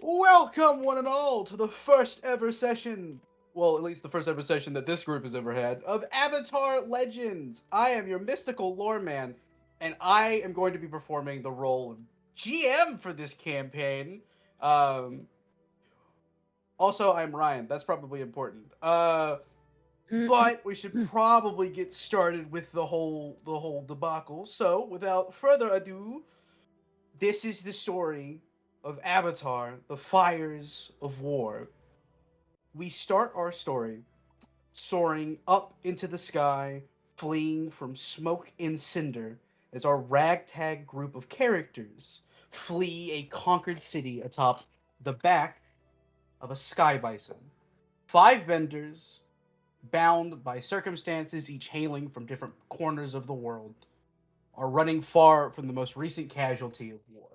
Welcome, one and all, to the first ever session, well, at least the first ever session that this group has ever had, of Avatar Legends. I am your mystical lore man, and I am going to be performing the role of GM for this campaign. Um, Also, I'm Ryan. That's probably important. But we should probably get started with the whole debacle. So, without further ado, this is the story of Avatar: The Fires of War. We start our story soaring up into the sky, fleeing from smoke and cinder, as our ragtag group of characters flee a conquered city atop the back of a sky bison. Five benders, bound by circumstances, each hailing from different corners of the world, are running far from the most recent casualty of war.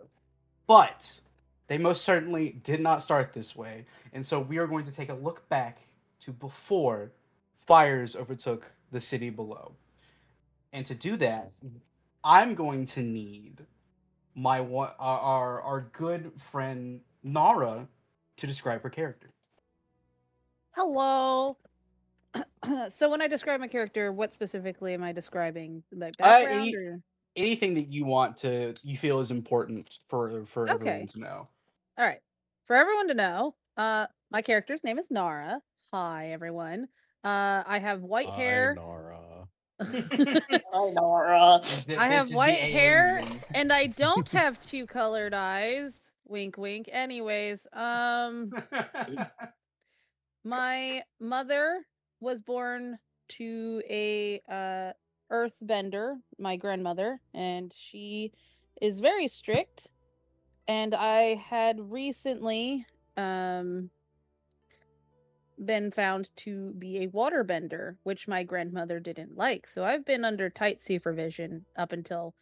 But they most certainly did not start this way, and so we are going to take a look back to before fires overtook the city below. And to do that, I'm going to need our good friend Nara to describe her character. Hello. So when I describe my character, what specifically am I describing? Like Uh, background any or anything that you feel is important for everyone okay. to know. All right. For everyone to know, my character's name is Nara. Hi everyone. I have white I hair. Nara. Hi, Nora. I This have is the white AA hair meeting. and I don't have two colored eyes. Wink wink. Anyways, my mother was born to a earthbender, my grandmother, and she is very strict. And I had recently um, been found to be a waterbender, which my grandmother didn't like. So I've been under tight supervision up until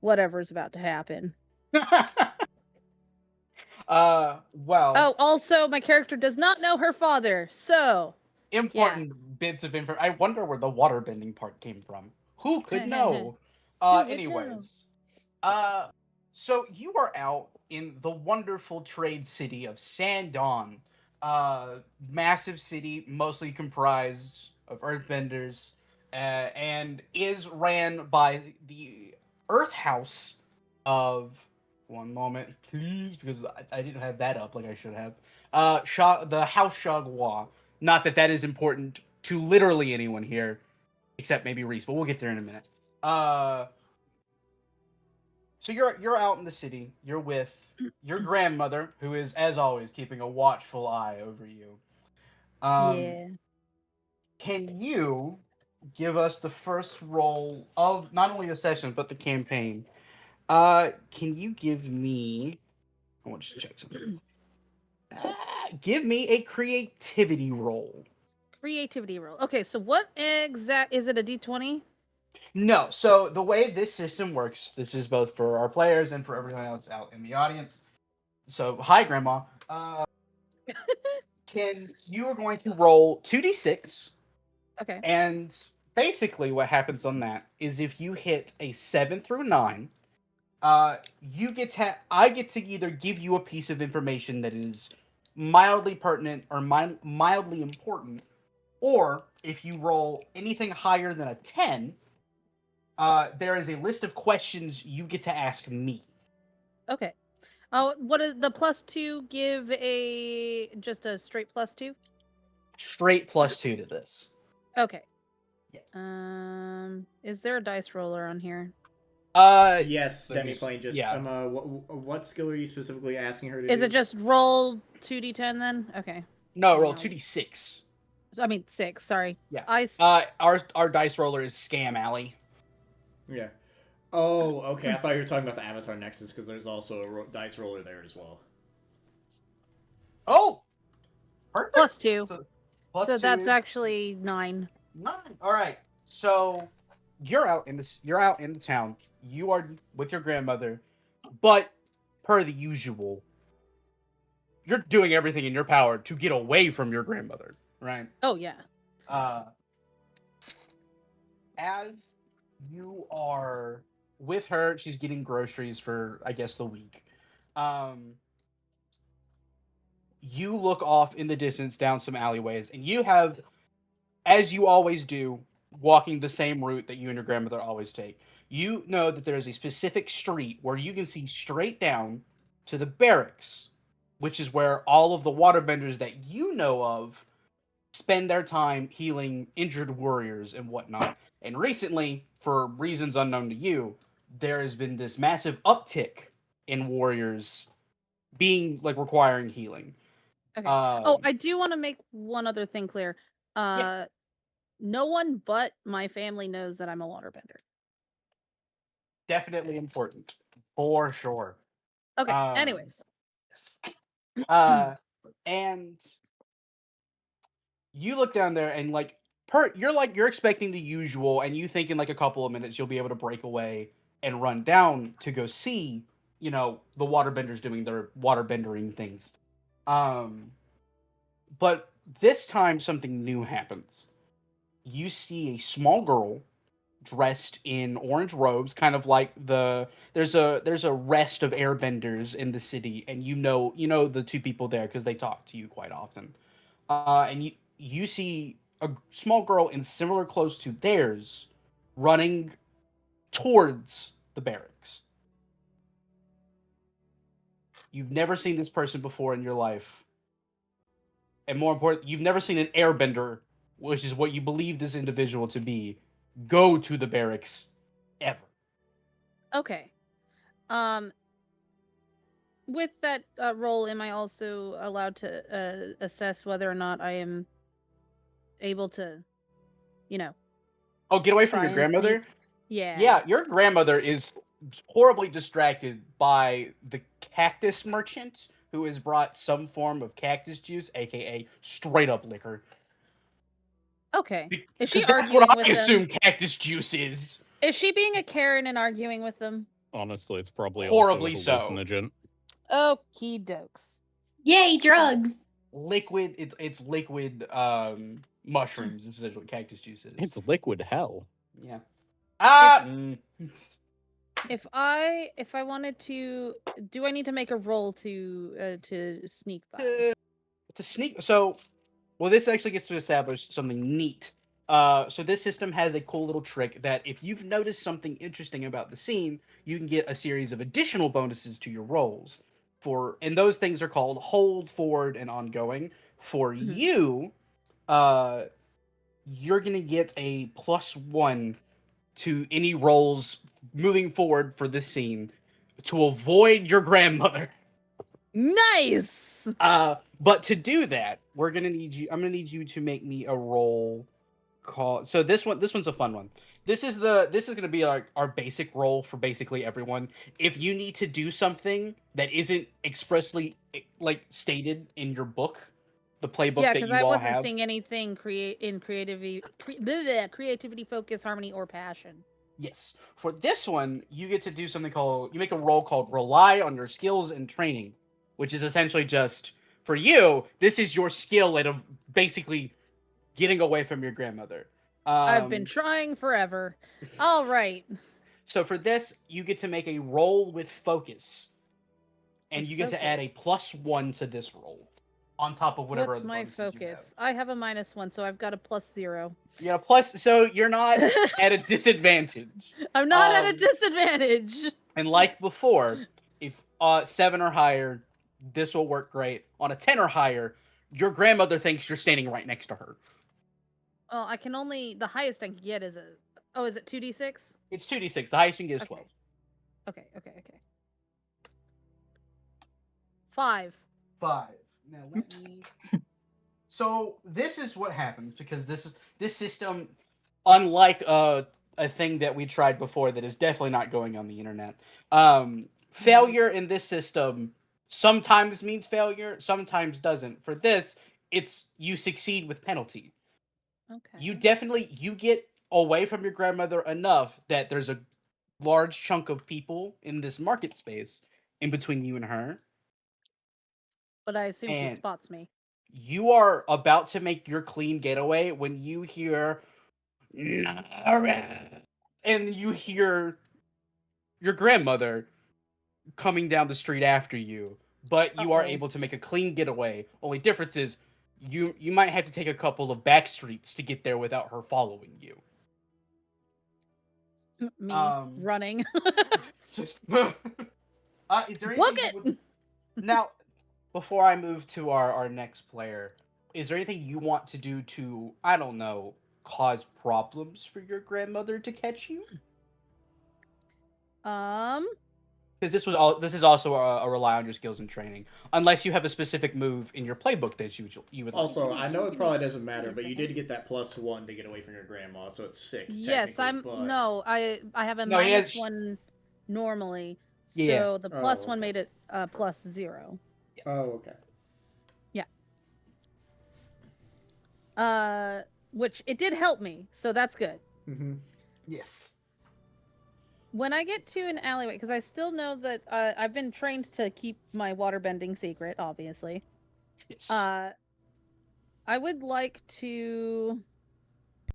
whatever's about to happen. Well, Oh, also, my character does not know her father. So, yeah. important bits of info. I wonder where the waterbending part came from. Who could know? Who would know? Anyways, uh, so you are out in the wonderful trade city of Sandon, massive city, mostly comprised of earthbenders, and is ran by the Earth House of. One moment, please, because I didn't have that up like I should have. The House Shagwa. Not that that is important to literally anyone here, except maybe Reese, but we'll get there in a minute. Uh, so you're out in the city. You're with your grandmother, who is, as always, keeping a watchful eye over you. Um, Yeah. can you give us the first roll of not only the session but the campaign? Can you give me? I want to check something. Give me a creativity roll. Creativity roll. Okay, so what exact is it a D20? No. So the way this system works, this is both for our players and for everyone else out in the audience. So, hi, Grandma. Can you are going to roll 2d6, Okay. and basically what happens on that is if you hit a 7 through 9, you get to I get to either give you a piece of information that is mildly pertinent or mildly important, or if you roll anything higher than a 10, there is a list of questions you get to ask me. Okay. Oh, what is the plus two give a just a straight plus two? Straight +2 to this. Okay. Yeah. Is there a dice roller on here? Uh, Yes, let me. Demiplane. Just Yeah. what skill are you specifically asking her to Is it do? just roll 2d10 then? Okay. No, roll No. 2d6. I mean 6, sorry. Yeah. I Our dice roller is Scam Alley. Yeah. Oh, okay. I thought you were talking about the Avatar Nexus because there's also a dice roller there as well. Oh, perfect. plus 2. So So +2 that's is actually 9. 9. All right. So you're out in this. You're out in the town. You are with your grandmother, but per the usual, you're doing everything in your power to get away from your grandmother, right? Oh yeah. Uh, as you are with her, she's getting groceries for, I guess, the week. Um, you look off in the distance down some alleyways, and you have, as you always do, walking the same route that you and your grandmother always take. You know that there is a specific street where you can see straight down to the barracks, which is where all of the waterbenders that you know of spend their time healing injured warriors and whatnot. And recently, for reasons unknown to you, there has been this massive uptick in warriors being like requiring healing. Okay. Oh, Um, I do want to make one other thing clear. yeah, No one but my family knows that I'm a waterbender. definitely important for sure. Okay. Um, Anyways. yes. Uh, and you look down there and like you're expecting the usual, and you think in like a couple of minutes you'll be able to break away and run down to go see, the waterbenders doing their waterbendering things. Um, but this time something new happens. You see a small girl dressed in orange robes, kind of like there's a rest of airbenders in the city, and you know the two people there because they talk to you quite often. And you see a small girl in similar clothes to theirs running towards the barracks. You've never seen this person before in your life, and more important, you've never seen an airbender, which is what you believe this individual to be, go to the barracks ever. Okay. Um, with that role, am I also allowed to assess whether or not I am able to, you know, Oh, get away from try your and grandmother? sneak? Yeah. Yeah, your grandmother is horribly distracted by the cactus merchant who has brought some form of cactus juice, aka straight up liquor. Okay. Is she Because that's what arguing with I them? assume cactus juice is. Is she being a Karen and arguing with them? Honestly, it's probably Horribly also a so. hallucinogen. Okie dokes. Yay, drugs! Liquid, it's liquid mushrooms. This is essentially what cactus juice is. It's liquid hell. Yeah. If I wanted to, do I need to make a roll to sneak by? To sneak. So, well, this actually gets to establish something neat. So this system has a cool little trick that if you've noticed something interesting about the scene, you can get a series of additional bonuses to your rolls. And those things are called hold, forward, and ongoing. For Mhm. you, you're gonna get a +1 to any rolls moving forward for this scene to avoid your grandmother. Nice. But to do that, I'm gonna need you to make me a roll call. So this one's a fun one. This is gonna be our basic roll for basically everyone. If you need to do something that isn't expressly like stated in your book, the playbook Yeah, that because you I all wasn't have. seeing anything creativity, focus, harmony, or passion. Yes. For this one, you get to do something called you make a roll called rely on your skills and training, which is essentially just for you, this is your skill at basically getting away from your grandmother. I've been trying forever. All right. So for this, you get to make a roll with focus. And you get to add a +1 to this roll. On top of whatever What's other my bonuses you have. focus? I have a -1, so I've got a +0. Yeah, plus so you're not at a disadvantage. I'm not at a Um, disadvantage. And like before, if 7 or higher, this will work great. On a 10 or higher, your grandmother thinks you're standing right next to her. Well, the highest I can get is is it 2d6? It's 2d6. The highest you can get is 12. Okay. 5. 5. Now let me. So this is what happens because this system, unlike a thing that we tried before that is definitely not going on the internet. Failure in this system sometimes means failure, sometimes doesn't. For this, it's you succeed with penalty. Okay. You get away from your grandmother enough that there's a large chunk of people in this market space in between you and her. But I assume she And spots me. you are about to make your clean getaway when you hear Nara, and you hear your grandmother coming down the street after you but you are Uh-oh. able to make a clean getaway. Only difference is you might have to take a couple of back streets to get there without her following you. Me Um, running. Just is there Book anything you it. would... Now, before I move to our next player, is there anything you want to do to, I don't know, cause problems for your grandmother to catch you? Because this is also a rely on your skills and training, unless you have a specific move in your playbook that you would like. Also, I know it probably doesn't matter, but you did get that +1 to get away from your grandma, so it's 6. Yes, technically, but... no, I have a No, he has- -1 normally. Yeah. So the Oh, +1 okay. made it +0. Oh, okay. Which it did help me, so that's good. Mm-hmm. Yes. When I get to an alleyway, because I still know that I've been trained to keep my waterbending secret, obviously. Yes. I would like to.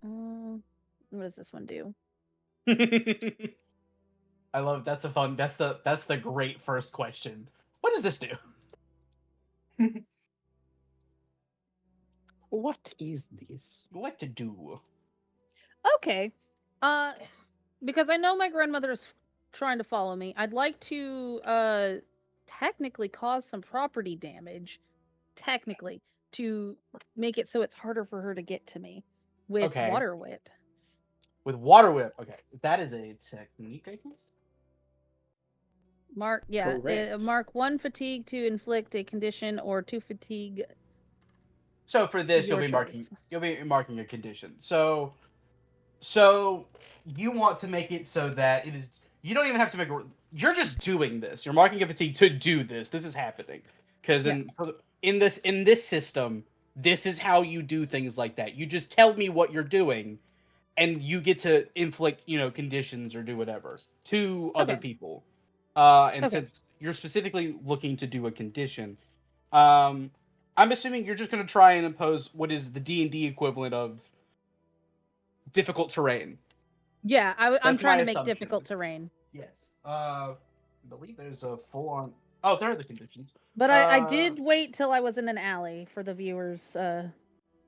What does this one do? I love that's the great first question. What does this do? What is this? What to do? Okay. Because I know my grandmother is trying to follow me. I'd like to technically cause some property damage, technically, to make it so it's harder for her to get to me with Okay. Water Whip. With Water Whip. Okay, that is a technique, I guess. Mark Correct. mark 1 fatigue to inflict a condition or 2 fatigue. So for this, Your you'll choice. be marking a condition. So you want to make it so that it is. You don't even have to make. You're just doing this. You're marking a fatigue to do this. This is happening because in this system, this is how you do things like that. You just tell me what you're doing, and you get to inflict conditions or do whatever to other Okay. people. And Okay. since you're specifically looking to do a condition, I'm assuming you're just going to try and impose what is the D&D equivalent of difficult terrain. Yeah, I'm That's trying my to make assumption. difficult terrain. Yes. I believe there's a full-on... Oh, there are the conditions. But I did wait till I was in an alley for the viewers'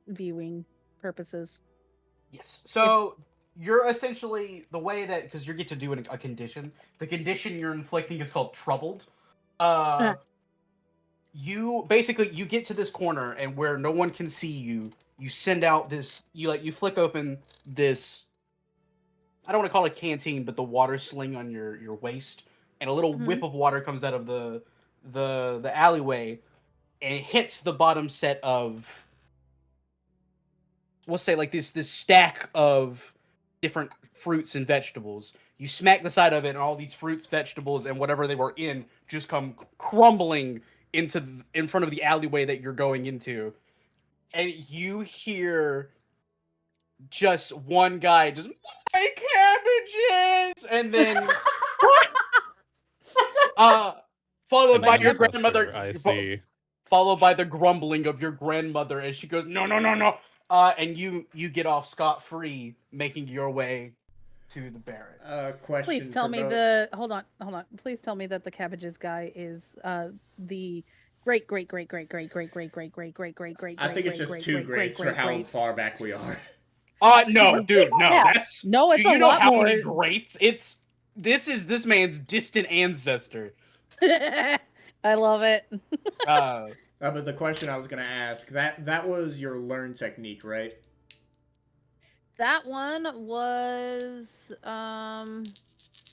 viewing purposes. Yes. So you're essentially the way that, because you get to do a condition. The condition you're inflicting is called troubled. You get to this corner and where no one can see you. You send out this. You flick open this. I don't want to call it a canteen, but the water sling on your waist, and a little whip of water comes out of the alleyway, and it hits the bottom set of. We'll say like this stack of different fruits and vegetables. You smack the side of it, and all these fruits, vegetables, and whatever they were in just come crumbling in front of the alleyway that you're going into, and you hear just one guy just my cabbages, and then followed by your grandmother. I see. Followed by the grumbling of your grandmother as she goes, no, no, no, no. And you get off scot-free, making your way to the barracks. Question. Please tell me hold on. Please tell me that the cabbages guy is the great. I think it's just 2 greats for how far back we are. No, dude, no. Yeah. That's No, it's do you a know lot how more. many greats? This is this man's distant ancestor. I love it. But the question I was gonna ask, that was your learn technique, right? That one was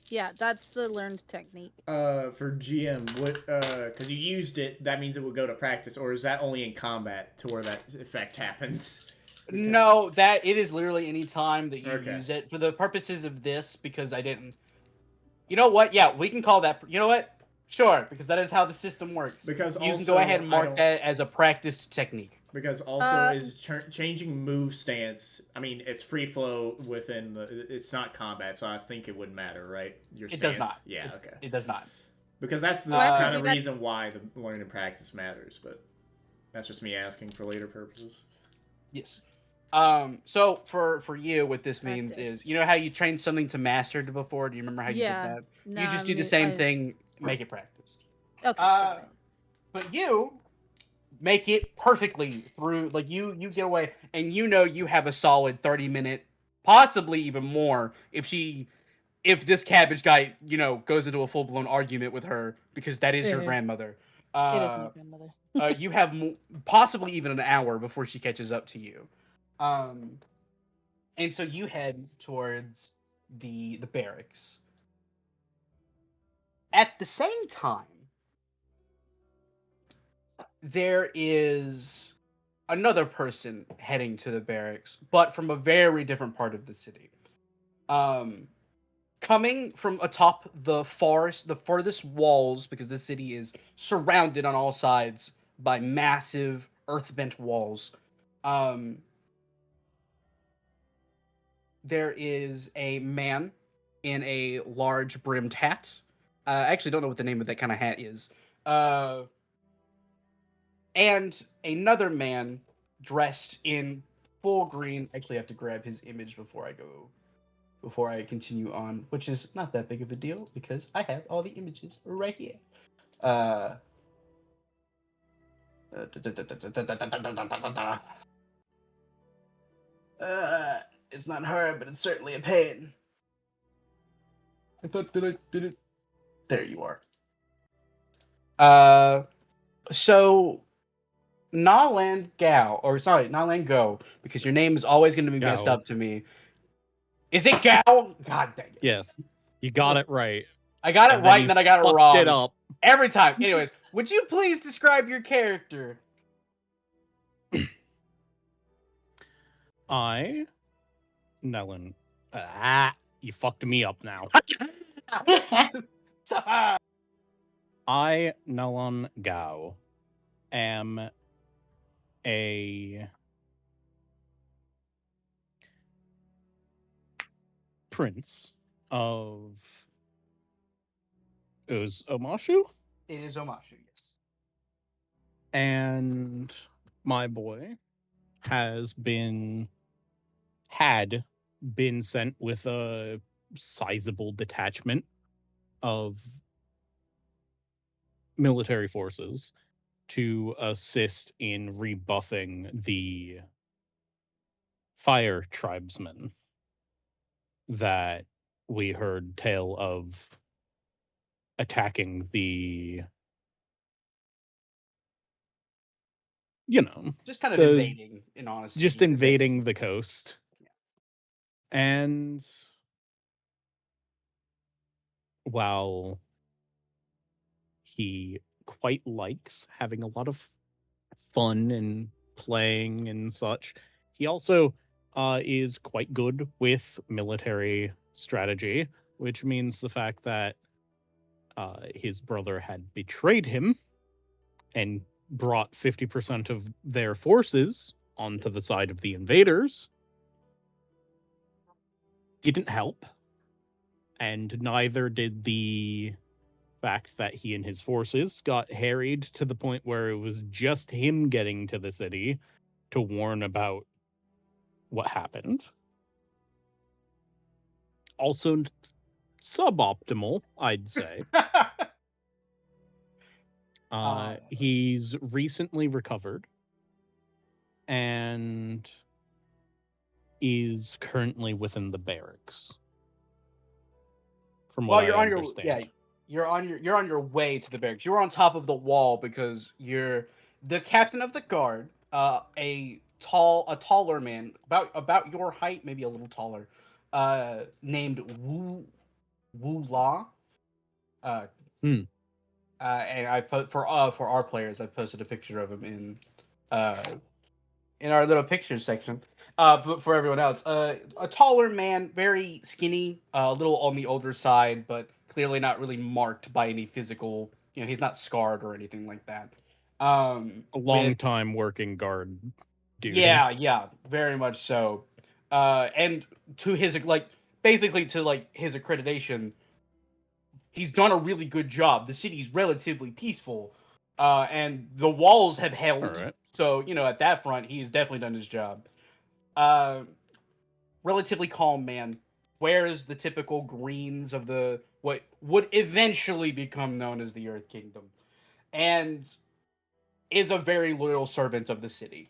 yeah, that's the learned technique. For GM, what because you used it, that means it would go to practice, or is that only in combat to where that effect happens? Because... No, that it is literally any time that you Okay. use it for the purposes of this, because I didn't. You know what? Yeah, we can call that. You know what? Sure, because that is how the system works. Because you also, can go ahead and I mark don't- that as a practiced technique. Because also is changing move stance. I mean, it's free flow within the. It's not combat, so I think it wouldn't matter, right? Your It stance. does not. Yeah. Okay. It does not. Because that's the I have to kind do of that- reason why the learn and practice matters, but that's just me asking for later purposes. Yes. So for you, what this means Practice. is, you know how you trained something to master before? Do you remember how you Yeah. did that? No, you just do the same thing, make it practiced. Okay. got it. But you make it perfectly through. Like you get away, and you have a solid 30-minute, possibly even more, if this cabbage guy goes into a full blown argument with her because that is your Mhm. grandmother. It is my Uh, grandmother. you have possibly even an hour before she catches up to you. And so you head towards the barracks. At the same time, there is another person heading to the barracks, but from a very different part of the city. Coming from atop the furthest walls, because the city is surrounded on all sides by massive earth-bent walls. There is a man in a large brimmed hat. I actually don't know what the name of that kind of hat is. And another man dressed in full green. Actually, I have to grab his image before I continue on, which is not that big of a deal because I have all the images right here. It's not her, but it's certainly a pain. I thought that I did it. There you are. So Naland Go, because your name is always going to be messed Gao. up to me. Is it Gao? God dang it. Yes, you got it right. I got it right, and then I got it fucked wrong. it up. Every time. Anyways, would you please describe your character? Nellen. You fucked me up now. I, Nellen Gao, am a prince of Omashu? It is Omashu, yes. And my boy had been sent with a sizable detachment of military forces to assist in rebuffing the fire tribesmen that we heard tale of attacking the Just kind of The- invading, in honesty. just invading the coast. And while he quite likes having a lot of fun and playing and such, he also is quite good with military strategy, which means the fact that his brother had betrayed him and brought 50% of their forces onto the side of the invaders didn't help, and neither did the fact that he and his forces got harried to the point where it was just him getting to the city to warn about what happened. Also suboptimal, I'd say. He's recently recovered and is currently within the barracks. From what you're I on understand. you're on your way to the barracks. You're on top of the wall because you're the captain of the guard, a taller man, about your height, maybe a little taller, named Wu La. And I put for our players, I posted a picture of him in our little pictures section. But for everyone else, a taller man, very skinny, a little on the older side, but clearly not really marked by any physical. He's not scarred or anything like that. A long time working guard dude. Yeah, very much so. And to his basically to his accreditation, he's done a really good job. The city's relatively peaceful, and the walls have held. Alright. So at that front, he's definitely done his job. Relatively calm man. Wears the typical greens of what would eventually become known as the Earth Kingdom, and is a very loyal servant of the city.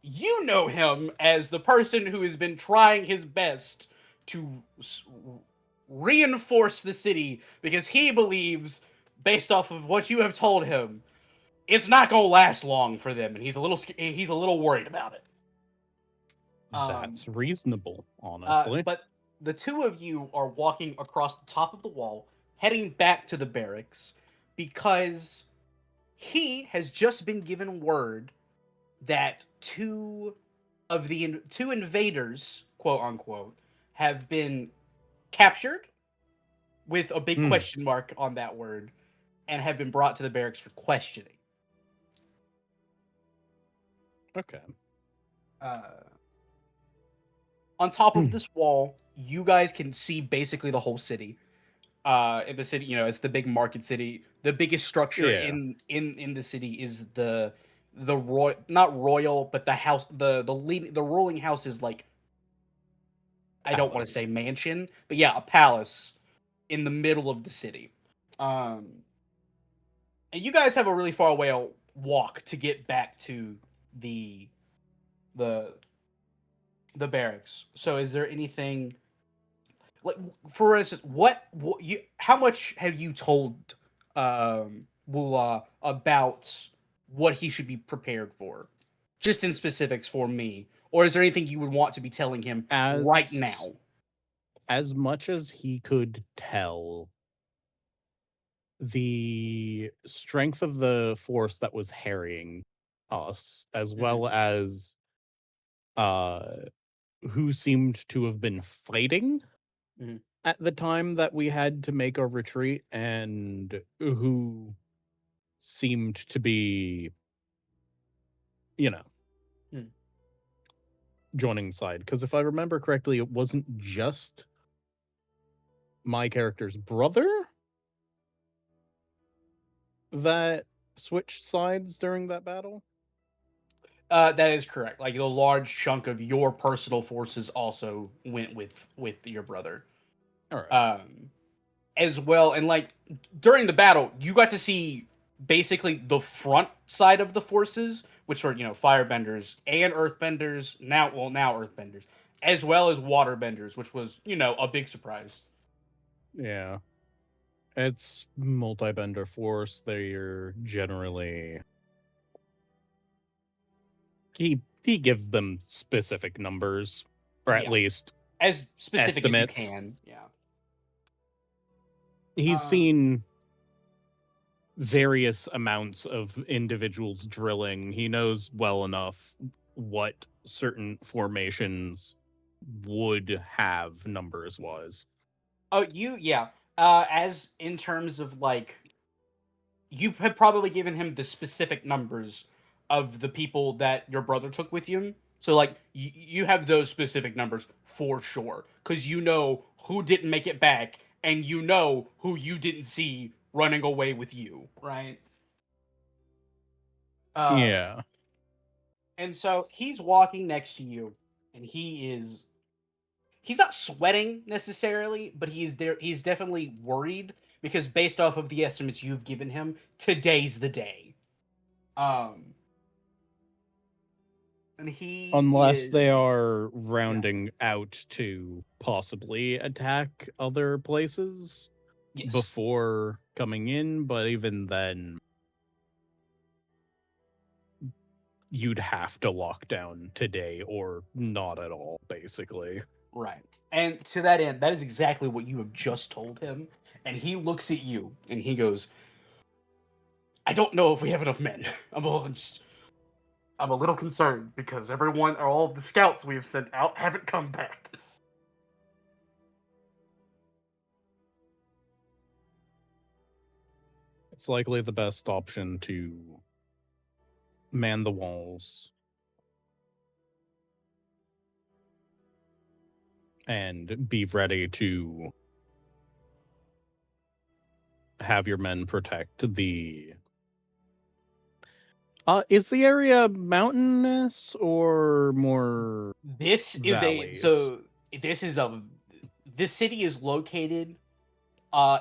You know him as the person who has been trying his best to reinforce the city because he believes, based off of what you have told him, it's not gonna last long for them, and he's a little worried about it. That's reasonable, honestly. But the two of you are walking across the top of the wall, heading back to the barracks, because he has just been given word that two invaders, quote unquote, have been captured with a big question mark on that word, and have been brought to the barracks for questioning. Okay. On top of this wall, you guys can see basically the whole city. In the city, it's the big market city. The biggest structure in the city is the not royal, but the house, the ruling house is like, I don't want to say mansion, but yeah, a palace in the middle of the city. And you guys have a really far away walk to get back to the barracks. So is there anything, like, for instance, how much have you told Wula about what he should be prepared for, just in specifics for me, or is there anything you would want to be telling him right now? As much as he could tell, the strength of the force that was harrying us, as well as who seemed to have been fighting at the time that we had to make our retreat, and who seemed to be, joining side. Because if I remember correctly, it wasn't just my character's brother that switched sides during that battle. That is correct. Like, a large chunk of your personal forces also went with your brother. All right. As well, and like during the battle, you got to see basically the front side of the forces, which were firebenders and earthbenders. Now earthbenders, as well as waterbenders, which was a big surprise. Yeah, it's multi-bender force. They're generally he gives them specific numbers, or at least as specific estimates. as you can. Yeah. He's seen various amounts of individuals drilling. He knows well enough what certain formations would have numbers wise. Oh, as in terms of, like, you have probably given him the specific numbers of the people that your brother took with you. So, like, you have those specific numbers for sure, because you know who didn't make it back, and you know who you didn't see running away with you, right? Yeah. And so he's walking next to you, and he's not sweating necessarily, but he's definitely worried, because based off of the estimates you've given him, today's the day. And unless they are rounding out to possibly attack other places before coming in, but even then, you'd have to lock down today or not at all, basically. Right. And to that end, that is exactly what you have just told him. And he looks at you and he goes, I don't know if we have enough men. I'm a little concerned because all of the scouts we have sent out haven't come back. It's likely the best option to man the walls and be ready to have your men protect the... is the area mountainous or more This valleys? This city is located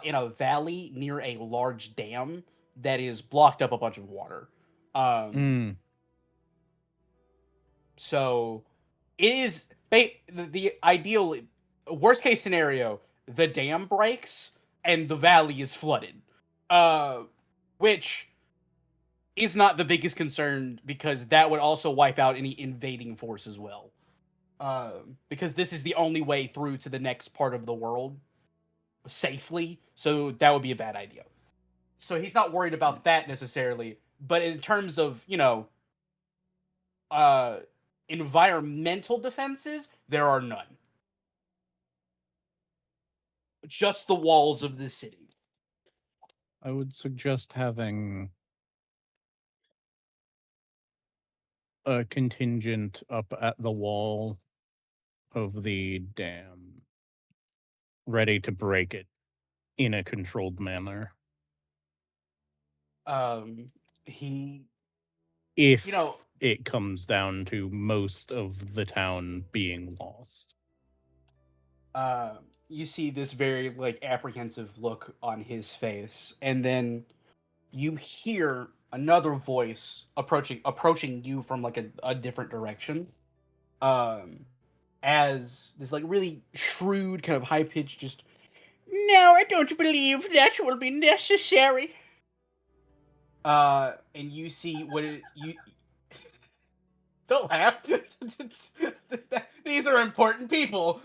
in a valley near a large dam that is blocked up a bunch of water. So it is the ideal worst case scenario. The dam breaks and the valley is flooded, which is not the biggest concern because that would also wipe out any invading force as well. Because this is the only way through to the next part of the world safely, so that would be a bad idea. So he's not worried about that necessarily, but in terms of, environmental defenses, there are none. Just the walls of the city. I would suggest having a contingent up at the wall of the dam, ready to break it in a controlled manner. He, If it comes down to most of the town being lost. You see this very apprehensive look on his face, and then you hear another voice approaching you from a different direction. As this really shrewd, kind of high pitched, just no, I don't believe that will be necessary. And you see you don't laugh. These are important people.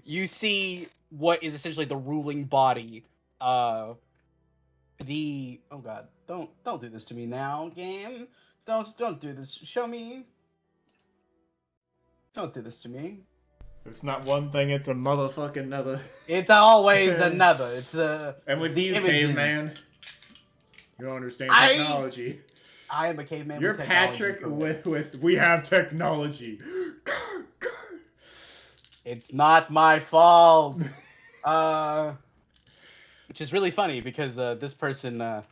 You see what is essentially the ruling body. Oh god, don't do this to me now, game. Don't do this. Show me. Don't do this to me. It's not one thing, it's a motherfucking another. It's always another. And with you, images. caveman, you don't understand technology. I am a caveman. You're with Patrick with we have technology. It's not my fault. Which is really funny because this person, I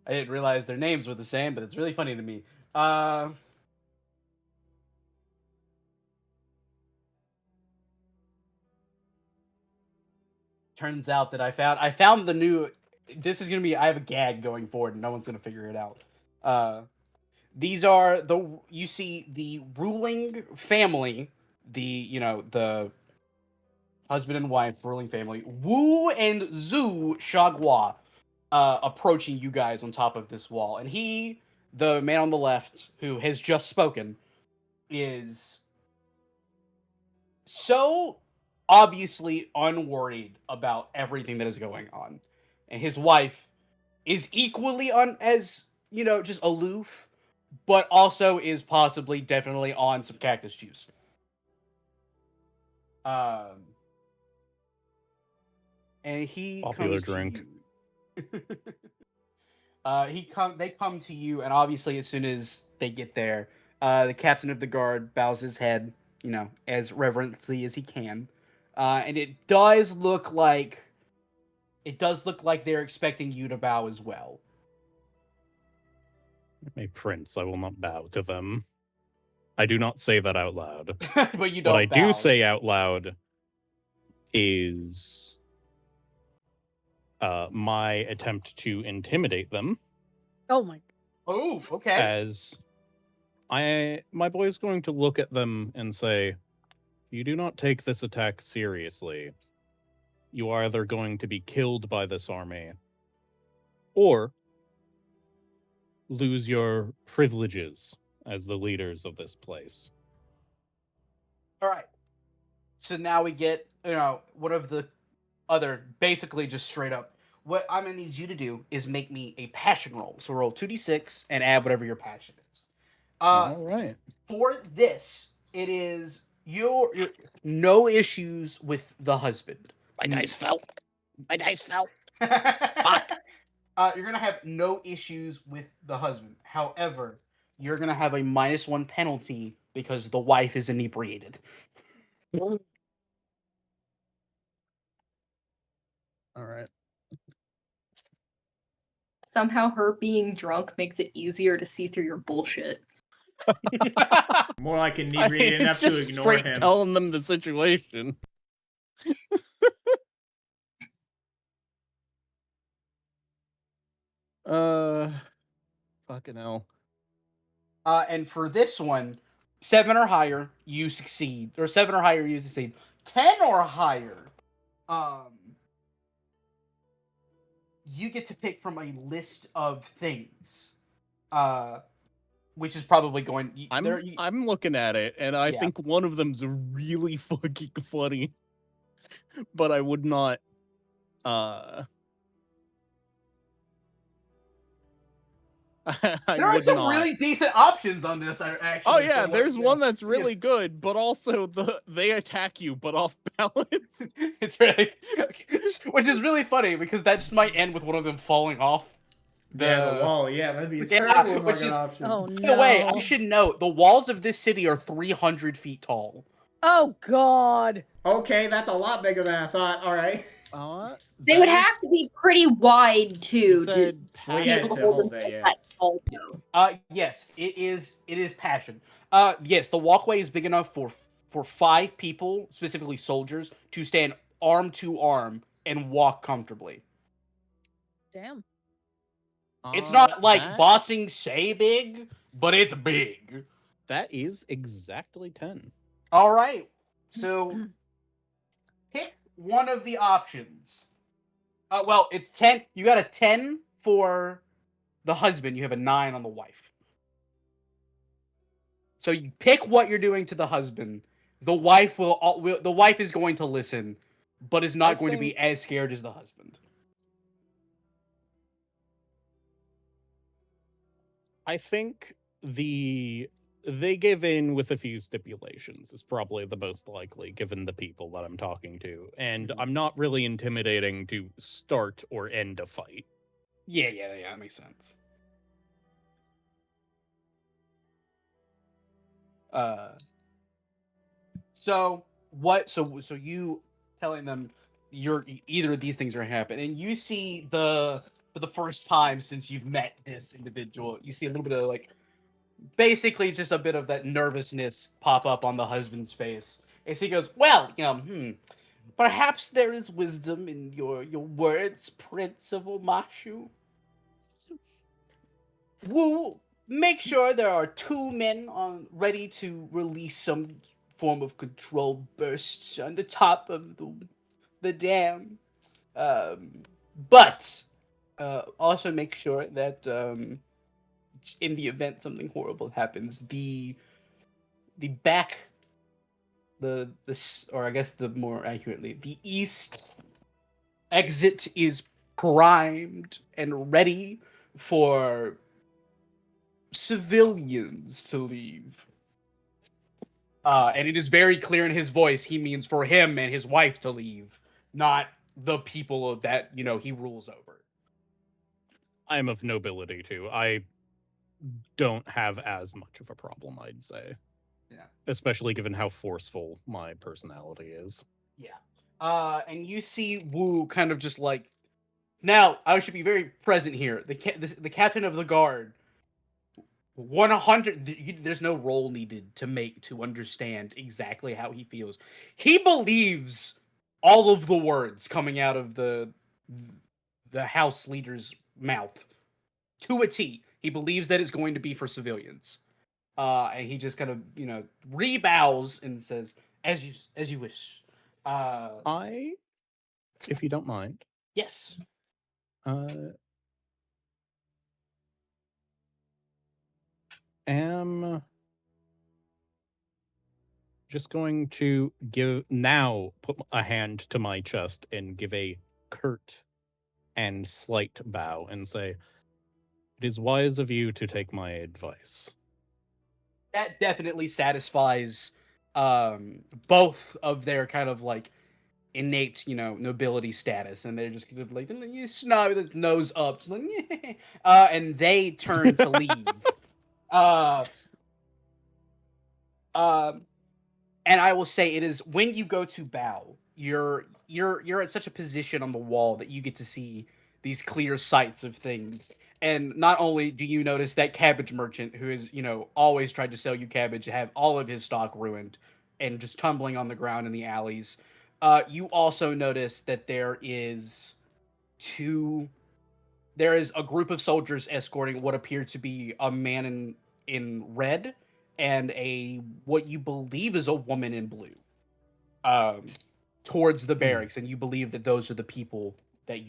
didn't realize their names were the same, but it's really funny to me. Turns out that I found the new. This is gonna be. I have a gag going forward, and no one's gonna figure it out. These are you see the ruling family, the husband and wife ruling family, Wu and Zhu Shagua, approaching you guys on top of this wall, and he, the man on the left who has just spoken, is so obviously unworried about everything that is going on, and his wife is equally just aloof, but also is possibly definitely on some cactus juice. And he popular comes drink. To you. They come to you, and obviously as soon as they get there, the captain of the guard bows his head, as reverently as he can. And it does look like they're expecting you to bow as well. A prince, I will not bow to them. I do not say that out loud. But you don't. What I bow. do say out loud is my attempt to intimidate them. Oh my. Oh, okay. As my boy is going to look at them and say, if you do not take this attack seriously, you are either going to be killed by this army or lose your privileges as the leaders of this place. All right. So now we get, one of the other, basically just straight up, what I'm going to need you to do is make me a passion roll. So roll 2d6 and add whatever your passion is. All right. For this, it is your no issues with the husband. My dice fell. My dice fell. Fuck. You're going to have no issues with the husband. However, you're going to have a -1 penalty because the wife is inebriated. All right. Somehow her being drunk makes it easier to see through your bullshit. More like inebriated enough to ignore straight him. telling them the situation. Fucking hell. And for this one, 7 or higher, you succeed. Or 7 or higher, you succeed. 10 or higher, you get to pick from a list of things. Which is probably going. I'm looking at it, and I Yeah. think one of them's really fucking funny, but I would not. I There are would some not. really decent options on this. Actually. Oh yeah, for there's what- one that's yeah. really good, but also they attack you, but off balance. It's really, which is really funny because that just might end with one of them falling off. Yeah, the wall. Yeah, that'd be a Yeah, terrible which fucking is- option. Oh By the way, I no. should note the walls of this city are 300 feet tall. Oh god. Okay, that's a lot bigger than I thought. All right. They would have to be pretty wide too to Said Well, be yeah, able to to hold hold that, them yeah. that tall. Yes, it is passion. Yes, the walkway is big enough for 5 people, specifically soldiers, to stand arm to arm and walk comfortably. Damn. It's not like that, Bossing Say big, but it's big. That is exactly 10. All right. So pick one of the options. Well, it's 10. You got a 10 for the husband. You have a 9 on the wife. So you pick what you're doing to the husband. The wife the wife is going to listen, but is not going to be as scared as the husband. I think they give in with a few stipulations is probably the most likely, given the people that I'm talking to. And I'm not really intimidating to start or end a fight. Yeah, that makes sense. So you telling them either of these things are happening, and you see for the first time since you've met this individual, you see a little bit of basically just a bit of that nervousness pop up on the husband's face. As he goes, well, perhaps there is wisdom in your words, Prince of Omashu. Wu, make sure there are 2 men ready to release some form of controlled bursts on the top of the dam. But also make sure that in the event something horrible happens, the back, or I guess the more accurately, the east exit is primed and ready for civilians to leave. And it is very clear in his voice he means for him and his wife to leave, not the people that he rules over. I am of nobility too. I don't have as much of a problem, I'd say. Yeah. Especially given how forceful my personality is. Yeah. And you see Wu kind of just now I should be very present here. The captain of the guard, 100. There's no role needed to understand exactly how he feels. He believes all of the words coming out of the house leader's mouth to a T. He believes that it's going to be for civilians. And he just kind of, rebows and says, as you wish. If you don't mind, Yes. Am just going to put a hand to my chest and give a curt and slight bow and say, it is wise of you to take my advice. That definitely satisfies both of their kind of innate, nobility status, and they're just kind of you snub with his nose up, just and they turn to leave. And I will say it is when you go to bow, you're at such a position on the wall that you get to see these clear sights of things. And not only do you notice that cabbage merchant who is, always tried to sell you cabbage, have all of his stock ruined and just tumbling on the ground in the alleys. You also notice that there is 2 there is a group of soldiers escorting what appear to be a man in red and a what you believe is a woman in blue, towards the barracks, and you believe that those are the people that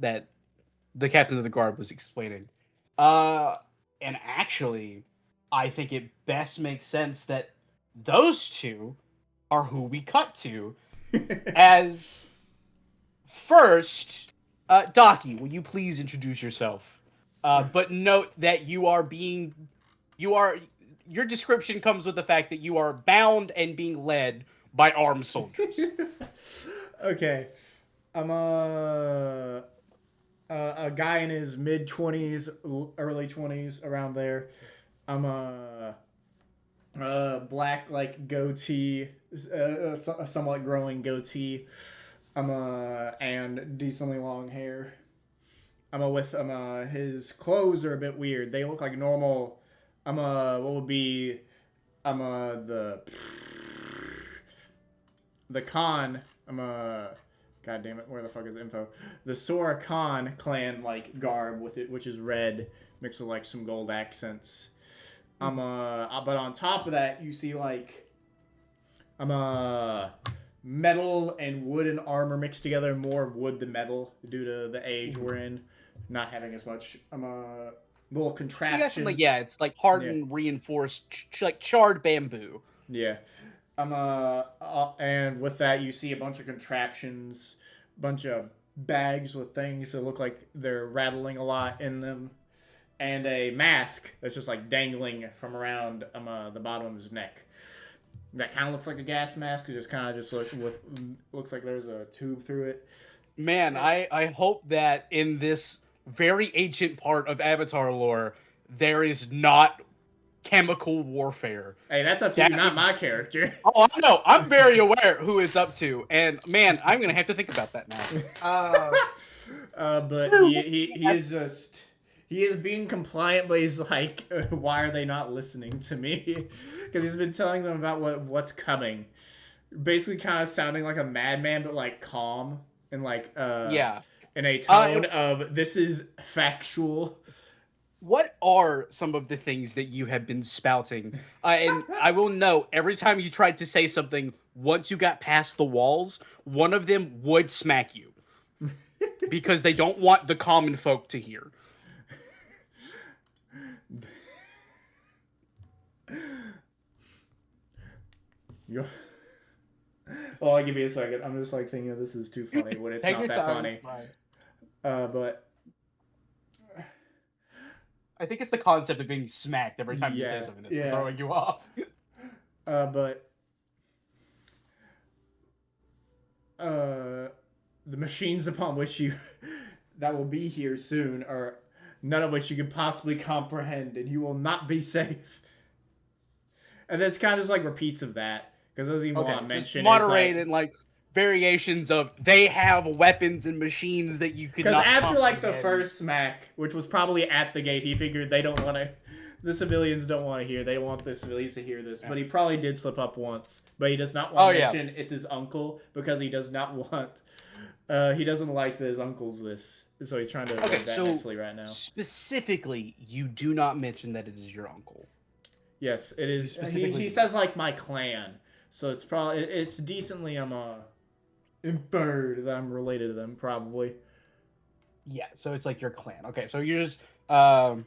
that the captain of the guard was explaining. And actually, I think it best makes sense that those two are who we cut to. As first, Docky, will you please introduce yourself? But note that your description comes with the fact that you are bound and being led by armed soldiers. Okay. I'm a guy in his mid-20s, early 20s, around there. I'm a black, like, goatee, a somewhat growing goatee. And decently long hair. His clothes are a bit weird. They look like normal. The Khan. God damn it, where the fuck is info? The Sora Khan clan, like, garb with it, which is red, mixed with, like, some gold accents. But on top of that, you see, like, metal and wood and armor mixed together, more wood than metal due to the age we're in, not having as much little contraptions. It's like hardened, reinforced, like charred bamboo. Yeah. And with that, you see a bunch of contraptions, bunch of bags with things that look like they're rattling a lot in them, and a mask that's just like dangling from around the bottom of his neck. That kind of looks like a gas mask. It just kind of looks like there's a tube through it. Man, I hope that in this very ancient part of Avatar lore, there is not chemical warfare. Hey, that's up to you, not my character. Oh, I know. I'm very aware who it's up to, and man, I'm gonna have to think about that now. But he is being compliant, but he's like, why are they not listening to me? Because he's been telling them about what's coming. Basically kind of sounding like a madman, but like calm and like in a tone of this is factual. What are some of the things that you have been spouting? And I will note, every time you tried to say something, once you got past the walls, one of them would smack you. Because they don't want the common folk to hear. Well, give me a second. I'm just like thinking this is too funny when it's not that funny. But I think it's the concept of being smacked every time you say something that's throwing you off. But the machines upon which that will be here soon are none of which you could possibly comprehend, and you will not be safe. And that's kind of just like repeats of that, because those even want mention moderated like variations of they have weapons and machines that you could. Because after like the first smack, which was probably at the gate, he figured the civilians don't want to hear. They want the civilians to hear this. But he probably did slip up once. But he does not want to mention it's his uncle, because he does not want. He doesn't like that his uncle's this, so he's trying to avoid that mentally right now. Specifically, you do not mention that it is your uncle. Yes, it is. He says like my clan, so it's decently inferred that I'm related to them, probably. Yeah, so it's like your clan. Okay, so you're just okay,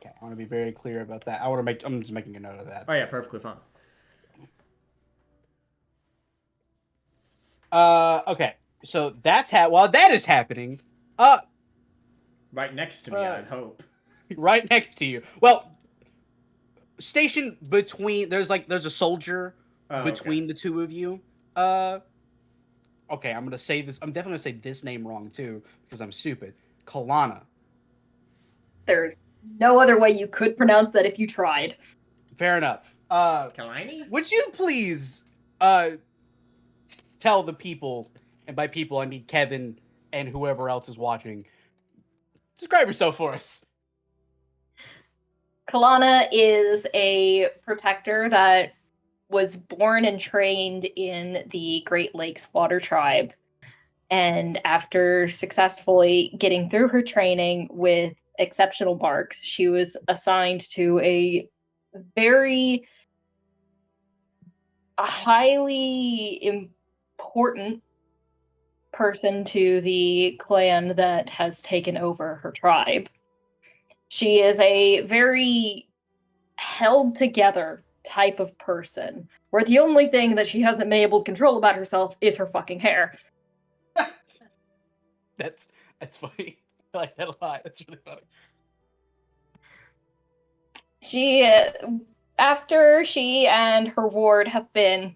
I want to be very clear about that. I'm just making a note of that. Oh yeah, perfectly fine. Okay, so while that is happening, right next to me, I'd hope. Right next to you. Well, stationed between there's a soldier between the two of you. Okay, I'm gonna say this. I'm definitely gonna say this name wrong too because I'm stupid. Kalana. There's no other way you could pronounce that if you tried. Fair enough. Kalani? Would you please tell the people, and by people I mean Kevin and whoever else is watching, describe yourself for us. Kalana is a protector that was born and trained in the Great Lakes Water Tribe. And after successfully getting through her training with exceptional marks, she was assigned to a very highly important person to the clan that has taken over her tribe. She is a very held together type of person, where the only thing that she hasn't been able to control about herself is her fucking hair. That's funny. I like that a lot. That's really funny. She, after she and her ward have been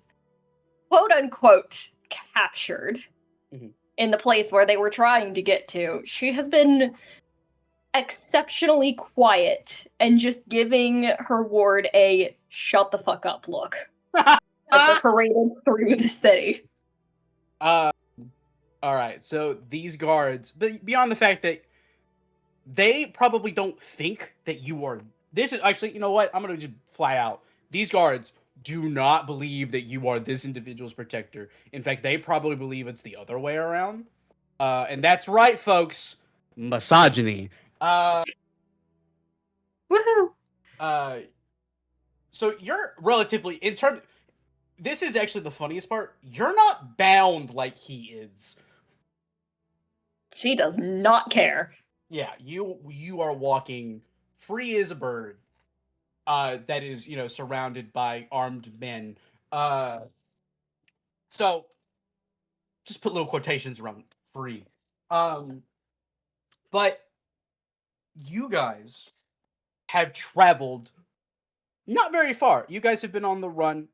quote unquote captured Mhm. in the place where they were trying to get to, she has been exceptionally quiet and just giving her ward a shut the fuck up look as they're paraded through the city. All right. So these guards, but beyond the fact that they probably don't think that you are. This is actually, you know what? I'm gonna just fly out. These guards do not believe that you are this individual's protector. In fact, they probably believe it's the other way around. And that's right, folks. Misogyny. Woohoo! So you're relatively in terms. This is actually the funniest part. You're not bound like he is. She does not care. Yeah, you are walking free as a bird. That is, surrounded by armed men. So just put little quotations around free. But you guys have traveled not very far. You guys have been on the run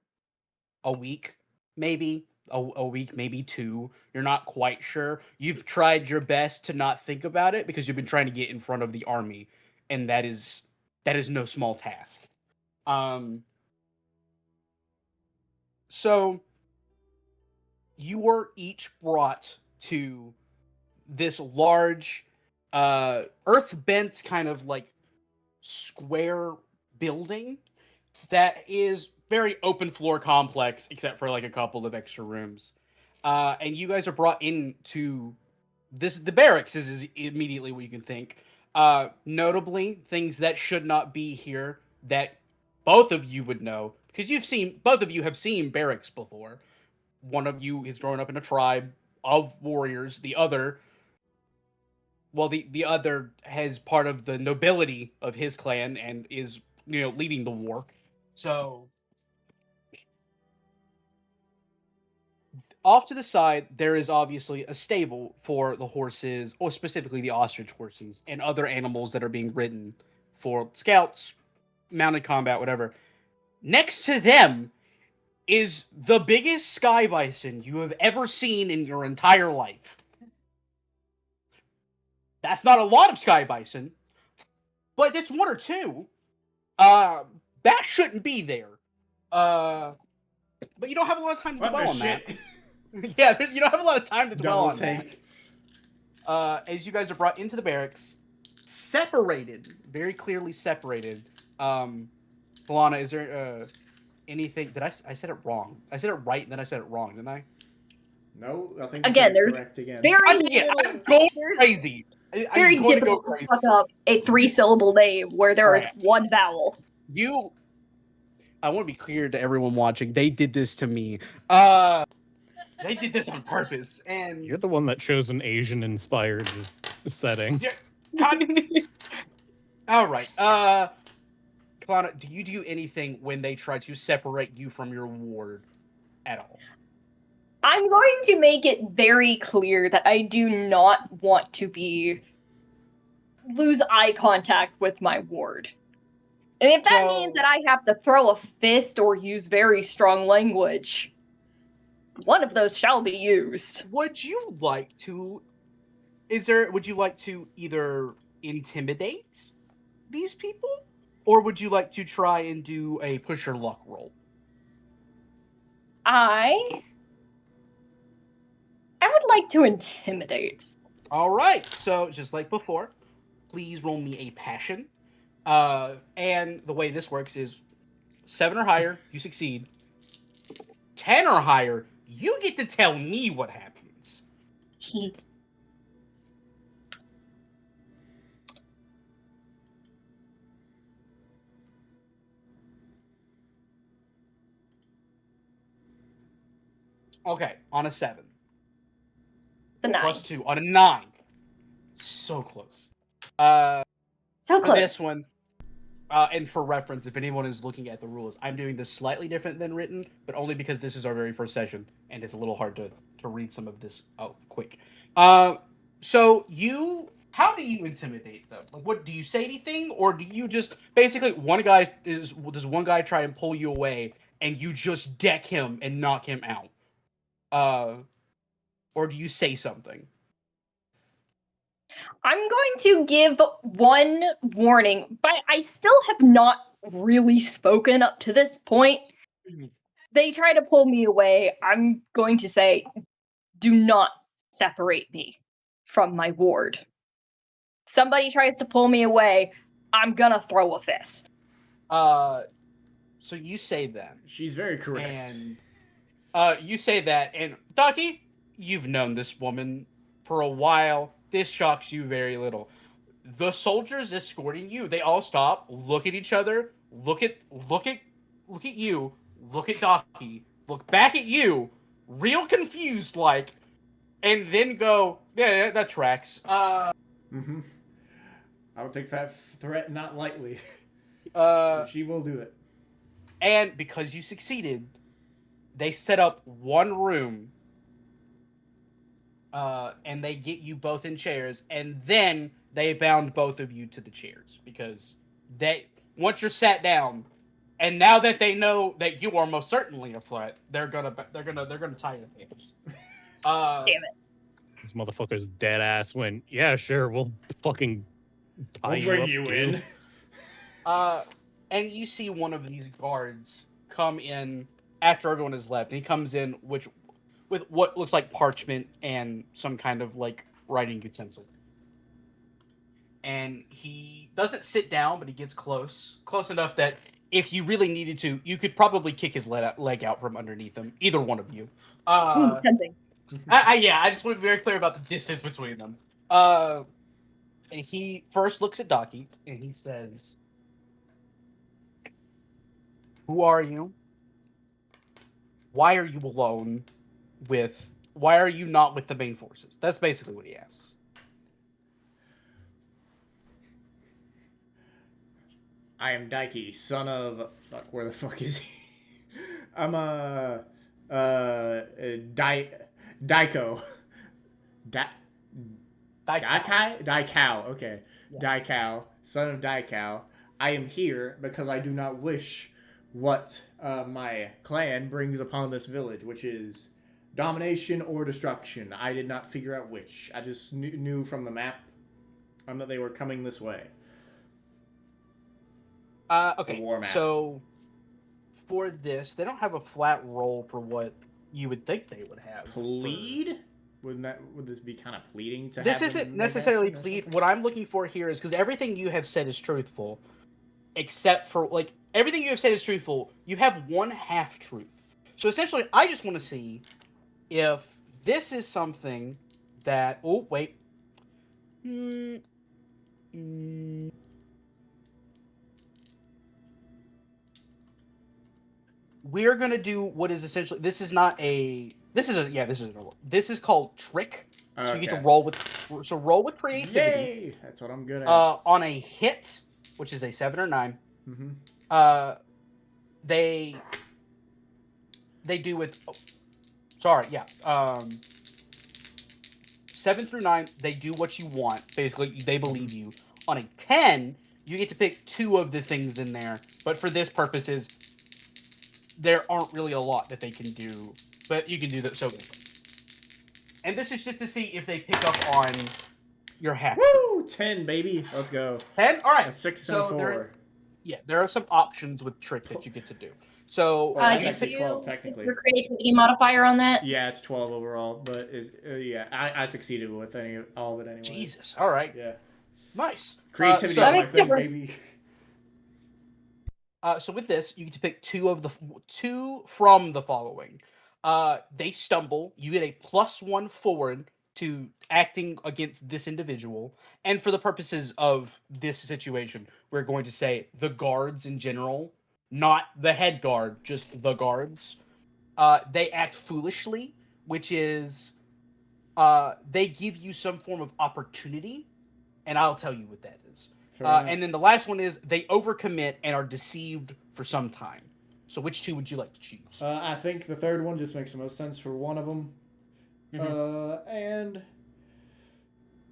a week, maybe a week, maybe two. You're not quite sure. You've tried your best to not think about it because you've been trying to get in front of the army, and that is no small task. So you were each brought to this large, earth-bent kind of like square building that is very open floor complex, except for like a couple of extra rooms. And you guys are brought into the barracks is immediately what you can think. Notably, things that should not be here that both of you would know because both of you have seen barracks before. One of you has grown up in a tribe of warriors. The other, well, the other has part of the nobility of his clan and is leading the war. So off to the side, there is obviously a stable for the horses, or specifically the ostrich horses, and other animals that are being ridden for scouts, mounted combat, whatever. Next to them is the biggest sky bison you have ever seen in your entire life. That's not a lot of sky bison, but it's one or two. That shouldn't be there. But you don't have a lot of time to What dwell the on that. shit? Yeah, you don't have a lot of time to dwell Double on that. take. As you guys are brought into the barracks, separated, very clearly separated. Alana, is there anything that I said it wrong? I said it right, and then I said it wrong, didn't I? No, I think you Again, said it there's correct again. Very I'm little, going there's crazy. very I'm going to go difficult to crazy. fuck up a 3-syllable name where there is Correct. one vowel. I want to be clear to everyone watching. They did this to me. They did this on purpose, and You're the one that chose an Asian-inspired setting. Yeah, God. All right. Kalana, do you do anything when they try to separate you from your ward at all? I'm going to make it very clear that I do not want to lose eye contact with my ward. And if that means that I have to throw a fist or use very strong language, one of those shall be used. Would you like to either intimidate these people, or would you like to try and do a push your luck roll? I would like to intimidate. All right. So just like before, please roll me a passion. And the way this works is 7 or higher, you succeed. 10 or higher, you get to tell me what happens. Please. Okay, on a 7. It's a 9. Plus 2 on a 9. So close. So For close. this one, and for reference, if anyone is looking at the rules, I'm doing this slightly different than written, but only because this is our very first session, and it's a little hard to read some of this quick. So how do you intimidate them? Like, what do you say anything, or do you just basically does one guy try and pull you away, and you just deck him and knock him out, or do you say something? I'm going to give one warning, but I still have not really spoken up to this point. They try to pull me away. I'm going to say, do not separate me from my ward. Somebody tries to pull me away, I'm gonna throw a fist. So you say that. She's very correct. And you say that, and Ducky, you've known this woman for a while. This shocks you very little. The soldiers escorting you, they all stop, look at each other, look at you, look at Ducky, look back at you, real confused like, and then go, yeah, that tracks. Mm-hmm. I'll take that threat not lightly. She will do it. And because you succeeded, they set up one room, and they get you both in chairs, and then they bound both of you to the chairs because once you're sat down, and now that they know that you are most certainly a threat, they're gonna tie your hands. Damn it. This motherfucker's dead ass went, yeah, sure, we'll fucking tie We'll you bring up, you dude." in. And you see one of these guards come in after everyone has left, and he comes in with what looks like parchment and some kind of like writing utensil. And he doesn't sit down, but he gets close enough that if you really needed to, you could probably kick his leg out from underneath him. Either one of you. Tempting. I just want to be very clear about the distance between them. And he first looks at Docky, and he says, "Who are you? Why are you alone why are you not with the main forces?" That's basically what he asks. I am Daiki, son of... Fuck, where the fuck is he? I'm Daiko. Daikao, okay. Yeah. Daikao, son of Daikao. I am here because I do not wish what my clan brings upon this village, which is domination or destruction. I did not figure out which. I just knew from the map that they were coming this way. Okay, The war map. so for this, they don't have a flat roll for what you would think they would have. Plead? Would this be kind of pleading to This have isn't them necessarily make action or plead. something? What I'm looking for here is because everything you have said is truthful, except for like everything you have said is truthful. You have one half truth. So essentially, I just want to see if this is something that. Oh wait. We're gonna do what is essentially. This is called trick. So you get to Okay. roll with. So roll with creativity. Yay! That's what I'm good at. On a hit, which is a 7 or 9, Mm-hmm. they do with. 7 through 9, they do what you want. Basically, they believe you. On a 10, you get to pick 2 of the things in there. But for this purposes, there aren't really a lot that they can do. But you can do that. So, and this is just to see if they pick up on your half. Woo! 10, baby. Let's go. 10? All right. A 6 So and 4. there are some options with trick that you get to do. So Well, that's you actually pick- 12 technically. Is your creativity modifier on that? Yeah, it's 12 overall, but I succeeded with all of it anyway. Jesus. All right. Yeah. Nice. Creativity So- is my That thing, makes baby. So with this, you get to pick 2 from the following. They stumble. You get a +1 forward to acting against this individual, and for the purposes of this situation, we're going to say the guards in general, not the head guard, just the guards. They act foolishly, which is they give you some form of opportunity, and I'll tell you what that is. Fair enough. And then the last one is they overcommit and are deceived for some time. So which two would you like to choose? I think the third one just makes the most sense for one of them. And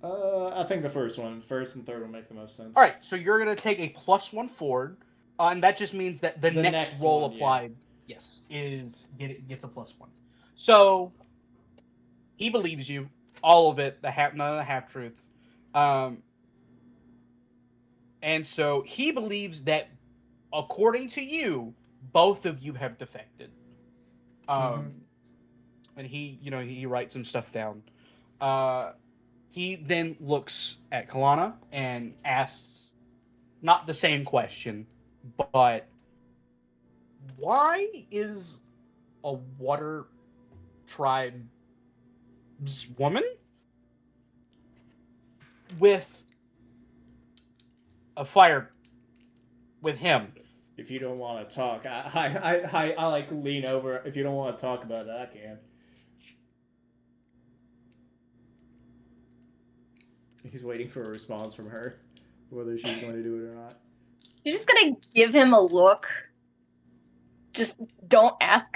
I think the first and third one make the most sense. All right, so you're gonna take a +1 forward, and that just means that the next roll one, applied, yes, gets a +1. So he believes you, all of it, none of the half truths, and so he believes that, according to you, both of you have defected. And he writes some stuff down. He then looks at Kalana and asks, not the same question, but why is a water tribe's woman with a fire with him? If you don't want to talk, I like lean over. If you don't want to talk about it, I can. He's waiting for a response from her, whether she's going to do it or not. You're just gonna give him a look. Just don't ask.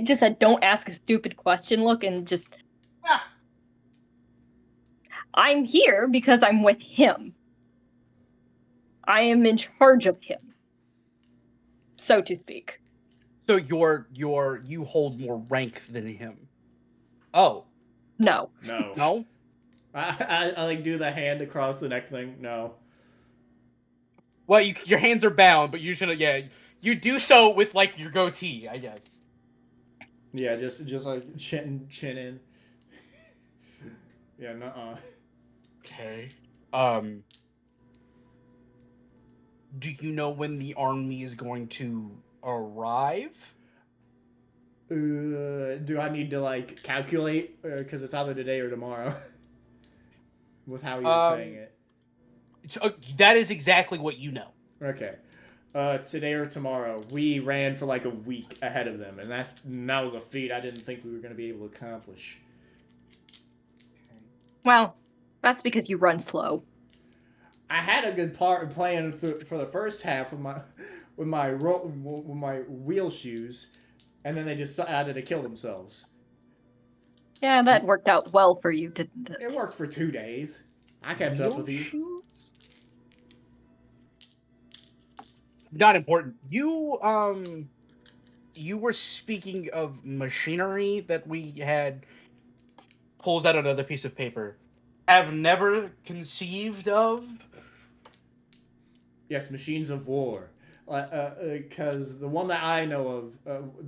Just a don't ask a stupid question look, and just. Ah. I'm here because I'm with him. I am in charge of him, so to speak. So you hold more rank than him. Oh. No. No. No? I like do the hand across the neck thing. No. Well, your hands are bound, but you should, you do so with like your goatee, I guess. Yeah, just like chin in. Yeah, nuh-uh. Okay. Do you know when the army is going to arrive? Do I need to like calculate? Because it's either today or tomorrow. With how you're saying it. That is exactly what you know. Okay. Today or tomorrow. We ran for like a week ahead of them, and that was a feat I didn't think we were going to be able to accomplish. Well, that's because you run slow. I had a good plan for the first half with my wheel shoes, and then they just decided to kill themselves. Yeah, that worked out well for you, didn't it? It worked for 2 days. I kept up with you. Not important. You were speaking of machinery that we had. Pulls out another piece of paper. Have never conceived of. Yes, machines of war. Because the one that I know of,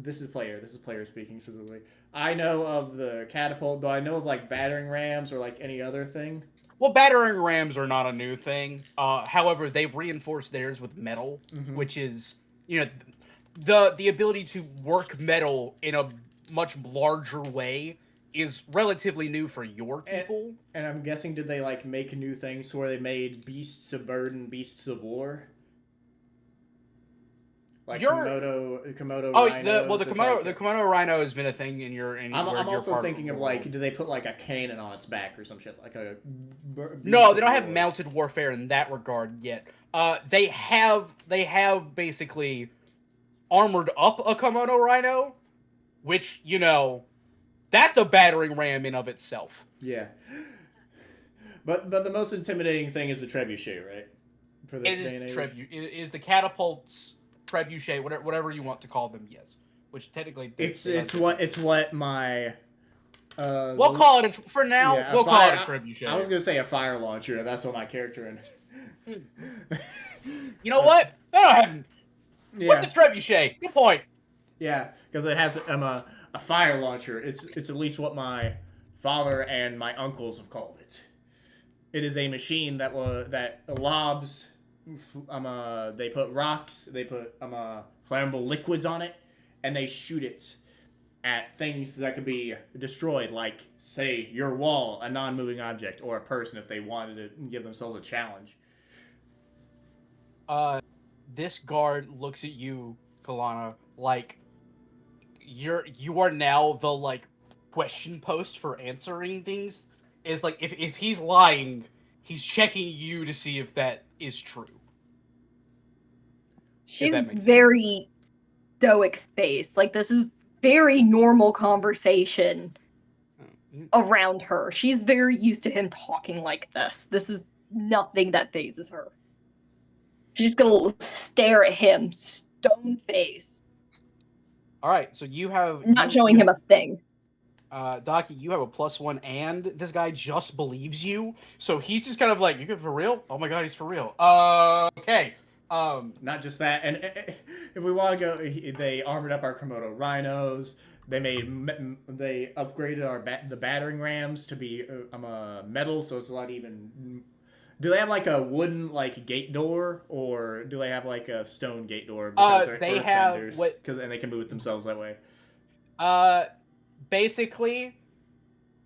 this is player speaking specifically. I know of the catapult, though I know of like battering rams or like any other thing. Well, battering rams are not a new thing. However, they've reinforced theirs with metal, which is, the ability to work metal in a much larger way is relatively new for your people. And I'm guessing, did they like make new things to where they made beasts of burden, beasts of war? Like Komodo rhinos. The Komodo rhino has been a thing in your. I'm also thinking of like, do they put like a cannon on its back or some shit like a? No, they don't have mounted warfare in that regard yet. They have basically armored up a Komodo rhino, which that's a battering ram in of itself. Yeah. But the most intimidating thing is the trebuchet, right? For this day and age. It is the catapults. Trebuchet, whatever you want to call them, yes. Which technically it's what my we'll call it for now. Yeah, we'll call it a trebuchet. I was gonna say a fire launcher. That's what my character in. You know what? What's a trebuchet? Good point. Yeah, because it has a fire launcher. It's at least what my father and my uncles have called it. It is a machine that lobs. They put rocks, they put flammable liquids on it, and they shoot it at things that could be destroyed, like, say, your wall, a non-moving object, or a person if they wanted to give themselves a challenge. This guard looks at you, Kalana, like you are now the like question post for answering things. Is like if he's lying, he's checking you to see if that is true. She's that makes sense. very stoic face. Like, this is very normal conversation around her. She's very used to him talking like this. This is nothing that phases her. She's gonna stare at him, stone face, All right, so you have not showing him a thing. Docky, you have a +1, and this guy just believes you, so he's just kind of like, "You for real? Oh my god, he's for real." Okay. Not just that, and if we want to go, they armored up our Komodo rhinos. They upgraded the battering rams to be metal, so it's a lot even. Do they have like a wooden like gate door, or do they have like a stone gate door? Because they have and they can move it themselves that way. Basically,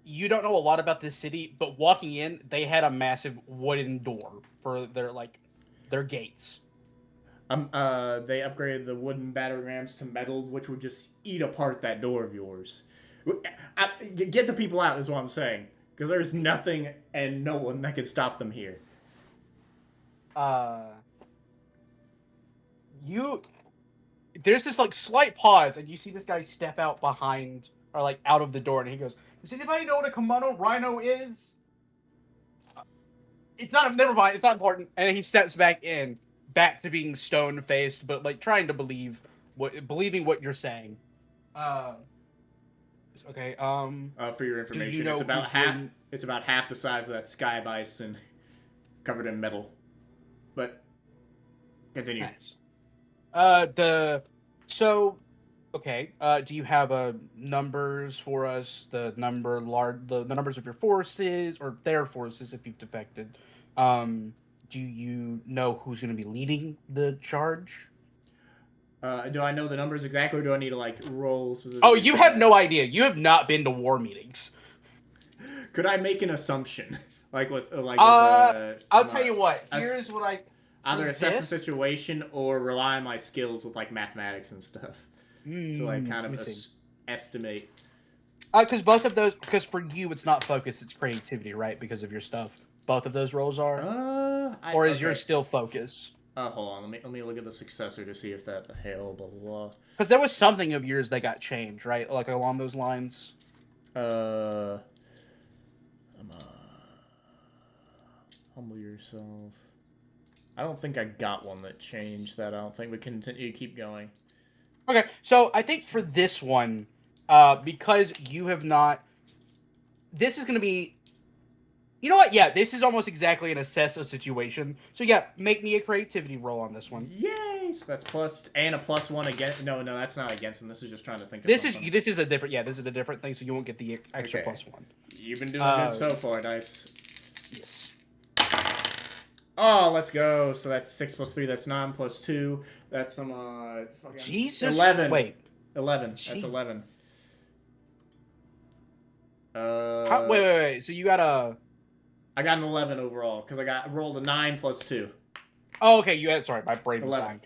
you don't know a lot about this city, but walking in, they had a massive wooden door for their gates. They upgraded the wooden battering rams to metal, which would just eat apart that door of yours. Get the people out is what I'm saying, because there's nothing and no one that can stop them here. There's this like slight pause, and you see this guy step out behind or like out of the door, and he goes, "Does anybody know what a Komodo rhino is?" It's not. Never mind. It's not important. And then he steps back to being stone faced, but like trying to believing what you're saying. Okay. For your information, you know it's about half the size of that sky bison, covered in metal. But continue. Nice. Okay. Do you have numbers for us? The numbers of your forces or their forces if you've defected. Do you know who's going to be leading the charge? Do I know the numbers exactly, or do I need to like roll specifically? Oh, you have no idea. You have not been to war meetings. Could I make an assumption, I'll tell you what. Here's what I either assess the situation or rely on my skills with like mathematics and stuff. So like kind of estimate. Because both of those, because for you it's not focus, it's creativity, right? Because of your stuff. Both of those roles are. Or is yours still focus? Hold on. Let me look at the successor to see if that blah blah blah. Because there was something of yours that got changed, right? Like along those lines. Humble yourself. I don't think I got one that changed that. I don't think we can keep going. Okay, so I think for this one, because you have not, this is going to be, you know what? Yeah, this is almost exactly an assess a situation. So yeah, make me a creativity roll on this one. Yay! So that's a +1 again. No, that's not against them. This is just trying to think of something. This is a different. Yeah, this is a different thing. So you won't get the extra +1. You've been doing good so far, Dice. Yes. Oh, let's go. So that's 6 + 3. That's 9 + 2. That's Jesus. 11. Wait. 11. Jeez. That's 11. Wait. So you got I got an 11 overall because I rolled a 9 + 2. Oh, okay. You had. Sorry, my brain was 11. dying.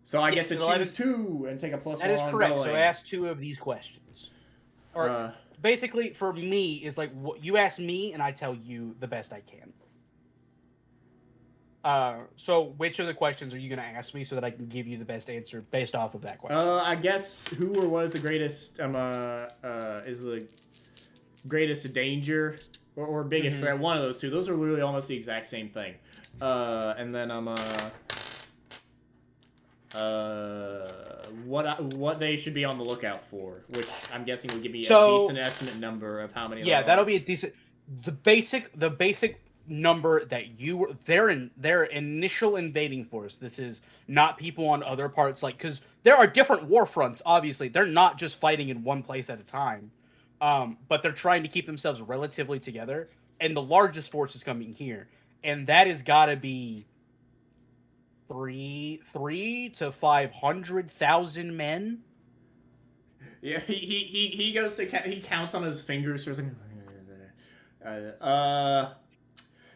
So I get to choose 2 and take a +1. That is correct. Going. So I asked 2 of these questions. Or basically, for me, is like you ask me and I tell you the best I can. So which of the questions are you going to ask me so that I can give you the best answer based off of that question? I guess who or what is the greatest is the greatest danger or biggest threat? One of those two. Those are literally almost the exact same thing. And then what they should be on the lookout for, which I'm guessing will give me a decent estimate number of how many. Yeah, that'll be a decent. The basic number that their initial invading force. This is not people on other parts, like, because there are different war fronts. Obviously, they're not just fighting in one place at a time, but they're trying to keep themselves relatively together. And the largest force is coming here, and that has got to be 3 to 500,000 men. Yeah, he goes to he counts on his fingers. So he's like,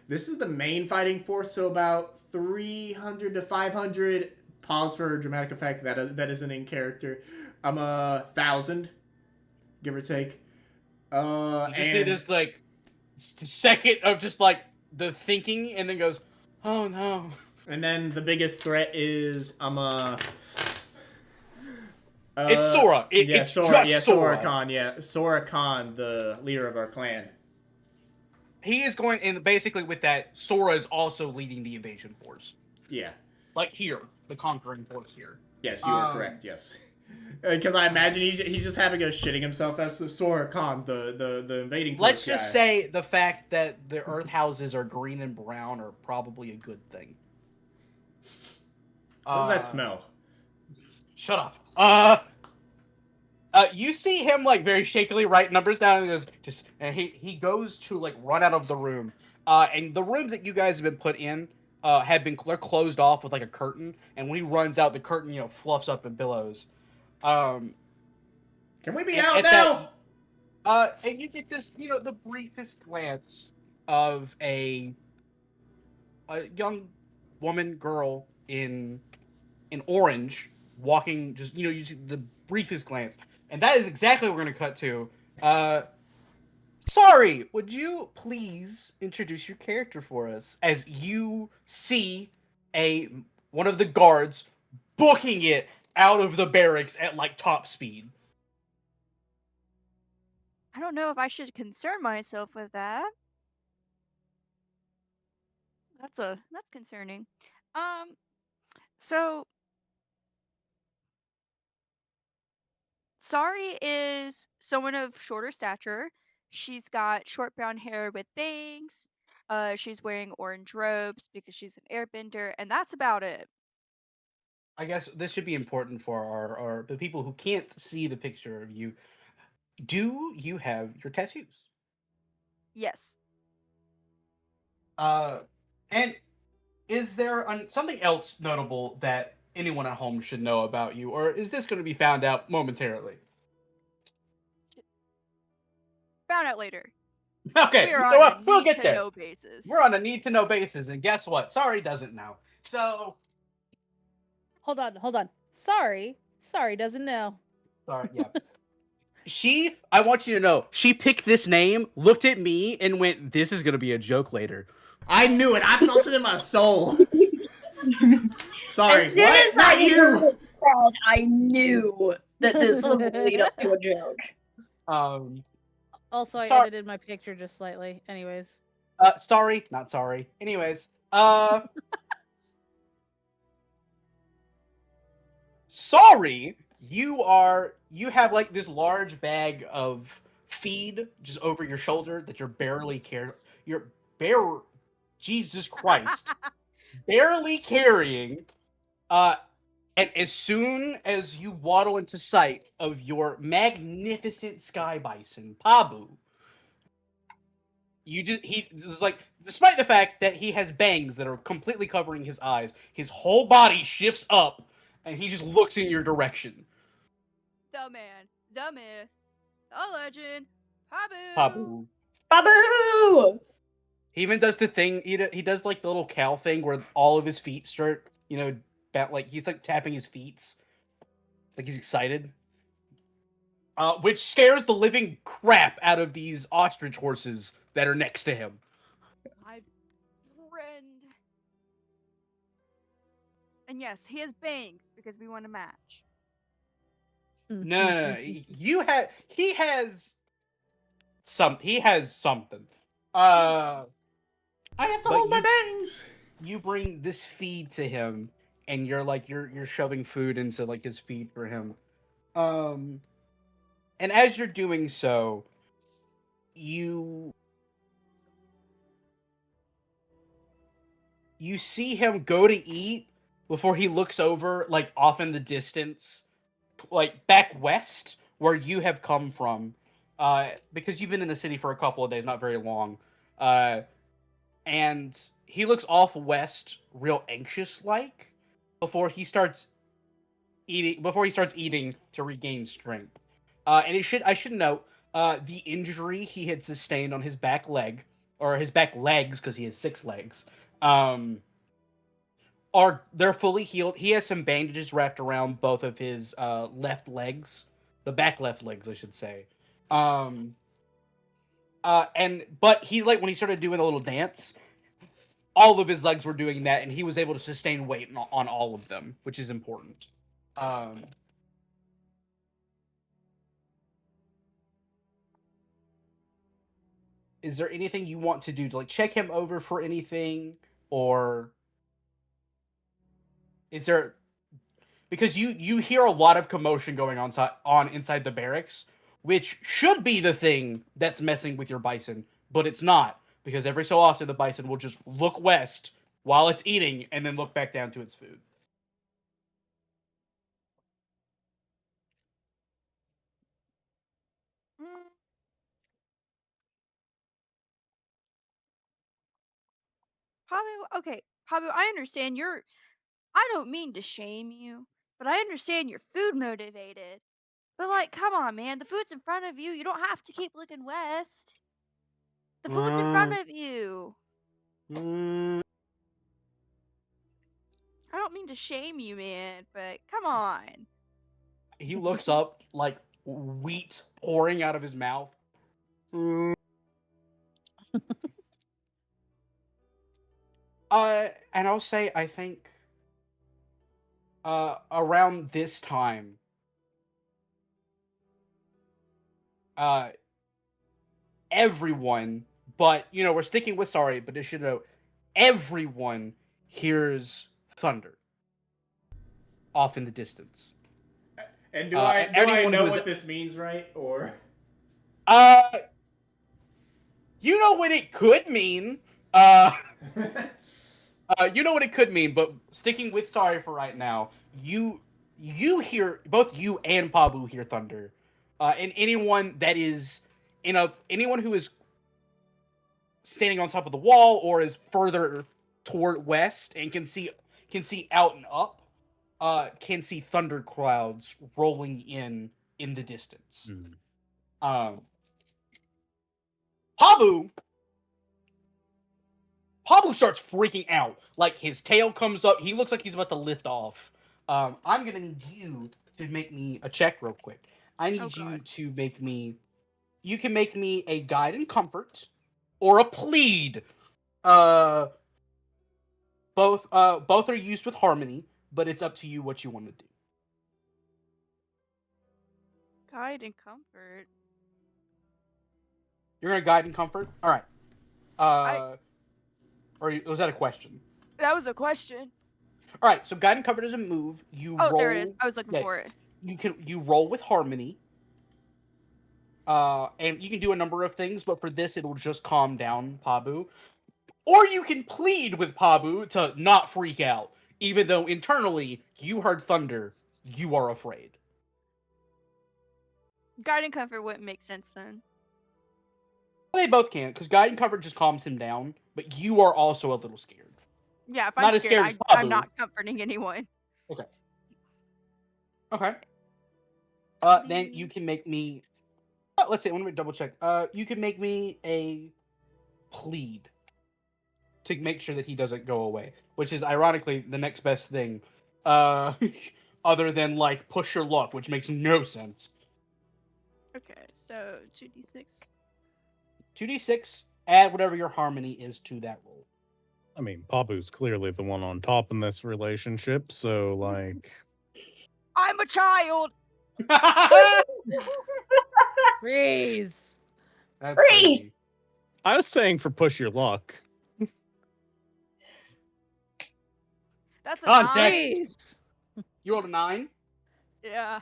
this is the main fighting force, so about 300 to 500. Pause for dramatic effect. That isn't in character. I'm 1,000, give or take. You just see this like second of just like the thinking, and then goes, "Oh no!" And then the biggest threat is It's Sora. It's Sora. just Sora Sora. Khan. Yeah, Sora Khan, the leader of our clan. He is going, and basically with that, Sora is also leading the invasion force. Yeah. Like here, the conquering force here. Yes, you are correct. Yes. Because I imagine he's just having a shitting himself as the Sora Khan, the invading force Let's guy. just say the fact that the Earth houses are green and brown are probably a good thing. How does that smell? Shut up. You see him like very shakily write numbers down, and he goes to like run out of the room. And the room that you guys have been put in they're closed off with like a curtain, and when he runs out, the curtain fluffs up and billows. Can we be and out at now? And you get this, the briefest glance of a young girl in orange walking, just you see the briefest glance, and that is exactly what we're gonna cut to. Sorry, would you please introduce your character for us as you see one of the guards booking it out of the barracks at like top speed? I don't know if I should concern myself with that. That's concerning. So Sari is someone of shorter stature. She's got short brown hair with bangs. She's wearing orange robes because she's an airbender, and that's about it. I guess this should be important for our the people who can't see the picture of you. Do you have your tattoos? Yes. And is there something else notable that anyone at home should know about you, or is this going to be found out momentarily? Found out later. Okay, We're so on a we'll need get to there. know basis. We're on a need to know basis, and guess what? Sorry doesn't know. So Hold on. Sorry doesn't know. sorry, yeah. I want you to know, she picked this name, looked at me, and went, "This is going to be a joke later." I knew it. I felt it in my soul. Sorry, As soon what? as Not I you. heard it said, I knew that this was the lead up to a joke. Also, I Sorry. edited my picture just slightly. Anyways. Sorry, not sorry. Anyways, sorry, you have like this large bag of feed just over your shoulder that Jesus Christ, barely carrying. And as soon as you waddle into sight of your magnificent sky bison, Pabu, he was like, despite the fact that he has bangs that are completely covering his eyes, his whole body shifts up, and he just looks in your direction. The man, the myth, the legend, Pabu. Pabu. Babu! He even does the thing. He does like the little cow thing where all of his feet start, like he's like tapping his feet, like he's excited. Which scares the living crap out of these ostrich horses that are next to him. My friend. And yes, he has bangs because we want to match. No. He has something. I have to But hold my bangs. You bring this feed to him, and you're shoving food into like his feed for him. And as you're doing so, you see him go to eat before he looks over, like off in the distance, like back west where you have come from, because you've been in the city for a couple of days, not very long, and he looks off west, real anxious like, before he starts eating to regain strength. And I should note the injury he had sustained on his back leg, or his back legs, because he has 6 legs. They're fully healed. He has some bandages wrapped around both of his left legs, the back left legs, I should say. But he, like, when he started doing a little dance, all of his legs were doing that, and he was able to sustain weight on all of them, which is important. Is there anything you want to do to, like, check him over for anything, or is there, because you hear a lot of commotion going on inside the barracks, which should be the thing that's messing with your bison, but it's not, because every so often the bison will just look west while it's eating and then look back down to its food. Mm, okay, Pabu, I understand you're. I don't mean to shame you, but I understand you're food motivated. But like, come on, man, the food's in front of you. You don't have to keep looking west. The food's in front of you. I don't mean to shame you, man, but come on. He looks up, like, wheat pouring out of his mouth. And I'll say, I think, around this time, everyone, but, we're sticking with sorry, but you should know, everyone hears thunder off in the distance. And do I anyone know who's- what this means, right? Or You know what it could mean. You know what it could mean, but sticking with sorry for right now, you hear, both you and Pabu hear thunder, and anyone that is anyone who is standing on top of the wall or is further toward west and can see out and up, can see thunder clouds rolling in the distance. Pabu starts freaking out. Like, his tail comes up. He looks like he's about to lift off. I'm gonna need you to make me a check real quick. I need you God. to make me. You can make me a guide and comfort, or a plead. Both are used with harmony, but it's up to you what you want to do. Guide and comfort. You're gonna guide and comfort. All right. Or was that a question? That was a question. All right. So guide and comfort is a move. You Oh, roll. there it is. I was looking for it. You roll with harmony. And you can do a number of things, but for this, it will just calm down Pabu. Or you can plead with Pabu to not freak out, even though internally you heard thunder, you are afraid. Guide and comfort wouldn't make sense then. They both can, because guide and comfort just calms him down, but you are also a little scared. Yeah, if Not I'm as scared, scared as I'm Pabu. not comforting anyone. Okay. Then you can make me. Let's see. Let me double check. You can make me a plead to make sure that he doesn't go away, which is ironically the next best thing, other than, like, push your luck, which makes no sense. Okay, so 2d6. 2d6. Add whatever your harmony is to that roll. I mean, Papu's clearly the one on top in this relationship, so, like, I'm a child. Freeze. That's Freeze! crazy. I was saying for push your luck. That's a Context. 9. Freeze. You rolled a 9. Yeah.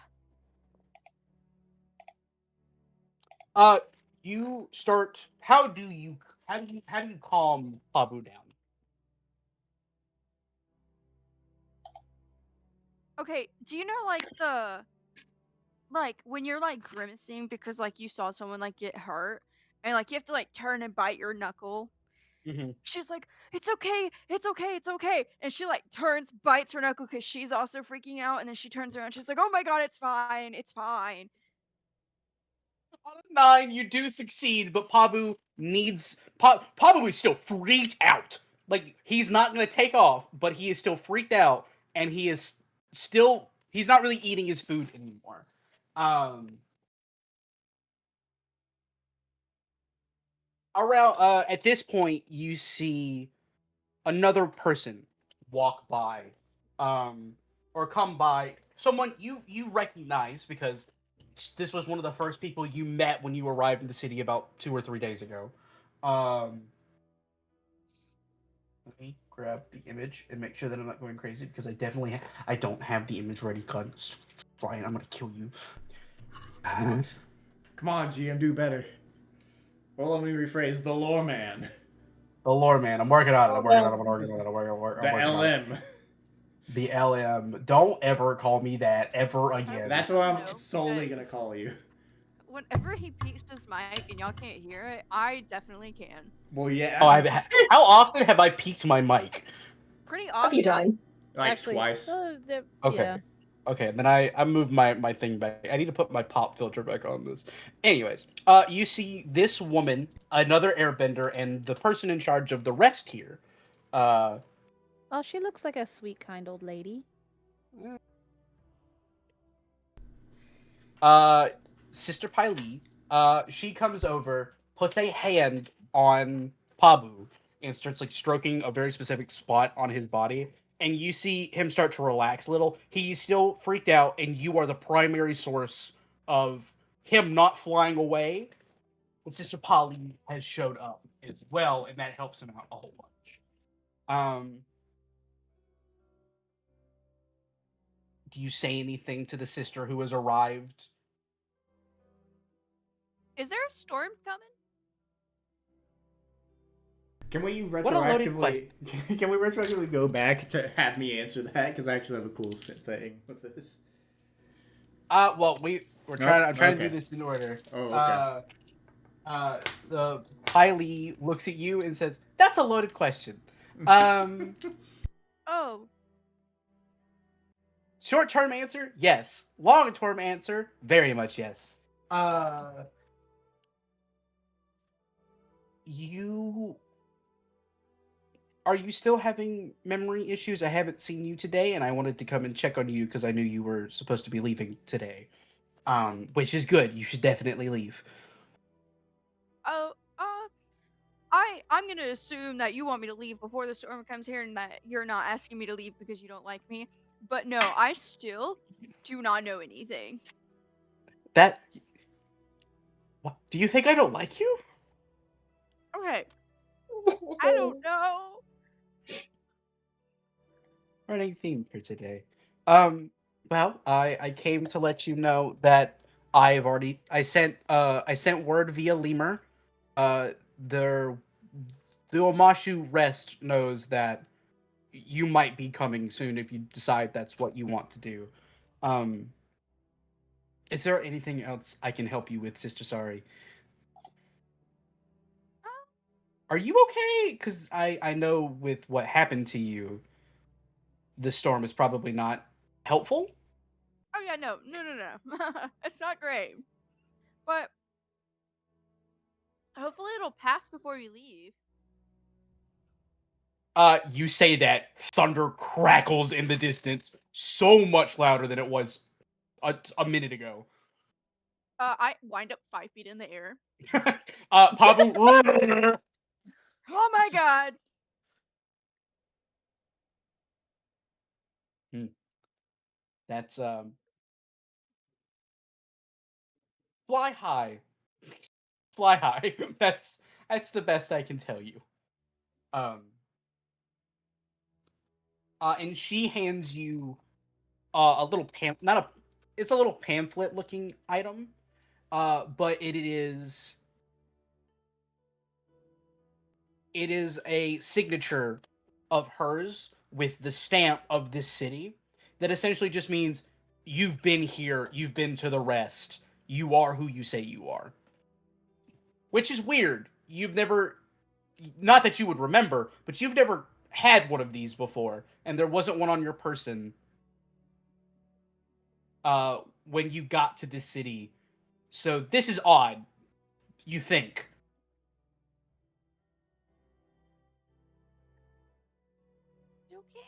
You start. How do you calm Pabu down? Okay, do you know like when you're like grimacing because like you saw someone like get hurt and like you have to like turn and bite your knuckle? Mm-hmm. She's like, "It's okay, it's okay, it's okay," and she like turns, bites her knuckle because she's also freaking out, and then she turns around, she's like, "Oh my god, it's fine, it's fine." On a 9, you do succeed, but Pabu needs... Pabu is still freaked out. Like, he's not going to take off, but he is still freaked out, and he is still... He's not really eating his food anymore. At this point, you see another person walk by, or come by. Someone you recognize because this was one of the first people you met when you arrived in the city about 2 or 3 days ago. Let me grab the image and make sure that I'm not going crazy because I don't have the image ready. God, Brian, I'm gonna kill you. Come on, GM, do better. Well, let me rephrase. The lore man. The lore man. I'm working on it. The LM. The LM. Don't ever call me that ever again. That's what I'm No, solely but- gonna call you. Whenever he peeks his mic and y'all can't hear it, I definitely can. Well, yeah. Oh, how often have I peaked my mic? Pretty A often. few times. like Actually, twice. Okay. Yeah. Okay, then I moved my thing back. I need to put my pop filter back on this. Anyways, you see this woman, another airbender, and the person in charge of the rest here. Oh, she looks like a sweet, kind old lady. Sister Pylee, she comes over, puts a hand on Pabu, and starts like stroking a very specific spot on his body. And you see him start to relax a little. He's still freaked out, and you are the primary source of him not flying away. And Sister Polly has showed up as well, and that helps him out a whole bunch. Do you say anything to the sister who has arrived? Is there a storm coming? Can we a loaded retroactively? Can we retroactively go back to have me answer that? Because I actually have a cool thing with this. Well, we're trying. I'm trying to do okay. this in order. Oh, okay. The Piley looks at you and says, "That's a loaded question." Oh, Short-term answer, yes. Long-term answer, very much yes. Are you still having memory issues? I haven't seen you today, and I wanted to come and check on you because I knew you were supposed to be leaving today. Which is good. You should definitely leave. oh, I'm gonna assume that you want me to leave before the storm comes here, and that you're not asking me to leave because you don't like me. But no, I still do not know anything. That. What? Do you think I don't like you? Okay, I don't know. Running theme for today. Well, I came to let you know that I sent word via lemur. The Omashu rest knows that you might be coming soon if you decide that's what you want to do. Is there anything else I can help you with, Sister Sorry? Are you okay? Because I know with what happened to you, the storm is probably not helpful. Oh yeah, no. It's not great, but hopefully it'll pass before we leave. You say that thunder crackles in the distance so much louder than it was a minute ago. I wind up 5 feet in the air. Pabu. Oh my god! That's fly high. Fly high. That's the best I can tell you. And she hands you a little it's a little pamphlet looking item. But it is a signature of hers with the stamp of this city that essentially just means you've been here, you've been to the rest, you are who you say you are. Which is weird. You've never, not that you would remember, but you've never had one of these before, and there wasn't one on your person when you got to this city So this is odd. You think?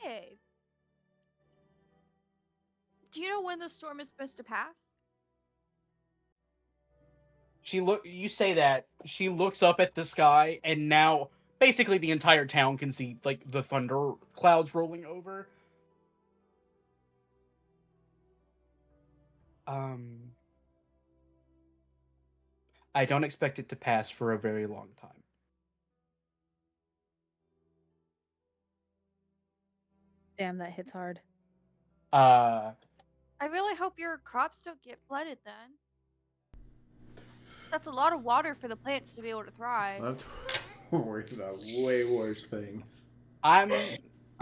Okay. Do you know when the storm is supposed to pass? You say that she looks up at the sky, and now basically the entire town can see like the thunder clouds rolling over. I don't expect it to pass for a very long time. Damn, that hits hard. Uh, I really hope your crops don't get flooded then. That's a lot of water for the plants to be able to thrive. I have to worry about way worse things. I'm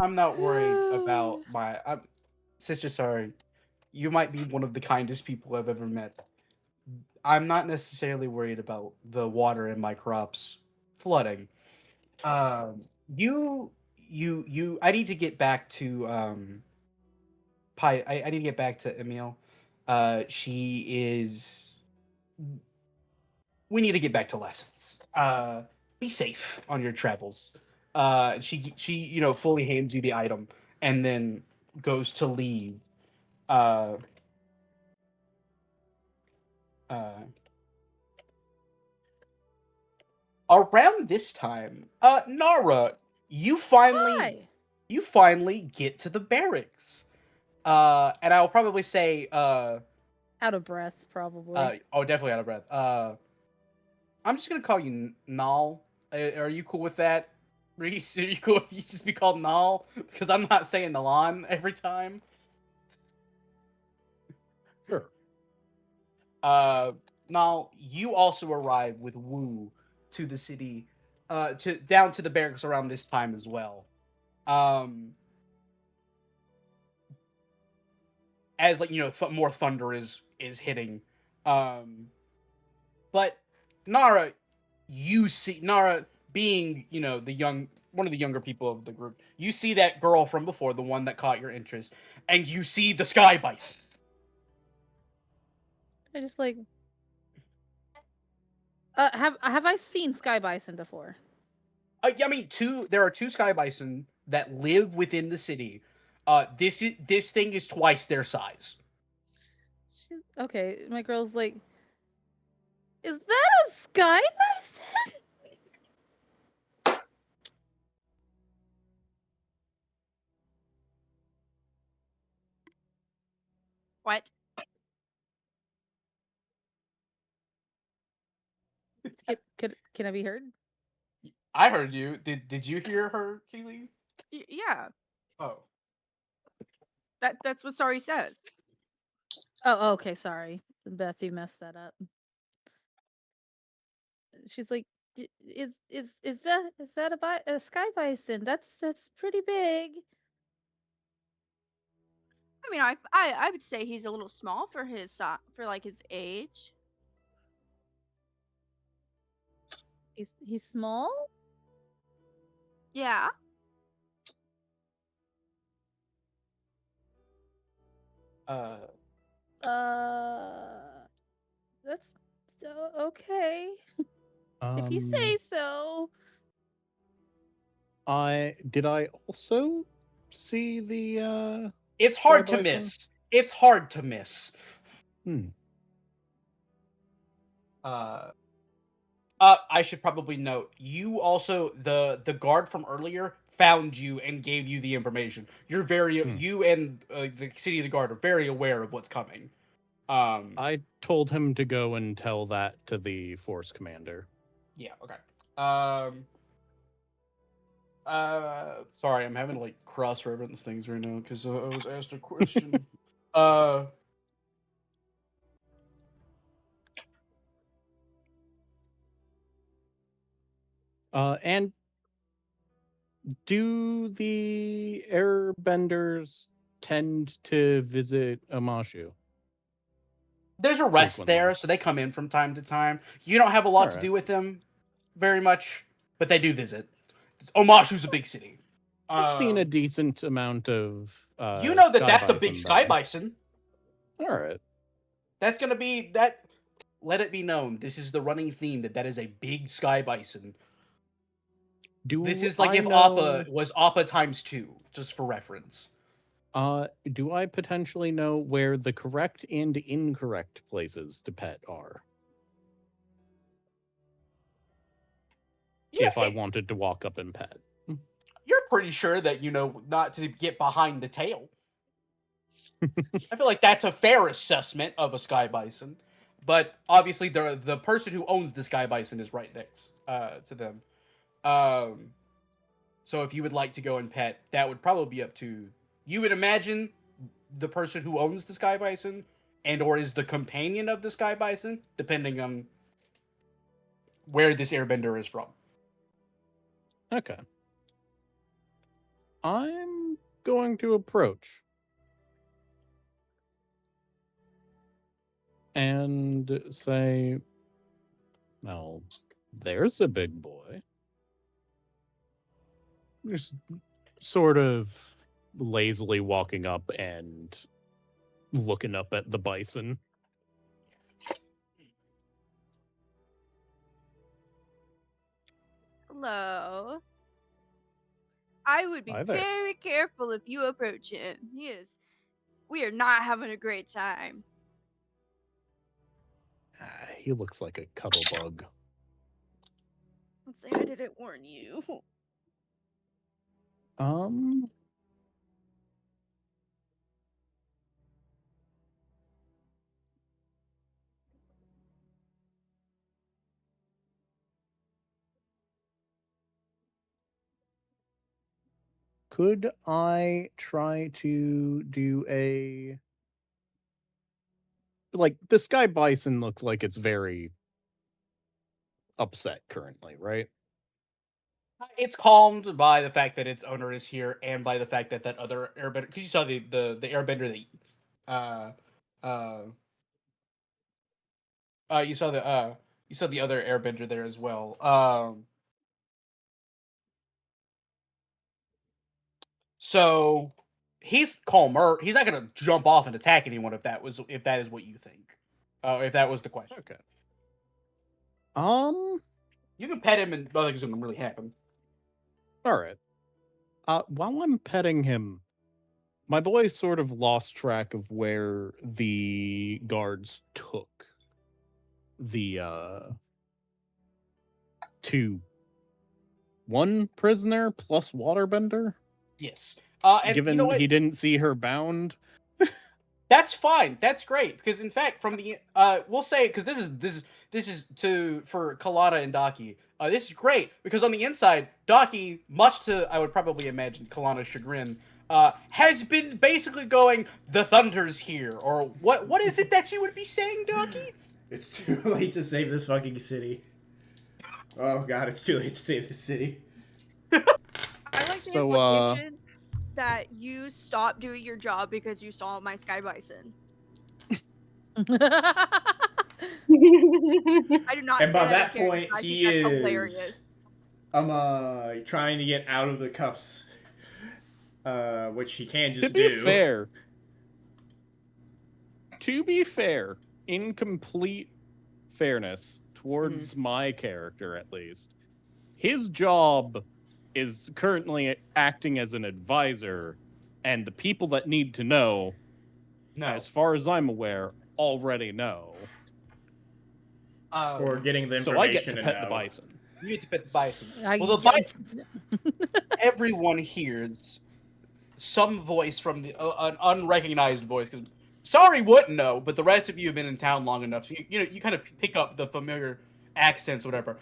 not worried about my sister. Sorry, you might be one of the kindest people I've ever met. I'm not necessarily worried about the water in my crops flooding. You. I need to get back to I need to get back to Emil. She is. We need to get back to lessons. Be safe on your travels. She fully hands you the item and then goes to leave. Uh, uh, Around this time, Nara, you finally get to the barracks. And I'll probably say Out of breath, probably. definitely out of breath. I'm just gonna call you Nal. Are you cool with that? Reese, are you cool if you just be called Nal? Because I'm not saying Nalan every time. Sure. Nal, you also arrive with Wu to the city, down to the barracks around this time as well. As like more thunder is hitting, but Nara, you see Nara being one of the younger people of the group. You see that girl from before, the one that caught your interest, and you see the sky bison. I just like. Have I seen sky bison before? Yeah, I mean, there are two sky bison that live within the city. This thing is twice their size. She's okay. My girl's like, is that a sky bison? What? Can I be heard? I heard you. Did you hear her, Keely? Yeah, Oh. that's what Sorry says. Oh, okay. Sorry, Beth, you messed that up. She's like, is that a sky bison? That's pretty big. I mean, I would say he's a little small for for like his age. He's small. Yeah. That's so okay. If you say so. Did I also see the It's hard to Sky bison? miss. It's hard to miss. I should probably note, you also the guard from earlier found you and gave you the information. You're you and the city of the guard are very aware of what's coming. I told him to go and tell that to the force commander. Yeah, okay. Sorry, I'm having to like cross-reference things right now because I was asked a question. And do the airbenders tend to visit Amashu? There's a rest Frequently. there, so they come in from time to time. You don't have a lot to Alright. do with them very much, but they do visit. Omashu's a big city. I've seen a decent amount of you know that sky that's a bison, big sky though. bison. All right. That's gonna be that. let it be known, this is the running theme that is a big sky bison. This is like I if know, Appa was Appa times 2, just for reference. do I potentially know where the correct and incorrect places to pet are? Yeah, If I wanted to walk up and pet. you're pretty sure that you know not to get behind the tail. I feel like that's a fair assessment of a sky bison, but obviously the person who owns the sky bison is right next to them. So if you would like to go and pet, that would probably be up to you. Would imagine the person who owns the sky bison and or is the companion of the sky bison, depending on where this airbender is from. Okay. I'm going to approach and say, well, there's a big boy. Just sort of lazily walking up and looking up at the bison. Hello. I would be Hi there. very careful if you approach him. We are not having a great time. He looks like a cuddle bug. Let's say I didn't warn you. Could I try to do a... Like, the sky bison looks like it's very upset currently, right? It's calmed by the fact that its owner is here, and by the fact that that other airbender, because you saw the airbender that, you saw the other airbender there as well. So he's calmer. He's not gonna jump off and attack anyone if that is what you think. If that was the question. Okay. You can pet him and nothing's gonna really happen. Alright. While I'm petting him, my boy sort of lost track of where the guards took the, one prisoner plus waterbender. Yes. And Given you know what? he didn't see her bound. That's fine. That's great because in fact, from the we'll say because this is for Kalana and Daki. This is great because on the inside, Daki, much to I would probably imagine Kalana's chagrin, has been basically going, "The thunder's here," or what is it that you would be saying, Daki? It's too late to save this fucking city. Oh god, it's too late to save this city. I like the So, implication that you stopped doing your job because you saw my sky bison. I do not. And say by that that in character. point, I he think that's is hilarious. trying to get out of the cuffs, which he can just To be do. fair, in complete fairness towards my character at least, his job is currently acting as an advisor, and the people that need to know, as far as I'm aware, already know. Or getting the So I get information to and pet know. the bison. You get to pet the bison. I- Well, the bison. Everyone hears some voice from an unrecognized voice because sorry wouldn't know, but the rest of you have been in town long enough, so you kind of pick up the familiar accents, whatever.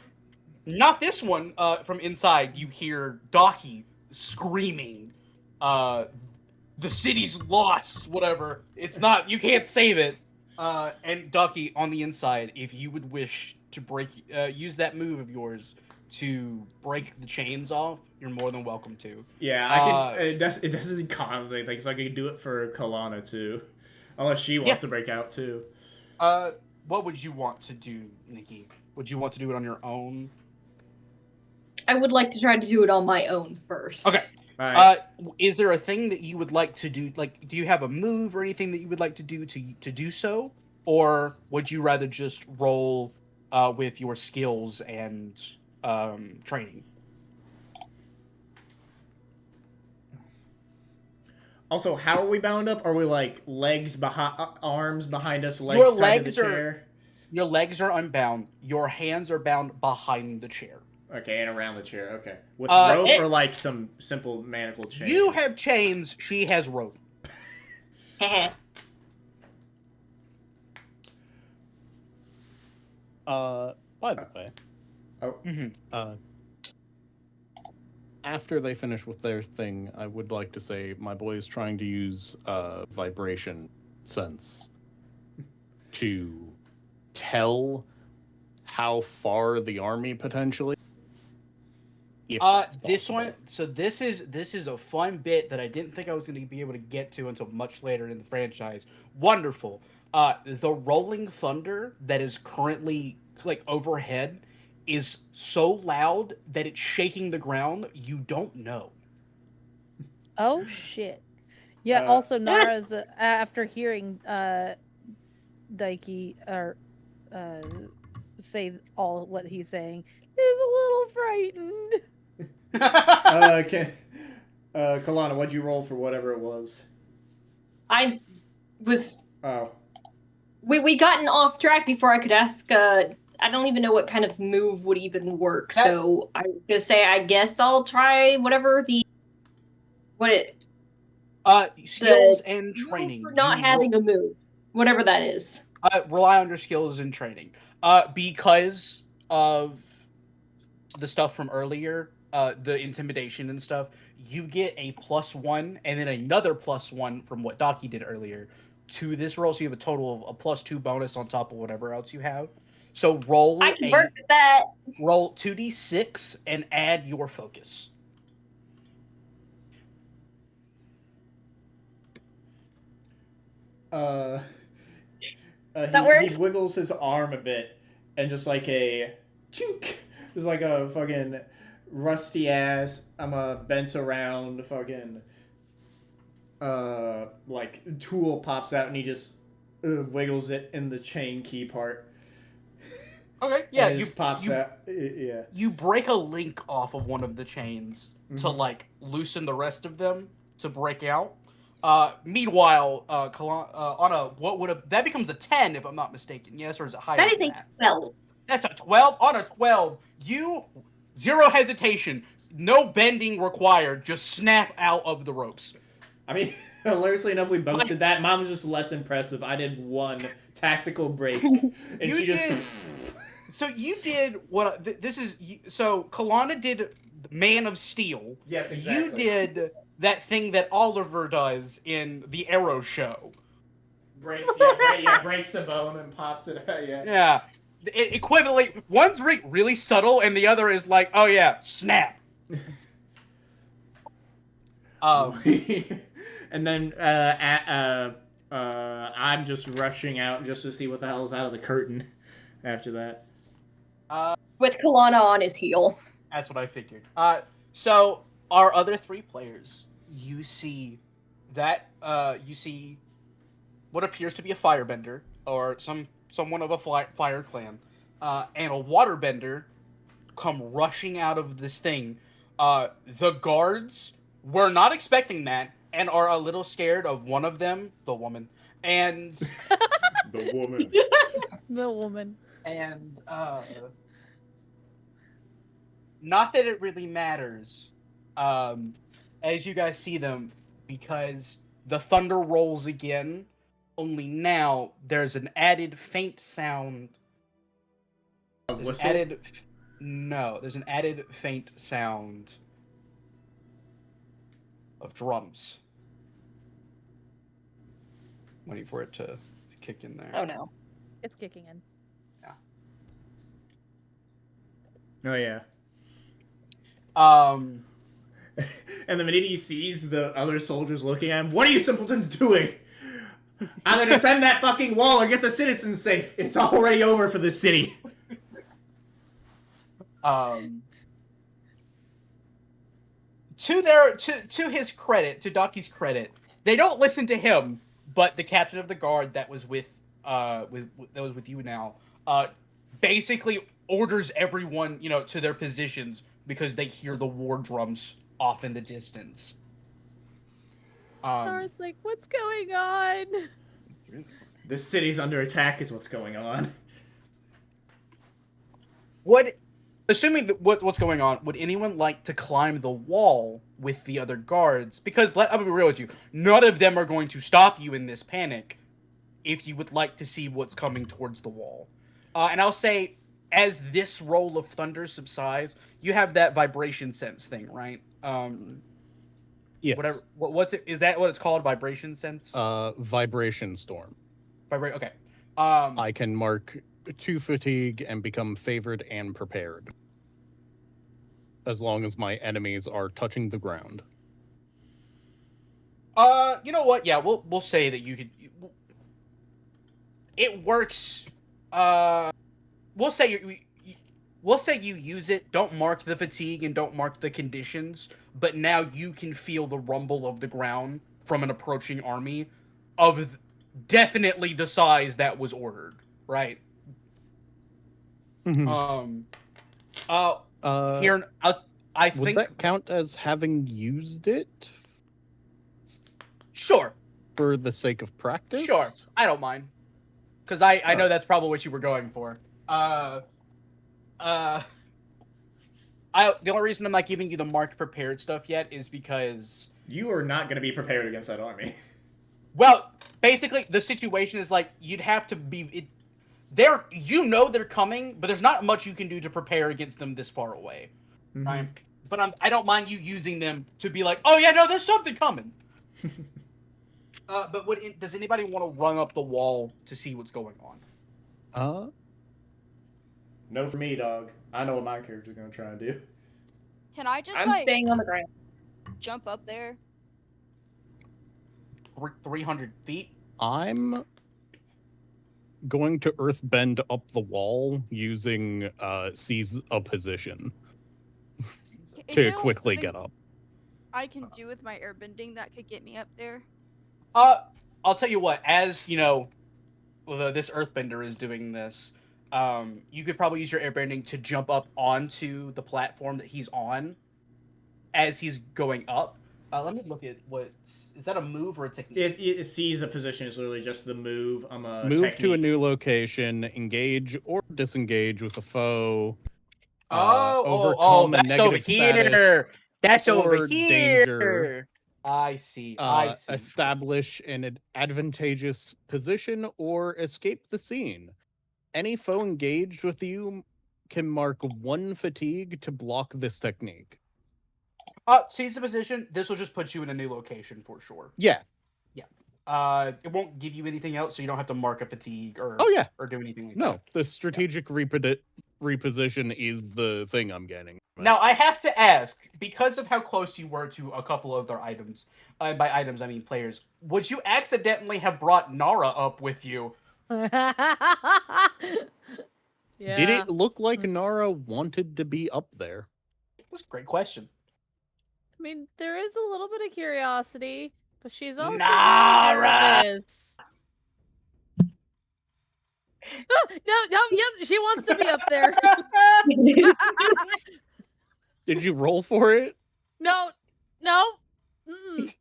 Not this one. From inside, you hear Daki screaming, "The city's lost. Whatever. It's not. You can't save it." And Daki, on the inside, if you would wish to use that move of yours to break the chains off, you're more than welcome to. Yeah, I can. It doesn't cost anything, so I can do it for Kalana too, unless she wants to break out too. What would you want to do, Nikki? Would you want to do it on your own? I would like to try to do it on my own first. Okay. All right. Is there a thing that you would like to do? Like, do you have a move or anything that you would like to do to do so? or would you rather just roll with your skills and training? Also, how are we bound up? Are we like legs behind, arms behind us, legs Your tied to legs the are- chair? Your legs are unbound. Your hands are bound behind the chair. Okay, and around the chair. Okay, with Uh, rope it- or like some simple manacle chain. You have chains. She has rope. By the way, Oh, after they finish with their thing, I would like to say my boy is trying to use vibration sense to tell how far the army potentially. If that's This possible. one. So this is a fun bit that I didn't think I was going to be able to get to until much later in the franchise. Wonderful. The rolling thunder that is currently like overhead is so loud that it's shaking the ground. You don't know. Oh shit. Yeah. Uh, Also, Nara's after hearing Daiki or say all what he's saying is a little frightened. Okay. Kalana, what'd you roll for whatever it was? I was. Oh. We gotten off track before I could ask. I don't even know what kind of move would even work. That- So I was gonna say, I guess I'll try whatever Skills and training. for not You having a move, whatever that is. rely on your skills and training. Because of the stuff from earlier, the intimidation and stuff, you get a +1 and then another +1 from what Daki did earlier to this roll. So you have a total of a +2 bonus on top of whatever else you have. So roll I can work with that. roll 2d6 and add your focus. That He works. wiggles his arm a bit, and just like a chink, just like a fucking rusty ass. I'm a bent around fucking like tool pops out, and he just wiggles it in the chain key part. Okay, yeah, and it you just pops you, out. Yeah. you break a link off of one of the chains to Mhm. like loosen the rest of them to break out. Meanwhile, on a what would have that becomes a 10 if I'm not mistaken? Yes, or is it higher? That is than a that? spell. That's a 12 on a 12. You zero hesitation, no bending required. Just snap out of the ropes. I mean, hilariously enough, we both did that. Mine was just less impressive. I did one tactical break, and You she did- just. So you did what? This is so. Kalana did Man of Steel. Yes, You did that thing that Oliver does in the Arrow show. breaks breaks a bone and pops it out. Yeah. Yeah. Equivalently, one's really subtle, and the other is like, oh yeah, snap. And then I'm just rushing out just to see what the hell's out of the curtain after that. With Kalana on his heel. That's what I figured. So our other three players, you see that you see what appears to be a firebender or someone of a fire clan, and a waterbender come rushing out of this thing. The guards were not expecting that and are a little scared of one of them, the woman, and The woman. The woman. and not that it really matters as you guys see them, because the thunder rolls again, only now there's an added faint sound. Of There's whistle? there's an added faint sound of drums. Waiting for it to kick in there. Oh no. It's kicking in. Oh yeah. And the minute he sees the other soldiers looking at him, what are you simpletons doing? Either defend that fucking wall or get the citizens safe. It's already over for the city. To his credit, to Daki's credit, they don't listen to him, but the captain of the guard that was with that was with you now, basically orders everyone, to their positions because they hear the war drums off in the distance. Nara's like, what's going on? This city's under attack is what's going on. Assuming that what's going on, would anyone like to climb the wall with the other guards? Because I'm gonna be real with you, none of them are going to stop you in this panic. If you would like to see what's coming towards the wall, and I'll say, as this roll of thunder subsides, you have that vibration sense thing, right? Yes. Whatever. What's it? Is that what it's called? Vibration sense. Vibration storm. Okay. I can mark 2 fatigue and become favored and prepared, as long as my enemies are touching the ground. You know what? Yeah, we'll say that you could. It works. We'll say you use it. Don't mark the fatigue and don't mark the conditions. But now you can feel the rumble of the ground from an approaching army, of definitely the size that was ordered. Right. Mhm. Here, I Would think that count as having used it sure. for the sake of practice? Sure, I don't mind, because I know that's probably what you were going for. The only reason I'm not giving you the marked prepared stuff yet is because You are not going to be prepared against that army. well, basically the situation is like you'd have to be they're coming, but there's not much you can do to prepare against them this far away, right? But I don't mind you using them to be like, oh yeah, no, there's something coming. But does anybody want to run up the wall to see what's going on? No for me, dog. I know what my character's going to try and do. Can I just I'm staying on the ground. jump up there? 300 feet. I'm going to earthbend up the wall using seize a position Is to there quickly something get up. I can do with my airbending that could get me up there? I'll tell you what. As this earthbender is doing this. You could probably use your airbending to jump up onto the platform that he's on as he's going up. Let me look at is that a move or a technique? It sees a position is literally just the move. Move technique. to a new location, engage or disengage with a foe. Overcome overcome a that's negative over here. status That's over or here. danger. I see. I see. Establish an advantageous position or escape the scene. Any foe engaged with you can mark 1 fatigue to block this technique. Seize the position. This will just put you in a new location for sure. Yeah. It won't give you anything else, so you don't have to mark a fatigue or or do anything like that. No, the strategic reposition is the thing I'm getting. Now, I have to ask, because of how close you were to a couple of their items, and by items I mean players, would you accidentally have brought Nara up with you? Yeah. Did it look like Nara wanted to be up there? That's a great question. I mean, there is a little bit of curiosity, but she's also Nara! very nervous. Oh, no, yep, she wants to be up there. Did you roll for it? No. Mm-mm.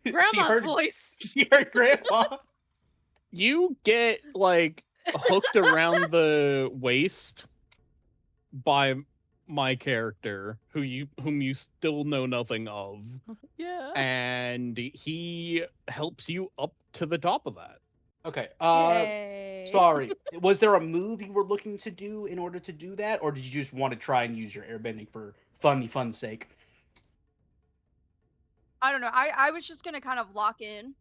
Grandma's voice. She heard Grandma. You get hooked around the waist by my character, whom you still know nothing of. Yeah. And he helps you up to the top of that. Okay. Yay. Sorry. Was there a move you were looking to do in order to do that, or did you just want to try and use your airbending for fun's sake? I don't know. I was just gonna kind of lock in.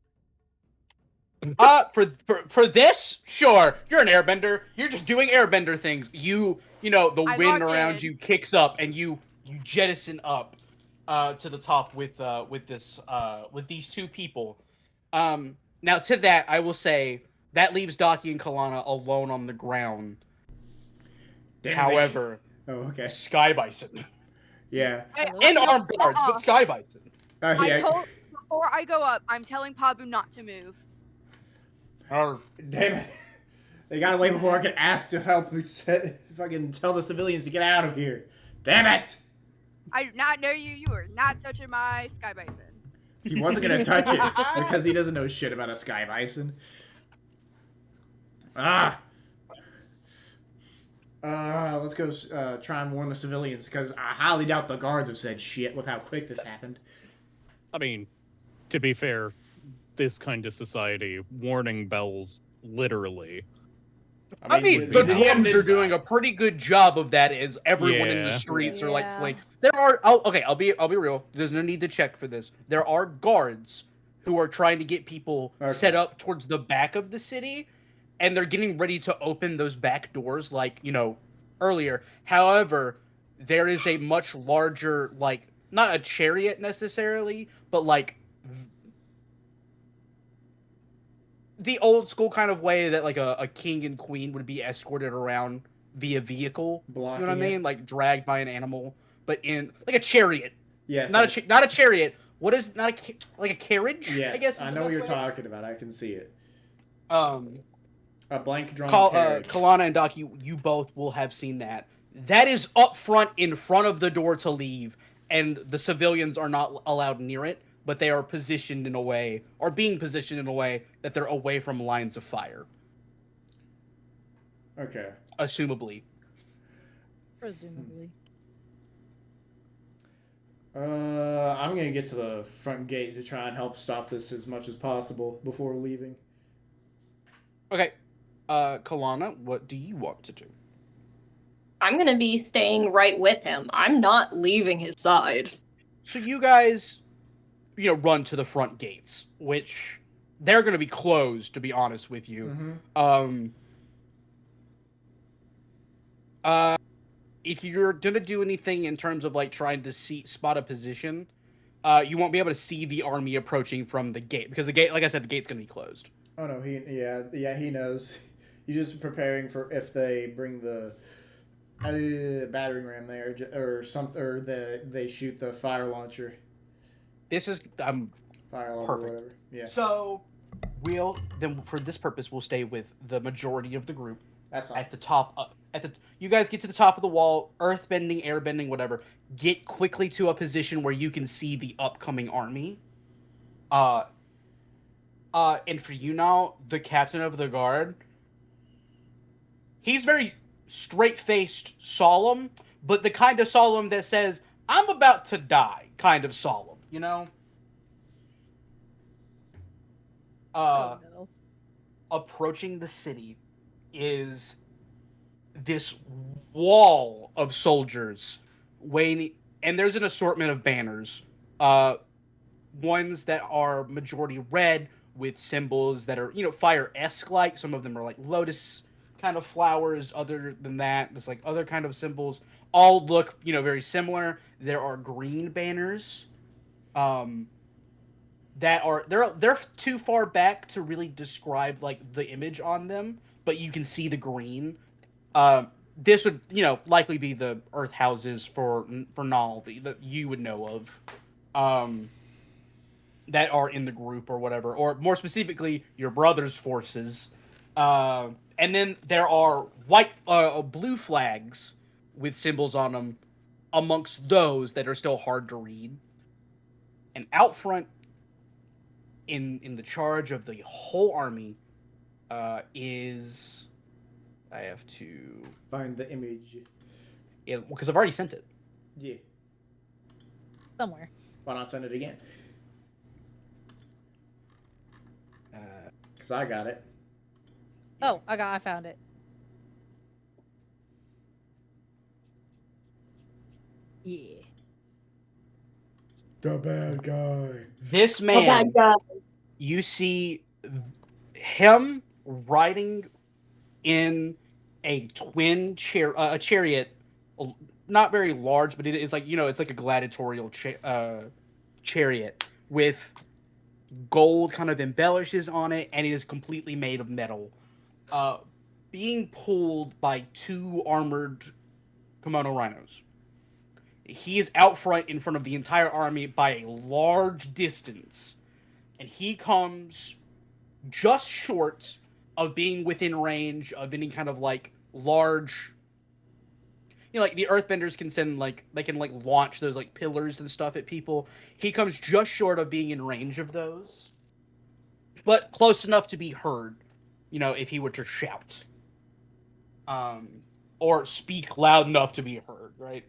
For this, sure. You're an airbender. You're just doing airbender things. The I wind lock around in. you kicks up, and you jettison up to the top with these two people. Now to that, I will say that leaves Daki and Kalana alone on the ground. Damn, However, okay. Sky Bison Yeah. and armed guards, but Sky Bison. Before I go up, I'm telling Pabu not to move. Or Damn it. They got away before I could ask to help fucking tell the civilians to get out of here. Damn it! I do not know you. You are not touching my sky bison. He wasn't gonna touch it because he doesn't know shit about a sky bison. Let's go try and warn the civilians because I highly doubt the guards have said shit with how quick this happened. I mean, to be fair, this kind of society, warning bells, literally. I mean, the DMs are doing a pretty good job of that. Is everyone in the Yeah. streets are Yeah. like there are. Oh, okay, I'll be real. There's no need to check for this. There are guards who are trying to get people set up towards the back of the city, and they're getting ready to open those back doors, like earlier. However, there is a much larger, like not a chariot necessarily, but like the old school kind of way that like a king and queen would be escorted around via vehicle. Blocking You know what I it. mean? Like dragged by an animal, but in like a chariot. Yes. Not a chariot. What is not like a carriage? Yes. I guess. I know what you're talking about. I can see it. A blank drawn carriage. Kalana and Doc, you both will have seen that. That is up front in front of the door to leave, and the civilians are not allowed near it, but they are positioned in a way, or being positioned in a way that they're away from lines of fire. Okay. Assumably. Presumably. I'm gonna get to the front gate to try and help stop this as much as possible before leaving. Okay. Kalana, what do you want to do? I'm gonna be staying right with him. I'm not leaving his side. So you guys, run to the front gates, which they're going to be closed, to be honest with you. Mm-hmm. If you're going to do anything in terms of like trying to spot a position, you won't be able to see the army approaching from the gate because the gate, like I said, the gate's going to be closed. Oh no, he knows. You're just preparing for if they bring the battering ram there or something, or they shoot the fire launcher. This is Fire alarm perfect. or whatever. Yeah. So then for this purpose we'll stay with the majority of the group. That's all. At the top, you guys get to the top of the wall, earth bending, air bending, whatever. Get quickly to a position where you can see the upcoming army. And for you now, the captain of the guard, he's very straight-faced, solemn, but the kind of solemn that says, "I'm about to die," kind of solemn, you know? Oh, no. Approaching the city is this wall of soldiers waiting, and there's an assortment of banners. Ones that are majority red with symbols that are, fire-esque like. Some of them are like lotus kind of flowers. Other than that, there's like other kind of symbols. All look, very similar. There are green banners. That are they're too far back to really describe like the image on them, but you can see the green. This would likely be the earth houses for Naldi that you would know of, that are in the group or whatever, or more specifically your brother's forces. And then there are blue flags with symbols on them amongst those that are still hard to read. And out front, in the charge of the whole army, is... I have to... Find the image. Yeah, because I've already sent it. Yeah. Somewhere. Why not send it again? Because I got it. Oh, I found it. Yeah. The bad guy. This Oh man, my god. you see him riding in a twin a chariot, not very large, but it is like, it's like a gladiatorial chariot with gold kind of embellishes on it, and it is completely made of metal, being pulled by 2 armored kimono rhinos. He is out front in front of the entire army by a large distance, and he comes just short of being within range of any kind of like large. Like the Earthbenders can send they can launch those like pillars and stuff at people. He comes just short of being in range of those, but close enough to be heard. If he were to shout, or speak loud enough to be heard, right?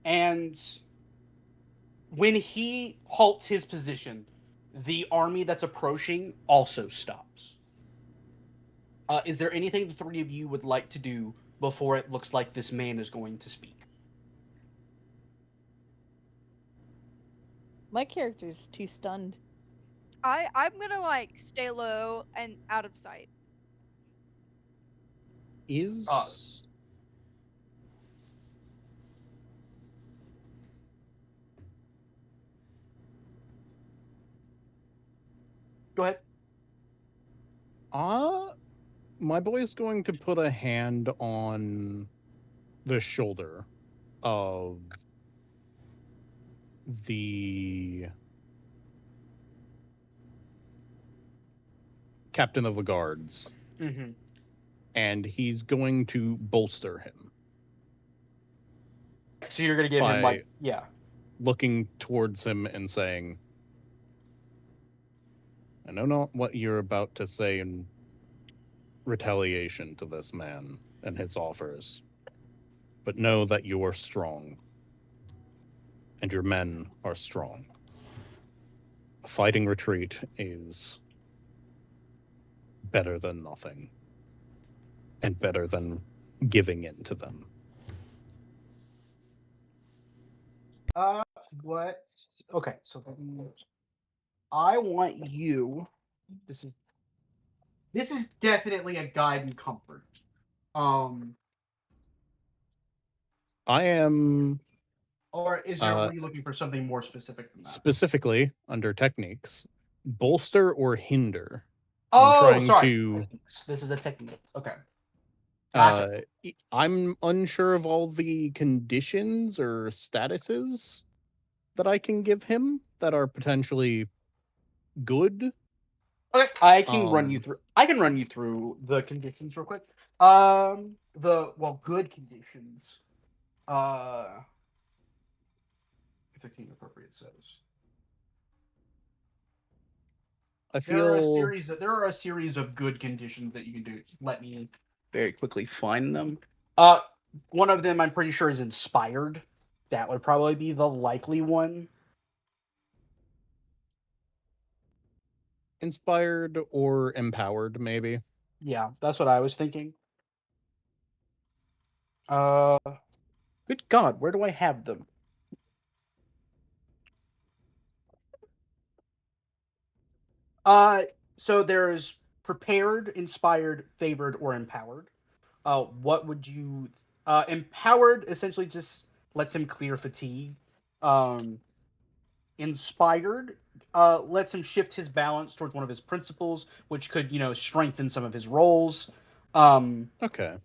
And when he halts his position, the army that's approaching also stops. Is there anything the three of you would like to do before it looks like this man is going to speak? My character's too stunned. I'm gonna like stay low and out of sight. Is Go ahead. My boy's going to put a hand on the shoulder of the captain of the guards, Mm-hmm. and he's going to bolster him. So you're going to give him looking towards him and saying, I know not what you're about to say in retaliation to this man and his offers, but know that you are strong, and your men are strong. A fighting retreat is better than nothing, and better than giving in to them. What? Okay, so I want you. This is definitely a guide and comfort. I am Or are you looking for something more specific than that? specifically under techniques, bolster or hinder. Oh, sorry. To, this is a technique. Okay. Gotcha. I'm unsure of all the conditions or statuses that I can give him that are potentially good. Okay, I can run you through. I can run you through the conditions real quick. Good conditions. 15 appropriate says. I feel there are a series of good conditions that you can do. Let me very quickly find them. One of them I'm pretty sure is inspired. That would probably be the likely one. Inspired or empowered, maybe. Yeah, that's what I was thinking. Good God, where do I have them? So there's prepared, inspired, favored, or empowered. What would you... empowered essentially just lets him clear fatigue. Inspired lets him shift his balance towards one of his principles, which could, strengthen some of his roles. Okay.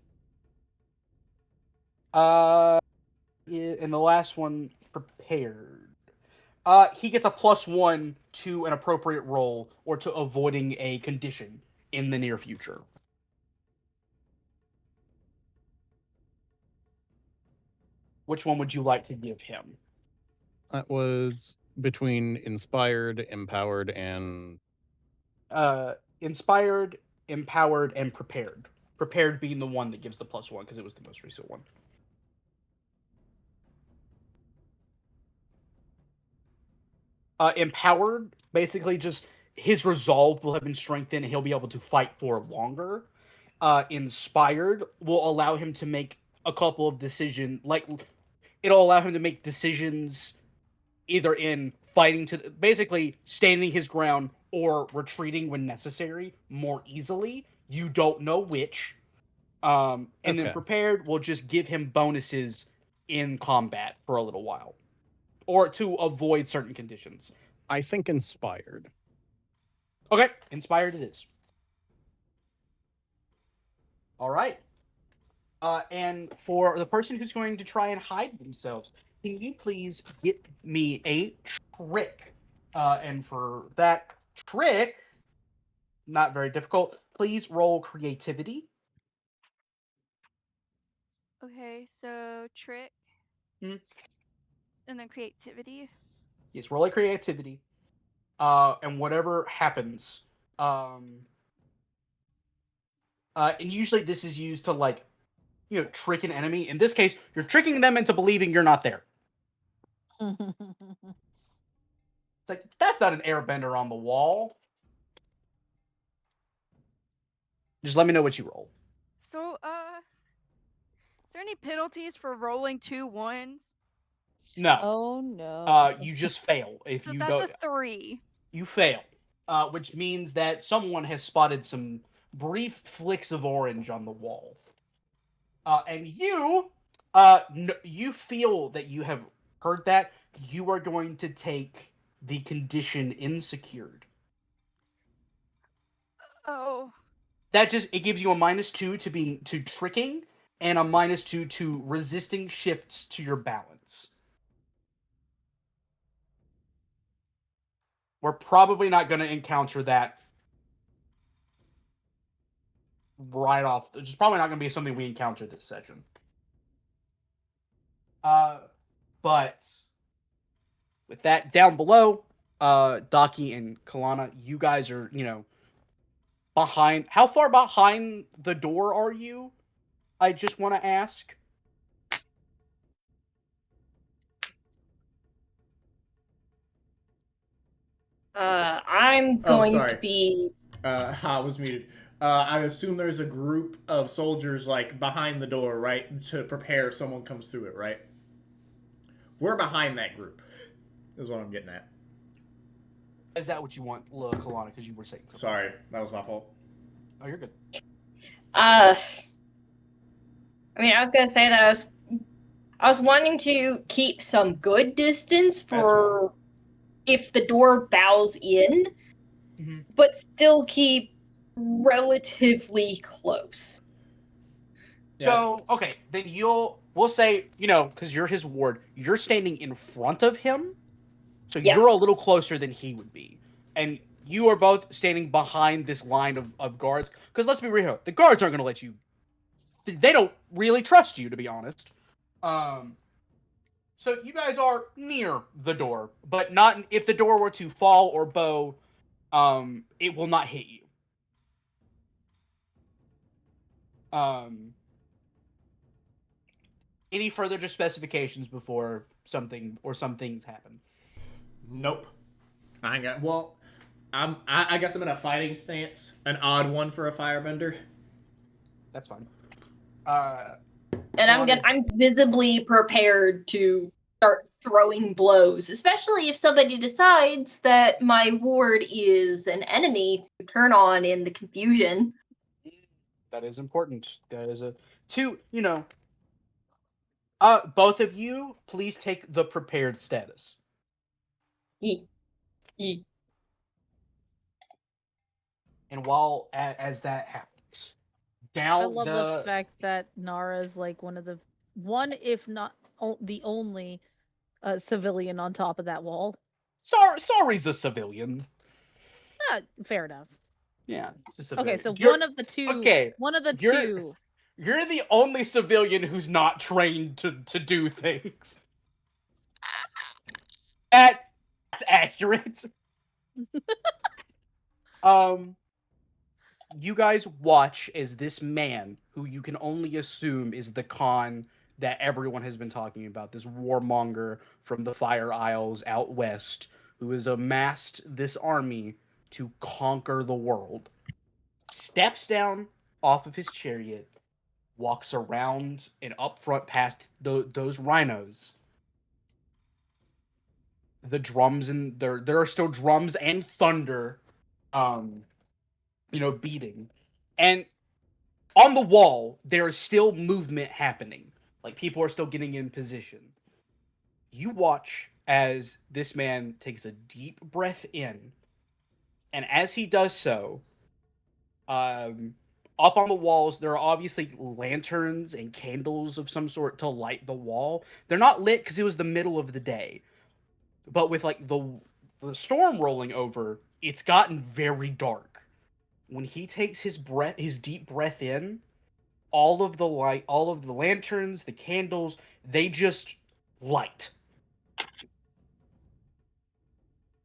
And the last one, prepared. He gets a +1 to an appropriate roll or to avoiding a condition in the near future. Which one would you like to give him? That was between inspired, empowered, and... Inspired, empowered, and prepared. Prepared being the one that gives the +1 because it was the most recent one. Empowered, basically just his resolve will have been strengthened and he'll be able to fight for longer. Inspired will allow him to make a couple of decisions, it'll allow him to make decisions either in fighting to, basically standing his ground or retreating when necessary more easily. You don't know which. And then prepared will just give him bonuses in combat for a little while. Or to avoid certain conditions. I think inspired. Okay, inspired it is. All right. And for the person who's going to try and hide themselves, can you please get me a trick And for that trick, not very difficult. Please roll creativity. Okay, so trick. Mhm. And then creativity. Yes, roll a creativity. And whatever happens, and usually this is used to like, trick an enemy. In this case, you're tricking them into believing you're not there. It's like, that's not an airbender on the wall. Just let me know what you roll. So, is there any penalties for rolling 2 1s? No. Oh no. You just fail if So you that's don't. a 3. You fail, which means that someone has spotted some brief flicks of orange on the wall, and you feel that you have heard that. You are going to take the condition insecured. Oh. That it gives you a -2 to tricking and a -2 to resisting shifts to your balance. We're probably not going to encounter that right off. It's probably not going to be something we encounter this session. But with that down below, Daki and Kalana, you guys are, behind. How far behind the door are you? I just want to ask. I'm Oh, going sorry. to be. I was muted. I assume there's a group of soldiers like behind the door, right, to prepare if someone comes through it, right? We're behind that group, is what I'm getting at. Is that what you want, Kalana? Because you were saying something. Sorry, that was my fault. Oh, you're good. I mean, I was gonna say that I was wanting to keep some good distance for if the door bows in, Mhm. but still keep relatively close. So, okay, then we'll say, because you're his ward, you're standing in front of him, so you're a Yes. little closer than he would be. And you are both standing behind this line of guards, because let's be real, the guards aren't going to let you, they don't really trust you, to be honest. So you guys are near the door, but not, if the door were to fall or bow, it will not hit you. Any further just specifications before some things happen? Nope. I ain't got. Well, I guess I'm in a fighting stance. An odd one for a firebender. That's fine. And I'm visibly prepared to start throwing blows, especially if somebody decides that my ward is an enemy to turn on in the confusion. That is important. That is both of you, please take the prepared status. Yee. Yee. And while as that happens, I love the fact that Nara's like one, if not the only civilian on top of that wall. Sorry's a civilian. Fair enough. Yeah, it's a civilian. Okay, so one of the two. Okay, one of the two. You're the only civilian who's not trained to do things. That's accurate. You guys watch as this man, who you can only assume is the Khan that everyone has been talking about, this warmonger from the Fire Isles out west, who has amassed this army to conquer the world, steps down off of his chariot, walks around and up front past those rhinos. The drums, and there are still drums and thunder, beating. And on the wall, there is still movement happening. Like, people are still getting in position. You watch as this man takes a deep breath in, and as he does so, up on the walls, there are obviously lanterns and candles of some sort to light the wall. They're not lit because it was the middle of the day, but with like the storm rolling over, it's gotten very dark. When he takes his deep breath in, all of the light, all of the lanterns, the candles, they just light.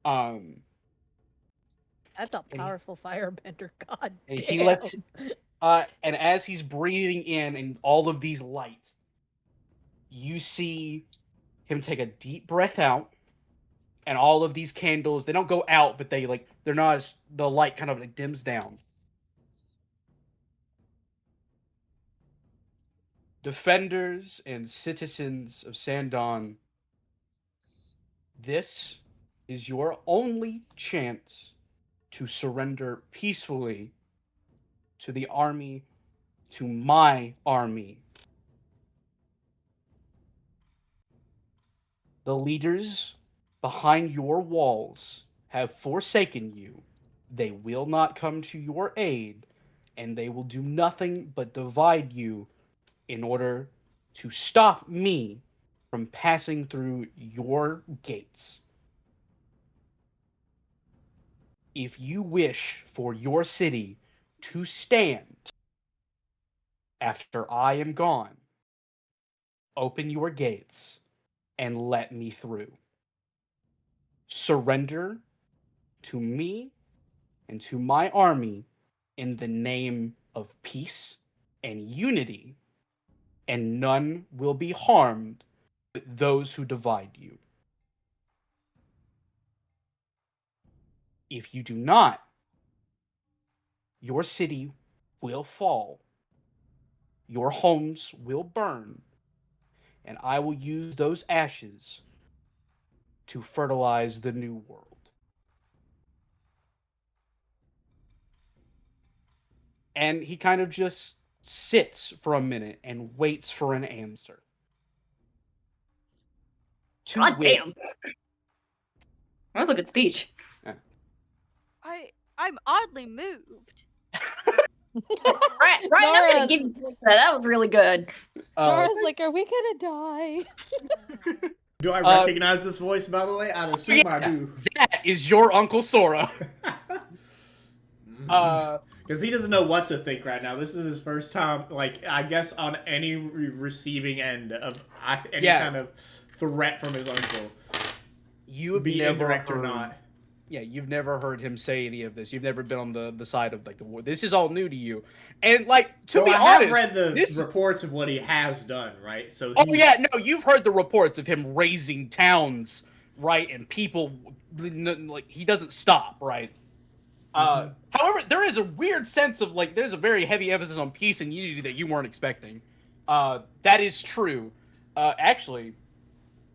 Um, That's a powerful firebender. God and damn. he lets, and as he's breathing in and all of these lights, you see him take a deep breath out, and all of these candles, they don't go out, but they're not as, the light kind of like dims down. Defenders and citizens of Sandon, this is your only chance to surrender peacefully to the army, to my army. The leaders behind your walls have forsaken you. They will not come to your aid, and they will do nothing but divide you in order to stop me from passing through your gates. If you wish for your city to stand after I am gone, open your gates and let me through. Surrender to me and to my army in the name of peace and unity, and none will be harmed but those who divide you. If you do not, your city will fall, your homes will burn, and I will use those ashes to fertilize the new world. And he kind of just sits for a minute and waits for an answer. God damn. That was a good speech. I'm oddly moved. Right, I'm gonna give you that. That was really good. Nora's like, are we gonna die? Do I recognize this voice, by the way? I assume I do. That is your Uncle Sora. Because he doesn't know what to think right now. This is his first time, like, I guess, on any receiving end of any kind of threat from his uncle. You've be never indirect heard, or not. Yeah, you've never heard him say any of this. You've never been on the side of like the war. This is all new to you. And like to be honest, I have read the reports of what he has done, right? So you've heard the reports of him raising towns, right? And people, like, he doesn't stop, right? However, there is a weird sense of like there's a very heavy emphasis on peace and unity that you weren't expecting. That is true. Actually,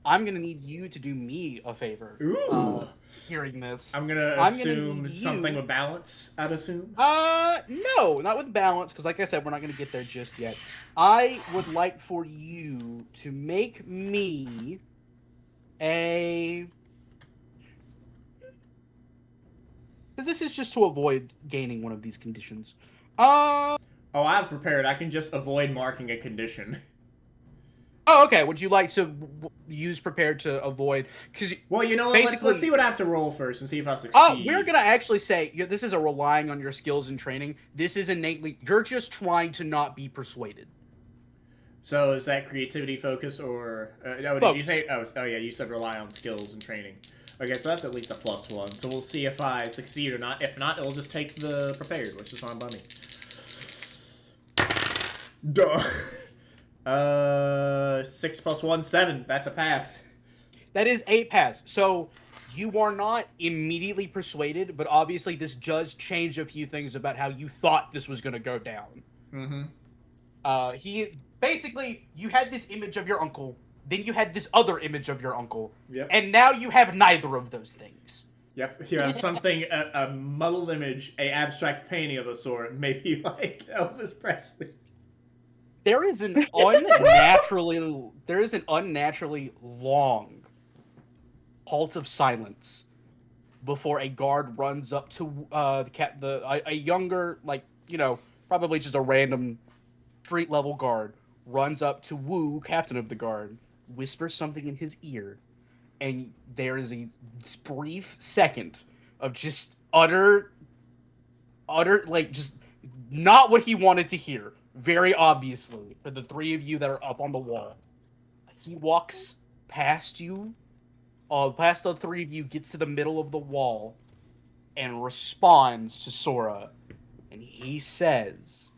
I'm gonna need you to do me a favor. Ooh. Hearing this, I'm gonna assume something with balance. I'd assume. No, not with balance, because like I said, we're not gonna get there just yet. I would like for you to make me a. Because this is just to avoid gaining one of these conditions. Oh, I've prepared. I can just avoid marking a condition. Oh, okay. Would you like to use prepared to avoid? Because well, you know what? Let's see what I have to roll first and see if I succeed. Oh, we're gonna actually say this is a relying on your skills and training. This is innately. You're just trying to not be persuaded. So is that creativity focus or? Did you say? Oh yeah, you said rely on skills and training. Okay, so that's at least a +1. So we'll see if I succeed or not. If not, it'll just take the prepared, which is fine by me. Duh. 6 + 1, 7. That's a pass. That is a pass. So you are not immediately persuaded, but obviously this does change a few things about how you thought this was going to go down. Mm-hmm. He basically, you had this image of your uncle, then you had this other image of your uncle, and now you have neither of those things. Yep, you have something, a muddled image, a abstract painting of the sort, maybe like Elvis Presley. There is an unnaturally long halt of silence before a guard runs up to a younger, like, you know, probably just a random street level guard runs up to Wu, captain of the guard, whispers something in his ear, and there is a brief second of just utter, like, just not what he wanted to hear. Very obviously, for the three of you that are up on the wall. He walks past you, past the three of you, gets to the middle of the wall, and responds to Sora. And he says,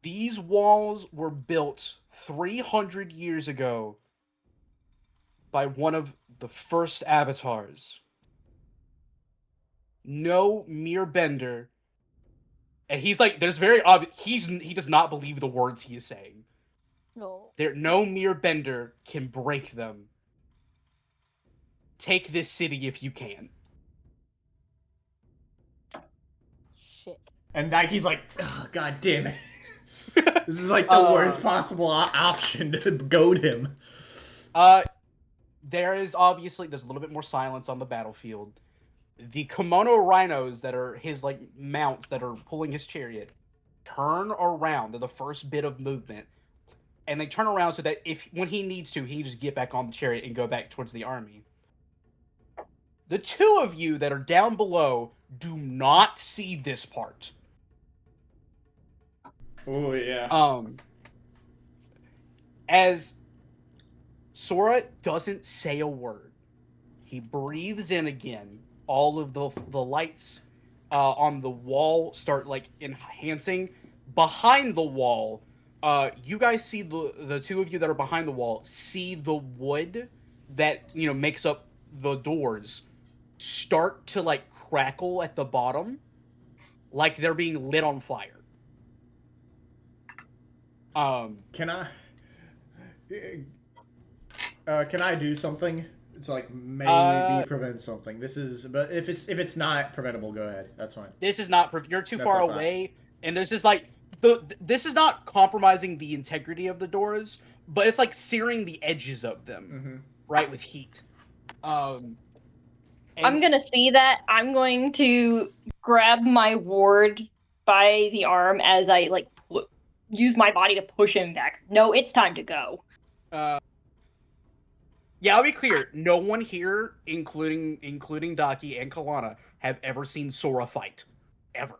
"These walls were built 300 years ago by one of the first avatars. No mere bender." And he's like, there's very obvious, he does not believe the words he is saying. No. No mere bender can break them. Take this city if you can. Shit. And Nike's like, oh, God damn it. This is like the worst possible option to goad him. There's a little bit more silence on the battlefield. The kimono rhinos that are his, like, mounts that are pulling his chariot turn around. They're the first bit of movement. And they turn around so that when he needs to, he can just get back on the chariot and go back towards the army. The two of you that are down below do not see this part. Oh, yeah. As Sora doesn't say a word, he breathes in again. All of the lights on the wall start, like, enhancing. Behind the wall, you guys see the two of you that are behind the wall see the wood that, makes up the doors start to, like, crackle at the bottom, like they're being lit on fire. Can I do something to, like, maybe prevent something? But if it's not preventable, go ahead. That's fine. This is not. You're too That's far not fine. away, and there's just like this is not compromising the integrity of the doors, but it's like searing the edges of them, right, with heat. I'm gonna see that. I'm going to grab my ward by the arm as I, like, use my body to push him back. No, it's time to go. Yeah, I'll be clear. No one here, including Daki and Kalana, have ever seen Sora fight, ever.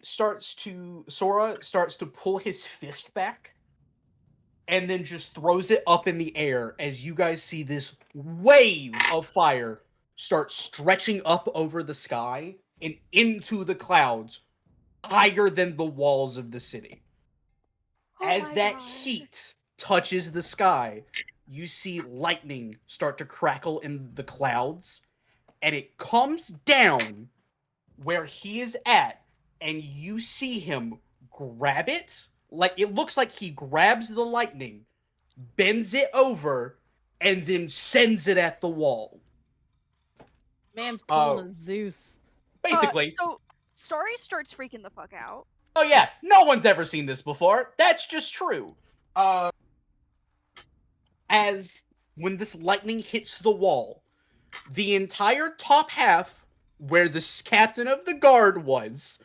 Sora starts to pull his fist back, and then just throws it up in the air as you guys see this wave of fire start stretching up over the sky and into the clouds, higher than the walls of the city. As that heat touches the sky, you see lightning start to crackle in the clouds, and it comes down where he is at, and you see him grab it. Like, it looks like he grabs the lightning, bends it over, and then sends it at the wall. Man's pulling a Zeus. Basically. So Sorry starts freaking the fuck out. Oh yeah, no one's ever seen this before. That's just true. As when this lightning hits the wall, the entire top half, where the captain of the guard was,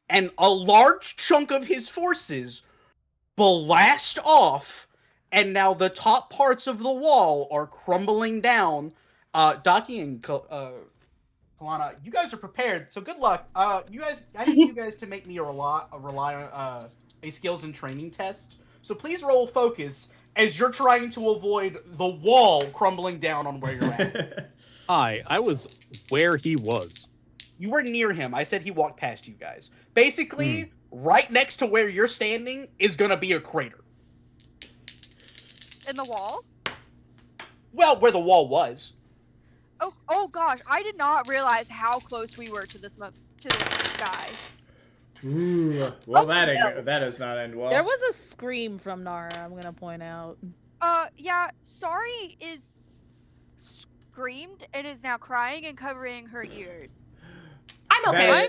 and a large chunk of his forces blast off, and now the top parts of the wall are crumbling down. Daki and Kalana, you guys are prepared, so good luck. I need you guys to make me a skills and training test. So please roll focus as you're trying to avoid the wall crumbling down on where you're at. I was where he was. You were near him. I said he walked past you guys. Basically, right next to where you're standing is gonna be a crater. In the wall? Well, where the wall was. Oh gosh, I did not realize how close we were to this guy. Ooh, well, that does not end well. There was a scream from Nara, I'm gonna point out. Yeah, Sorry is screamed and is now crying and covering her ears. I'm okay.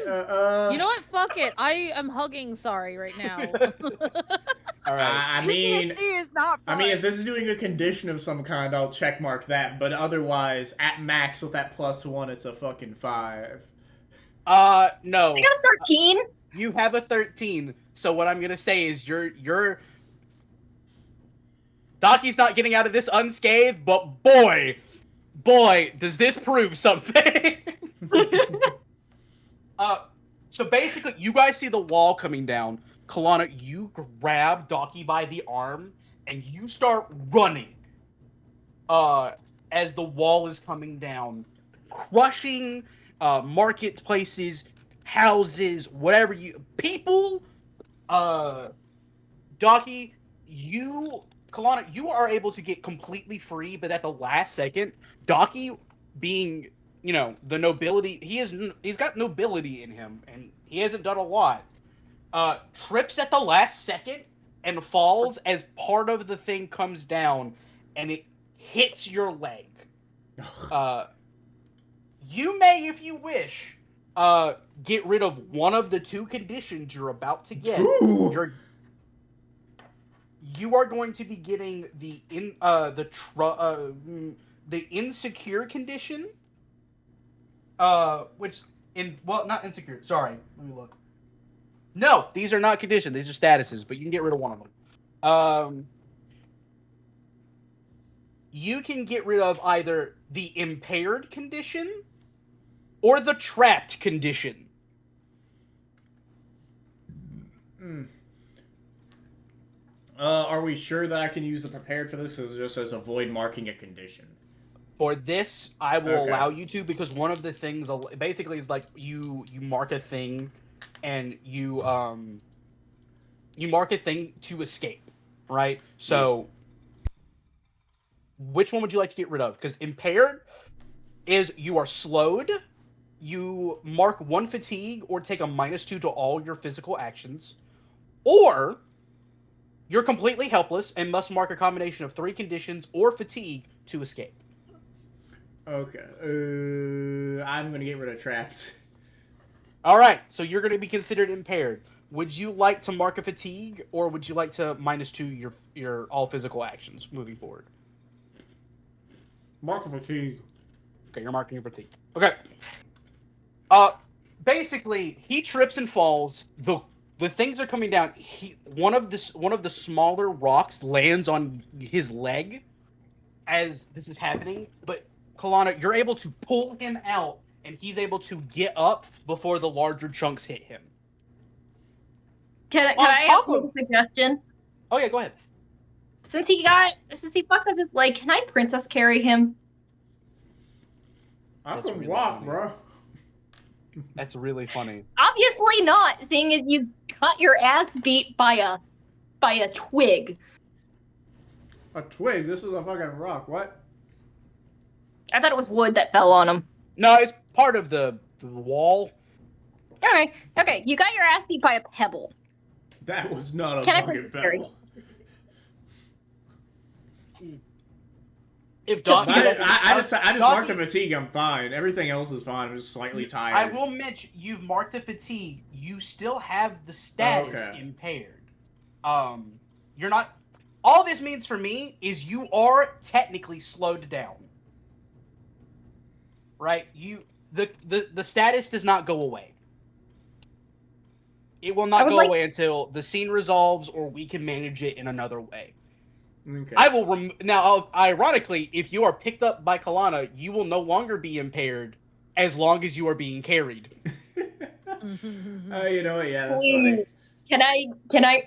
You know what? Fuck it. I am hugging Sorry right now. All right. I mean, PTSD is not fun. if this is doing a condition of some kind, I'll checkmark that. But otherwise, at max with that +1, it's a fucking 5. No. I got a 13. You have a 13. So what I'm gonna say is you're Doki's not getting out of this unscathed, but boy, does this prove something. So basically, you guys see the wall coming down. Kalana, you grab Doki by the arm and you start running. As the wall is coming down, crushing marketplaces, houses, whatever people. Doki, Kalana, you are able to get completely free, but at the last second, Doki, being the nobility, he's got nobility in him, and he hasn't done a lot. Trips at the last second and falls as part of the thing comes down, and it hits your leg. You may, if you wish, get rid of one of the two conditions you're about to get. Ooh. You are going to be getting the insecure condition, which not insecure. Sorry, let me look. No, these are not conditions. These are statuses, but you can get rid of one of them. You can get rid of either the impaired condition or the trapped condition. Are we sure that I can use the prepared for this, or is it just as avoid marking a condition? For this, I will Okay. allow you to, because one of the things basically is like you mark a thing, and you mark a thing to escape, right? So, which one would you like to get rid of? Because impaired is you are slowed, you mark 1 fatigue or take a -2 to all your physical actions, or you're completely helpless and must mark a combination of 3 conditions or fatigue to escape. Okay. I'm gonna get rid of trapped. All right, so you're going to be considered impaired. Would you like to mark a fatigue, or would you like to -2 your all physical actions moving forward? Mark of fatigue. Okay, you're marking your fatigue. Okay. Basically, he trips and falls. The things are coming down. One of the smaller rocks lands on his leg as this is happening. But Kalana, you're able to pull him out, and he's able to get up before the larger chunks hit him. Can On I top have a suggestion? Oh yeah, go ahead. Since he fucked up his leg, can I princess carry him? I That's can really walk, funny. bro. That's really funny. Obviously not, seeing as you got your ass beat by a twig. A twig? This is a fucking rock. What? I thought it was wood that fell on him. No, it's part of the wall. Okay, you got your ass beat by a pebble. That was not a Can I fucking put Harry? pebble. If Just- Doki, I just Doki- marked a fatigue. I'm fine. Everything else is fine. I'm just slightly tired. I will mention you've marked a fatigue. You still have the status Okay. impaired. You're not. All this means for me is you are technically slowed down. Right? The status does not go away. It will not go away until the scene resolves or we can manage it in another way. Okay. I will now. Ironically, if you are picked up by Kalana, you will no longer be impaired as long as you are being carried. You know what? Yeah, that's funny. Can I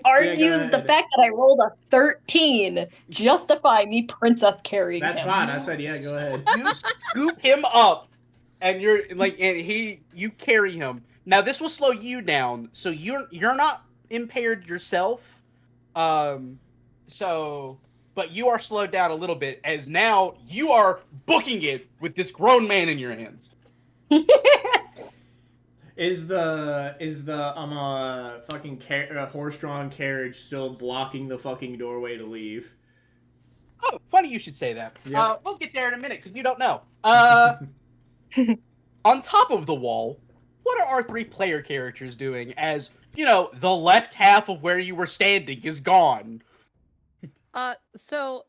argue go that the ahead. fact that I rolled a 13 justify me princess carrying That's him? fine. I said, yeah, go ahead. You scoop him up, and you carry him. Now this will slow you down, so you're not impaired yourself. But you are slowed down a little bit as now you are booking it with this grown man in your hands. Is the fucking horse-drawn carriage still blocking the fucking doorway to leave? Oh, funny you should say that. Yep. We'll get there in a minute because you don't know. On top of the wall, what are our 3 player characters doing? As the left half of where you were standing is gone. So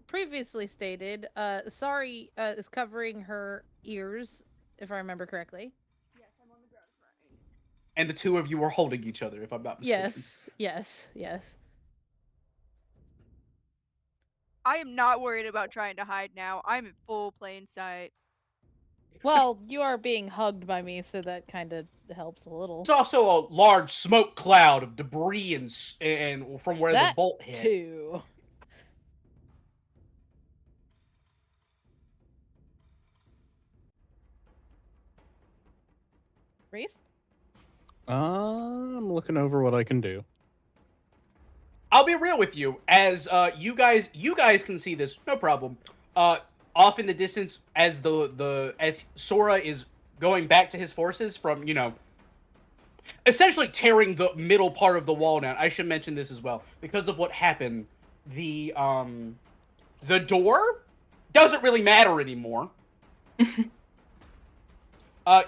previously stated, Sari is covering her ears, if I remember correctly. Yes, I'm on the ground crying. and the two of you are holding each other, if I'm not mistaken. Yes. I am not worried about trying to hide now. I'm in full plain sight. Well, you are being hugged by me, so that kind of helps a little. There's also a large smoke cloud of debris and from where the That bolt hit. too. Reese? I'm looking over what I can do. I'll be real with you, as you guys can see this, no problem. Off in the distance, as as Sora is going back to his forces from, essentially tearing the middle part of the wall down. I should mention this as well, because of what happened. The door doesn't really matter anymore.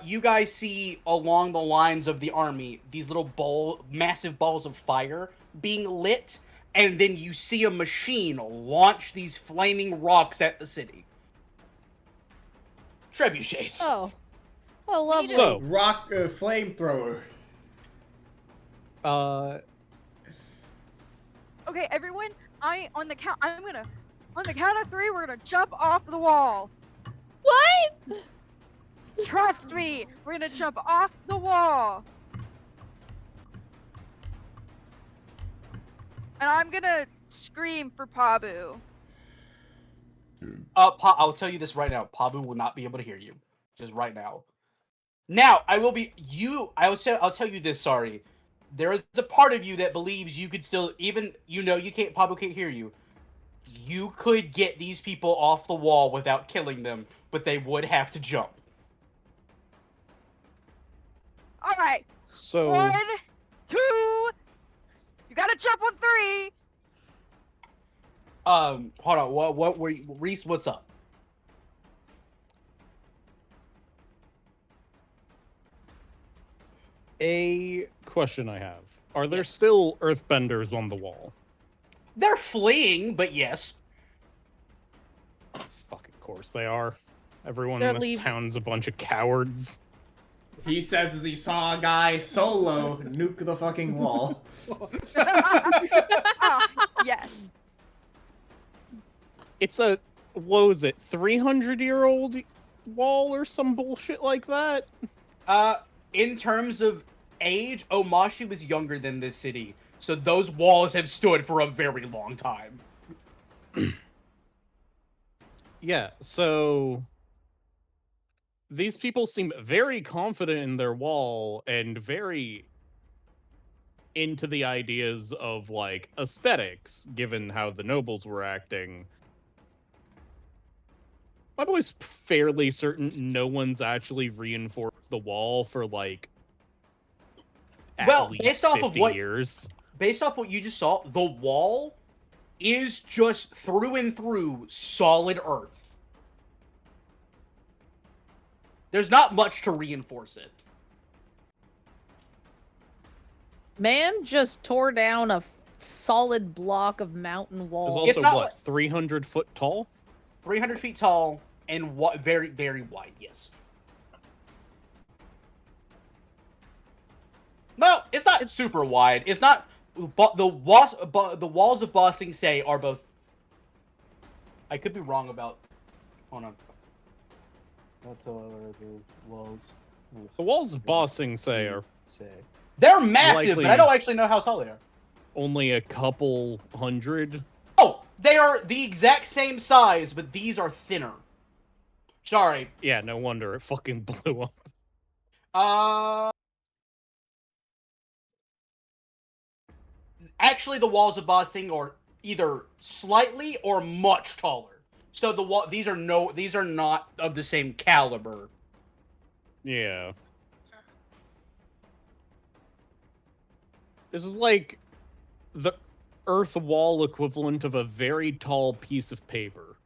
You guys see along the lines of the army these little massive balls of fire being lit, and then you see a machine launch these flaming rocks at the city. Trebuchets. Oh, lovely. So- Rock flamethrower. Okay, everyone, on the count of 3, we're gonna jump off the wall. What? Trust me, we're gonna jump off the wall. And I'm gonna scream for Pabu. I'll tell you this right now. Pabu will not be able to hear you. Just right now. Now, I'll tell you this, sorry. There is a part of you that believes you could still, even, Pabu can't hear you. You could get these people off the wall without killing them, but they would have to jump. Alright, So 1, 2, you gotta jump on 3. Hold on, what were you, Reese, what's up? a question I have. Are there Yes. still earthbenders on the wall? They're fleeing, but yes. Fucking course they are. Everyone They're in this leaving. town's a bunch of cowards. He says as he saw a guy solo nuke the fucking wall. Yes. It's a, what was it, 300-year-old wall or some bullshit like that? In terms of age, Omashi was younger than this city, so those walls have stood for a very long time. Yeah, so these people seem very confident in their wall and very into the ideas of, like, aesthetics, given how the nobles were acting. I'm always fairly certain no one's actually reinforced the wall for, like, at Well, least based off 50 of what- years. Based off what you just saw, the wall is just through and through solid earth. There's not much to reinforce it. Man just tore down a solid block of mountain It's wall. also, It's not what, like- 300 foot tall? 300 feet tall and very, very wide, yes. No, it's not super wide. It's not. The walls of Ba Sing Se are both. I could be wrong about. Hold on. What the walls? The walls of Ba Sing Se are Say. They're massive, Likely- but I don't actually know how tall they are. only a couple hundred. Oh, they are the exact same size, but these are thinner. Sorry. Yeah, no wonder it fucking blew up. Actually, the walls of Ba Sing are either slightly or much taller. So these are not of the same caliber. Yeah. This is like the earth wall equivalent of a very tall piece of paper.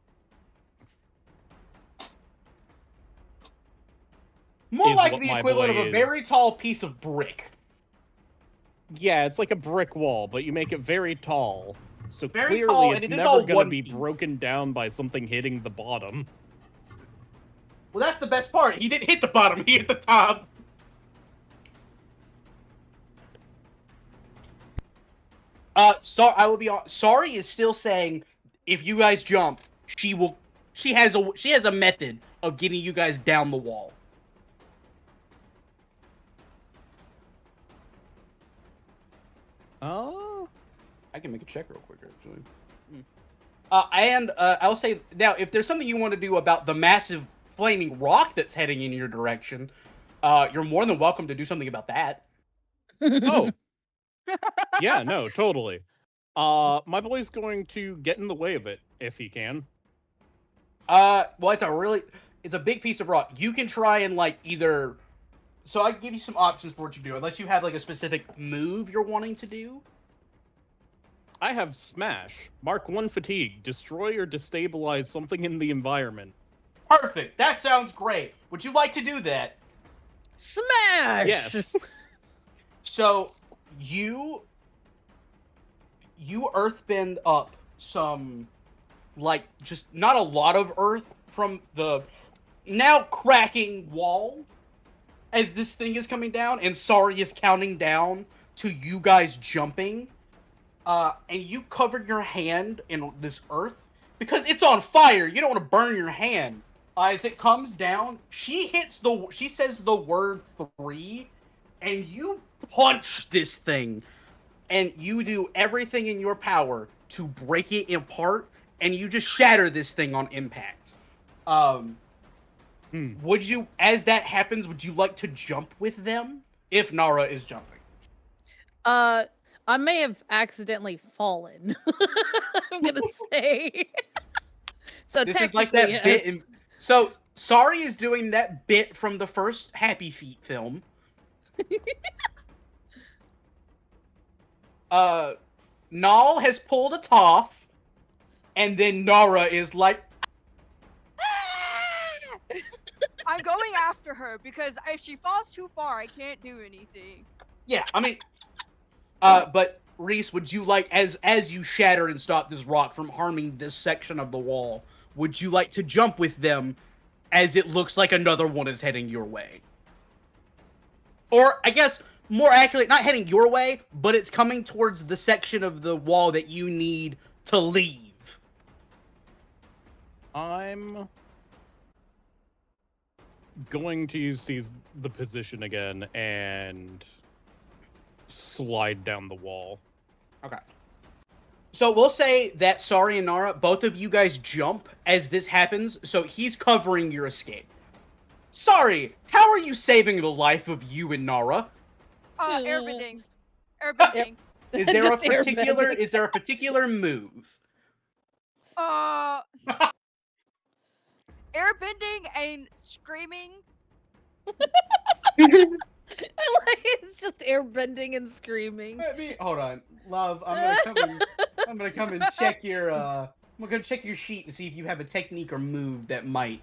More Is like what the my equivalent of boy a is. very tall piece of brick. Yeah, it's like a brick wall, but you make it very tall. So Very clearly tall, and it's it is never all going to one be piece. broken down by something hitting the bottom. Well, that's the best part. He didn't hit the bottom, he hit the top. I will be on. Sorry is still saying if you guys jump, she will. She has a method of getting you guys down the wall. Oh. I can make a check real quick, actually. I'll say now, if there's something you want to do about the massive flaming rock that's heading in your direction, you're more than welcome to do something about that. Oh. Yeah, no, totally. My boy's going to get in the way of it if he can. Well, it's a big piece of rock. You can try and like either. So I can give you some options for what you do, unless you have like a specific move you're wanting to do. I have Smash. Mark 1 Fatigue. Destroy or destabilize something in the environment. Perfect. That sounds great. Would you like to do that? Smash! Yes. So you earthbend up some, like, just not a lot of earth from the now cracking wall as this thing is coming down, and Sari is counting down to you guys jumping. And you covered your hand in this earth because it's on fire. You don't want to burn your hand. As it comes down, she says the word 3, and you punch this thing, and you do everything in your power to break it apart, and you just shatter this thing on impact. Would you, as that happens, would you like to jump with them if Nara is jumping? I may have accidentally fallen. I'm gonna say. So This is like that yes. bit in... So, Sari is doing that bit from the first Happy Feet film. Nal has pulled a Toph, and then Nara is like... I'm going after her because if she falls too far, I can't do anything. Yeah, I mean... but Reese, would you like, as you shatter and stop this rock from harming this section of the wall, would you like to jump with them as it looks like another one is heading your way? Or, I guess, more accurately, not heading your way, but it's coming towards the section of the wall that you need to leave. I'm going to seize the position again and slide down the wall. Okay. So we'll say that Sari and Nara, both of you guys jump as this happens, so he's covering your escape. Sari, how are you saving the life of you and Nara? Airbending. Airbending. Is there a Just airbending. particular move? Airbending and screaming. It's just airbending and screaming. Hold on, love. I'm gonna come and check your I'm gonna check your sheet to see if you have a technique or move that might,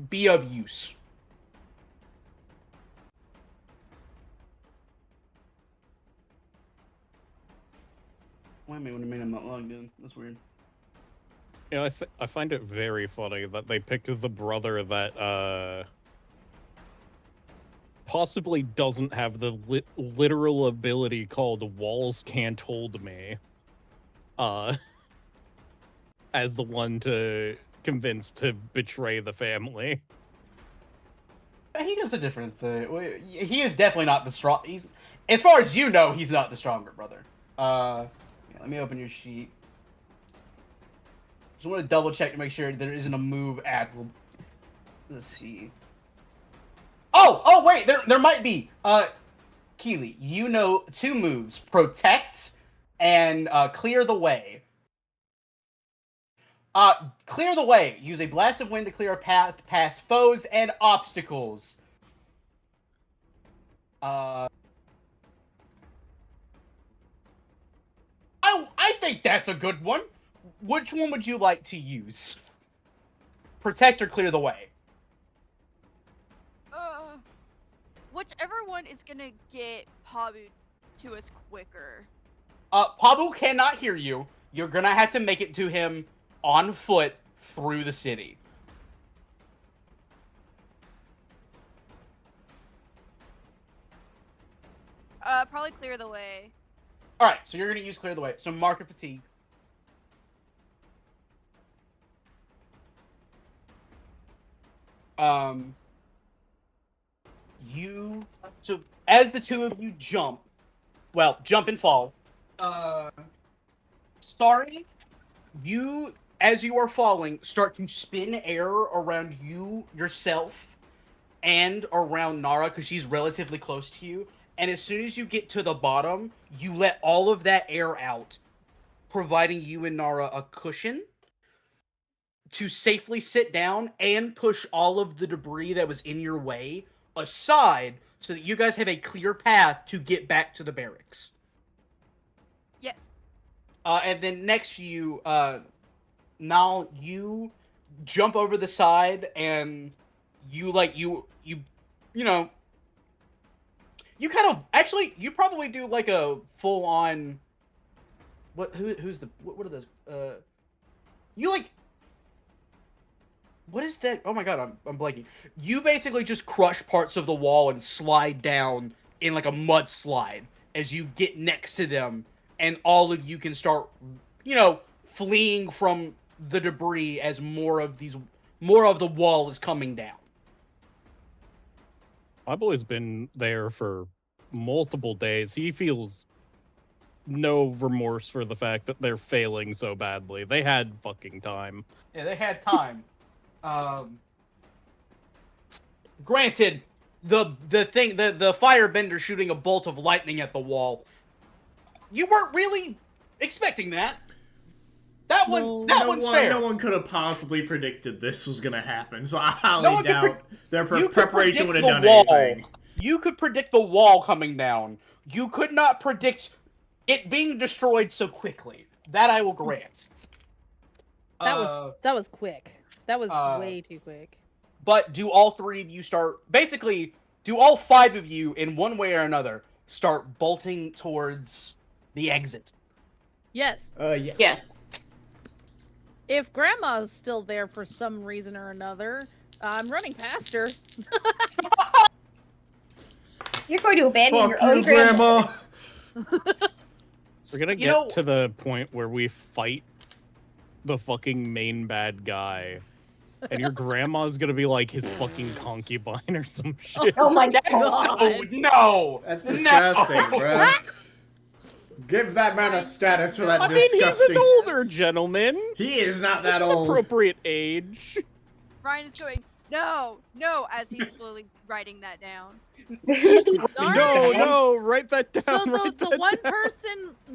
be of use. Wait a minute, I'm not logged in. That's weird. You know, I find it very funny that they picked the brother that possibly doesn't have the literal ability called "Walls Can't Hold Me," as the one to convince to betray the family. He does a different thing. He is definitely not the strong. As far as you know, he's not the stronger brother. Yeah, let me open your sheet. Just want to double check to make sure there isn't a move at. Let's see. Oh, wait, there might be. Keely, you know 2 moves: protect and clear the way. Clear the way. Use a blast of wind to clear a path past foes and obstacles. I think that's a good one. Which one would you like to use? Protect or clear the way? Whichever one is gonna get Pabu to us quicker. Pabu cannot hear you. You're gonna have to make it to him on foot through the city. Probably clear the way. All right, so you're gonna use clear the way. So mark fatigue. So as the two of you jump and fall. Starry, as you are falling, start to spin air around yourself, and around Nara because she's relatively close to you. And as soon as you get to the bottom, you let all of that air out, providing you and Nara a cushion to safely sit down and push all of the debris that was in your way aside so that you guys have a clear path to get back to the barracks. Yes. And then next to you, Nal, you jump over the side and you kind of actually you probably do like a full on what are those you like what is that? Oh my god, I'm blanking. You basically just crush parts of the wall and slide down in like a mudslide as you get next to them, and all of you can start, fleeing from the debris as more of the wall is coming down. My boy's been there for multiple days. He feels no remorse for the fact that they're failing so badly. They had fucking time. Yeah, they had time. Granted, the firebender shooting a bolt of lightning at the wall, you weren't really expecting that. That one's fair. No one could have possibly predicted this was gonna happen, so I No highly one could doubt their you could preparation would have predict done the wall. anything. You could predict the wall coming down. You could not predict it being destroyed so quickly. That I will grant. That was quick. That was way too quick. But do all three of you do all five of you, in one way or another, start bolting towards the exit? Yes. Yes. Yes. If Grandma's still there for some reason or another, I'm running past her. You're going to abandon Fuck your you, own grandma. We're gonna get to the point where we fight the fucking main bad guy, and your grandma's gonna be like his fucking concubine or some shit. Oh my That's god. no! That's disgusting, No. bro. Give that man a status for that I mean, disgusting. he's an older gentleman. He is not that That's an old. appropriate age. Ryan is going, no, as he's slowly writing that down. Nara, No, write that down. So write the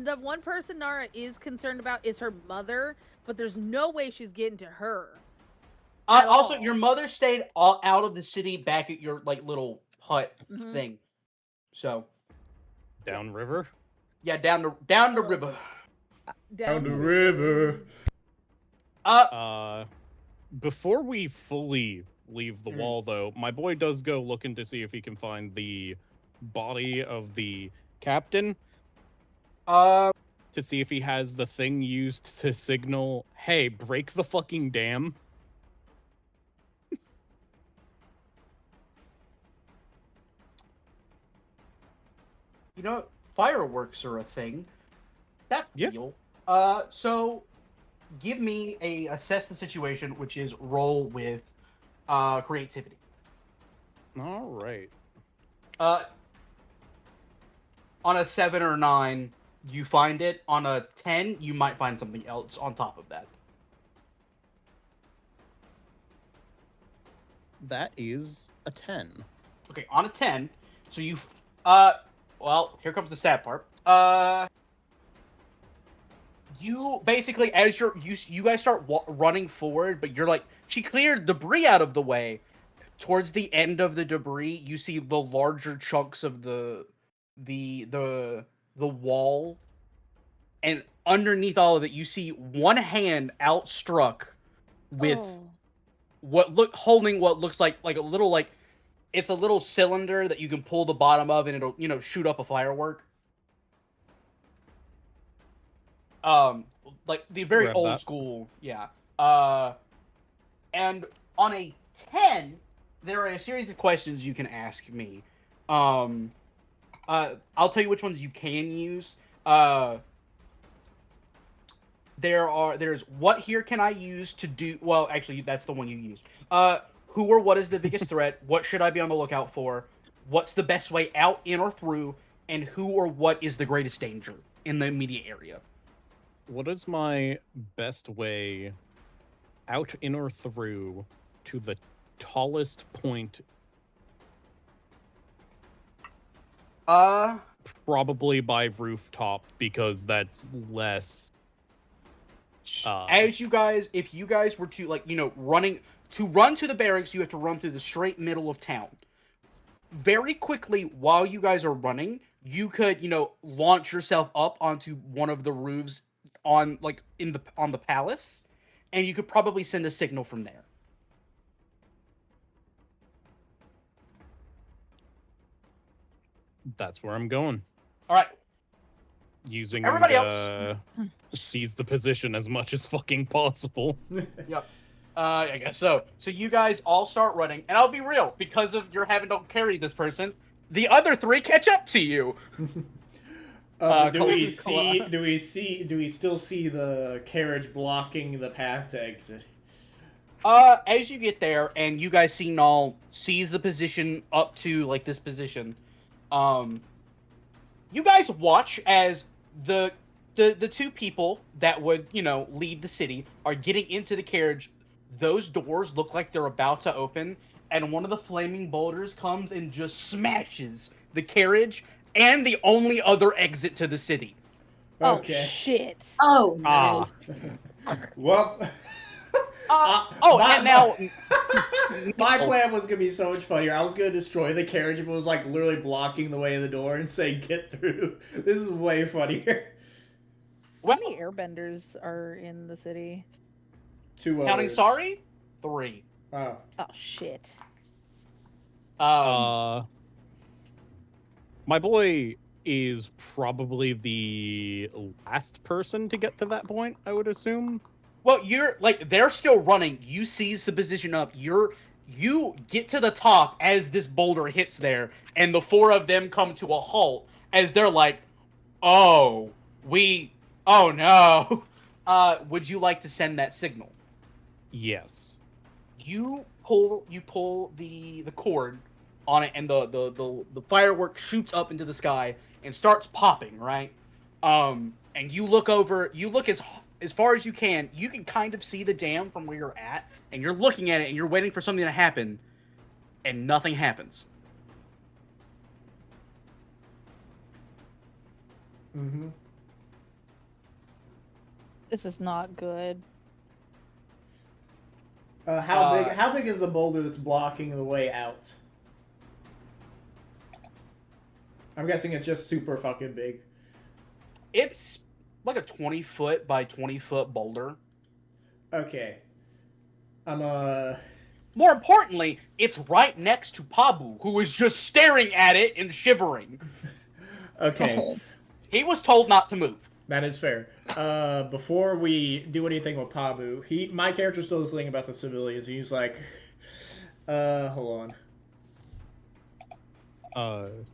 that one person Nara is concerned about is her mother, but there's no way she's getting to her. Also, all. your mother stayed out of the city, back at your little hut thing. So Downriver. yeah, down the river. Down the river. Before we fully leave the wall, though, my boy does go looking to see if he can find the body of the captain. To see if he has the thing used to signal, hey, break the fucking dam. Fireworks are a thing. That Yeah. deal. So give me a assess the situation, which is roll with creativity. All right. On a 7 or 9, you find it. On a 10, you might find something else on top of that. That is a 10. Okay, on a 10, so you well, here comes the sad part. You basically, as you guys start running forward, but you're like, she cleared debris out of the way. Towards the end of the debris, you see the larger chunks of the wall, and underneath all of it, you see one hand outstruck with holding what looks like a little it's a little cylinder that you can pull the bottom of, and it'll shoot up a firework. Like the very Grab old that. school, yeah. And on a 10, there are a series of questions you can ask me. I'll tell you which ones you can use. There's what here can I use to do. Well, actually, that's the one you used. Who or what is the biggest threat? What should I be on the lookout for? What's the best way out, in, or through? And who or what is the greatest danger in the immediate area? What is my best way out, in, or through to the tallest point? Probably by rooftop, because that's less. As you guys, if you guys were to, like, run to the barracks, you have to run through the straight middle of town. Very quickly, while you guys are running, you could, launch yourself up onto one of the roofs on the palace, and you could probably send a signal from there. That's where I'm going. All right. Using Everybody else. seize the position as much as fucking possible. Yep. I guess so. So you guys all start running, and I'll be real, because of your having to carry this person, the other three catch up to you. Do we still see the carriage blocking the path to exit? As you get there, and you guys see Null seize the position up to, like, this position, you guys watch as the two people that would, lead the city are getting into the carriage. Those doors look like they're about to open, and one of the flaming boulders comes and just smashes the carriage and the only other exit to the city. Okay. Oh shit. Oh no. Well. And now my plan was gonna be so much funnier. I was gonna destroy the carriage if it was like literally blocking the way of the door and say "get through." This is way funnier. How many airbenders are in the city? 2 counting others. sorry, 3. Oh. Oh shit. My boy is probably the last person to get to that point, I would assume. Well, they're still running. You seize the position up. You get to the top as this boulder hits there, and the 4 of them come to a halt as they're like, oh no. Would you like to send that signal? Yes. You pull the cord on it, and the firework shoots up into the sky and starts popping, right? And you look as far as you can kind of see the dam from where you're at, and you're looking at it, and you're waiting for something to happen, and nothing happens. Mm-hmm. This is not good. How big is the boulder that's blocking the way out? I'm guessing it's just super fucking big. It's like a 20-foot by 20-foot boulder. Okay. More importantly, it's right next to Pabu, who is just staring at it and shivering. Okay. He was told not to move. That is fair. Before we do anything with Pabu, my character still is thinking about the civilians. He's like, hold on.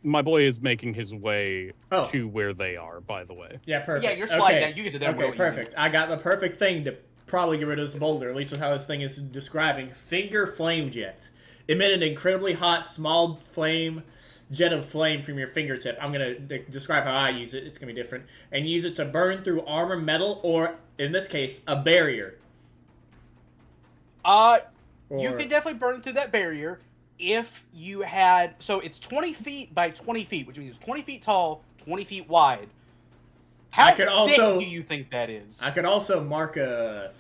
My boy is making his way Oh. to where they are, by the way. Yeah, perfect. Yeah, you're sliding Okay. down. You get to them Okay, real perfect. easy. I got the perfect thing to probably get rid of this boulder, at least with how this thing is describing. Finger flame jet. Emit an incredibly hot, small jet of flame from your fingertip. I'm going to describe how I use it. It's going to be different. And use it to burn through armor, metal, or, in this case, a barrier. You could definitely burn through that barrier if you had... So it's 20 feet by 20 feet, which means it's 20 feet tall, 20 feet wide. How thick do you think that is? I could also mark a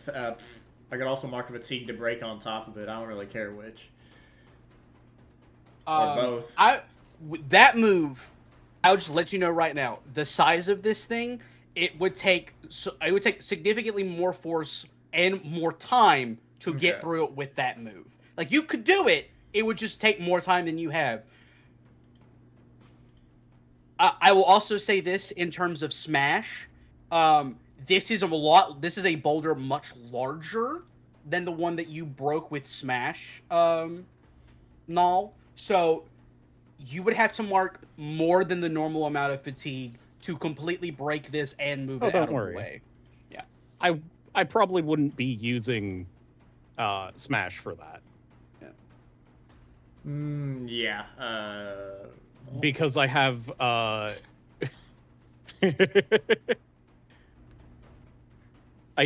fatigue to break on top of it. I don't really care which. Or both. That move, I'll just let you know right now. The size of this thing, it would take significantly more force and more time to get through it with that move. Like, you could do it. It would just take more time than you have. I will also say this in terms of Smash. This is a boulder much larger than the one that you broke with Smash, Null. So you would have to mark more than the normal amount of fatigue to completely break this and move it out don't of worry. the way. I probably wouldn't be using Smash for that Yeah. because I have I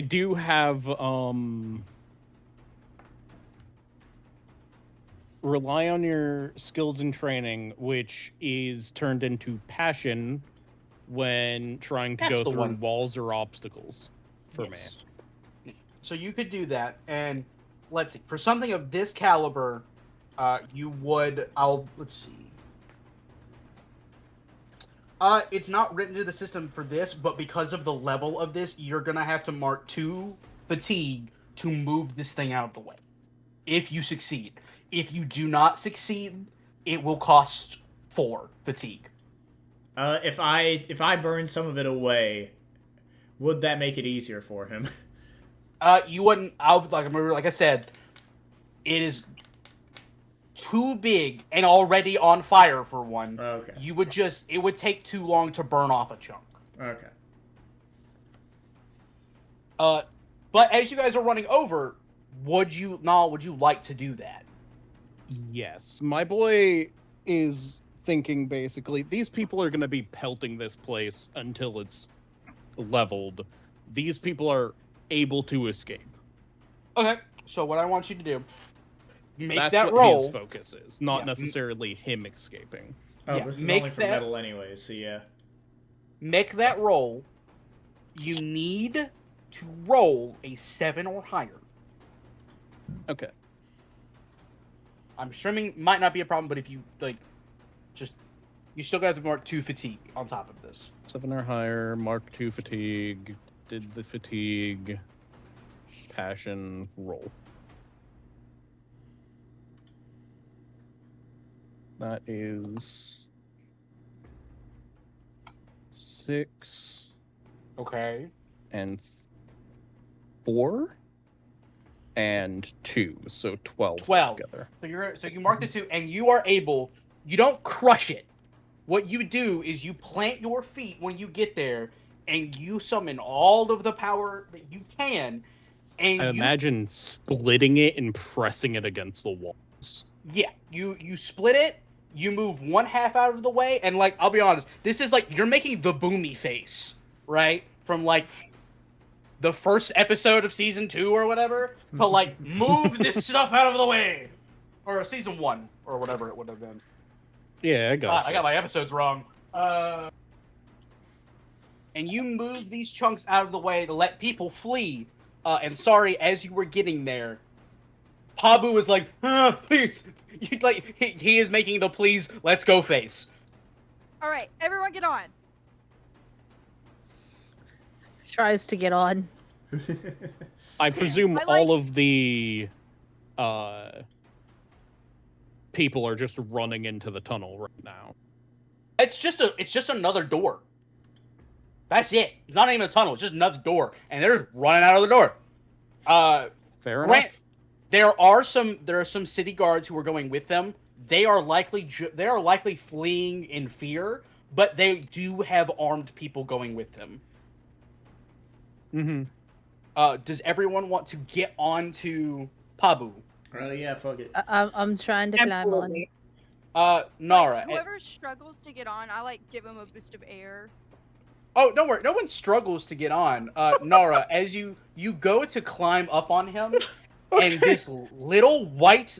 do have rely on your skills and training, which is turned into passion when trying to That's go the through one. walls or obstacles for me. Yes. So you could do that, and let's see. For something of this caliber, you would. Let's see. It's not written to the system for this, but because of the level of this, you're gonna have to mark 2 fatigue to move this thing out of the way. If you succeed. If you do not succeed, it will cost 4 fatigue. If I burn some of it away, would that make it easier for him? You wouldn't. Like I said, it is too big and already on fire for one. Okay. It would take too long to burn off a chunk. Okay. But as you guys are running over, would you like to do that? Yes, my boy is thinking basically these people are going to be pelting this place until it's leveled. These people are able to escape. Okay. So what I want you to do, make That's that what roll. his focus is, not Yeah. necessarily him escaping. Oh, Yeah, this is make only for that- metal anyway, so yeah. Make that roll. You need to roll a 7 or higher. Okay. I'm streaming might not be a problem, but if you you still got to mark 2 fatigue on top of this. 7 or higher, mark 2 fatigue, did the fatigue, passion, roll. That is 6 Okay. and 4 and 2, so 12 So altogether. you mark the 2, and you are able. You don't crush it. What you do is you plant your feet when you get there, and you summon all of the power that you can. And I you, imagine splitting it and pressing it against the walls. yeah, you split it. You move one half out of the way, and like I'll be honest, this is like you're making the Boomy face, right? From like the first episode of season 2 or whatever to like move this stuff out of the way, or season 1 or whatever it would have been. Yeah, I got I got my episodes wrong. And you move these chunks out of the way to let people flee. And sorry, as you were getting there, Pabu was like, please. He is making the please, let's go face. All right, everyone get on. Tries to get on. I presume I like- all of the people are just running into the tunnel right now. It's just another door. That's it. It's not even a tunnel. It's just another door, and they're just running out of the door. Fair Grant, enough. there are some city guards who are going with them. They are likely fleeing in fear, but they do have armed people going with them. Mm-hmm. Does everyone want to get on to Pabu? Oh yeah, fuck it. I'm trying to climb on. Absolutely. Nara. Whoever struggles to get on, I give him a boost of air. Oh, don't worry. No one struggles to get on. Nara, as you go to climb up on him, and this little white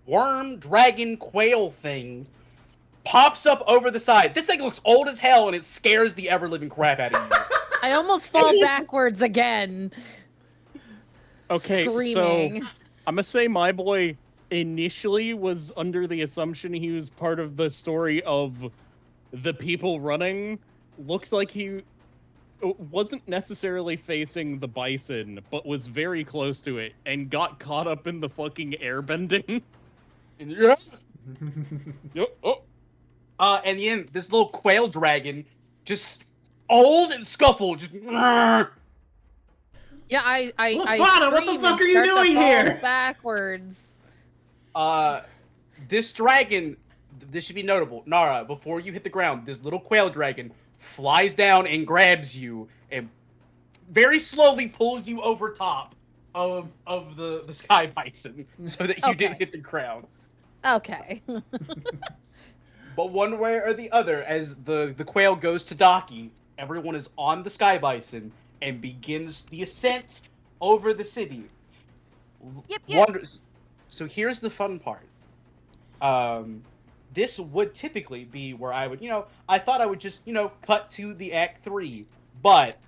worm dragon quail thing pops up over the side. This thing looks old as hell, and it scares the ever-living crap out of you. I almost fall backwards again. Okay, Screaming. so I'm gonna say my boy initially was under the assumption he was part of the story of the people running. Looked like he wasn't necessarily facing the bison, but was very close to it and got caught up in the fucking airbending. And you're- and then this little quail dragon, just old and scuffled, just. Yeah, I Lafana, what the scream fuck and are you start to doing fall here? Backwards. This dragon, this should be notable. Nara, before you hit the ground, this little quail dragon flies down and grabs you and very slowly pulls you over top of the sky bison so that you didn't Okay. hit the ground. Okay. But one way or the other, as the quail goes to Daki, everyone is on the sky bison and begins the ascent over the city. Yep, yep. Wonders. So here's the fun part. This would typically be where I would, I thought I would just, cut to the Act 3. But,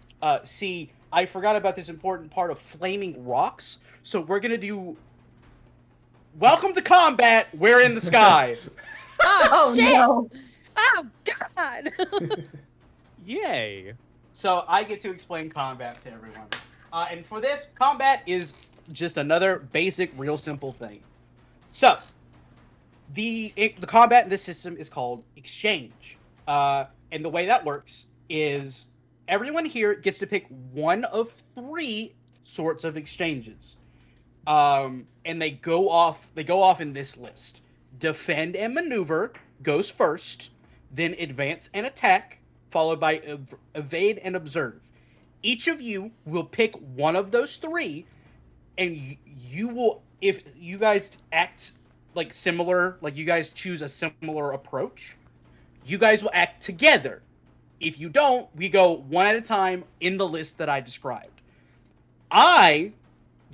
see, I forgot about this important part of flaming rocks. So we're going to do... Welcome to combat! We're in the sky! Oh shit! no! Oh God! Yay! So I get to explain combat to everyone. And for this, combat is just another basic, real simple thing. So, the combat in this system is called exchange. And the way that works is everyone here gets to pick one of 3 sorts of exchanges. And they go off in this list. Defend and maneuver goes first, then advance and attack, followed by evade and observe. Each of you will pick one of those 3, and you will, if you guys act like similar, like you guys choose a similar approach, you guys will act together. If you don't, we go one at a time in the list that I described. I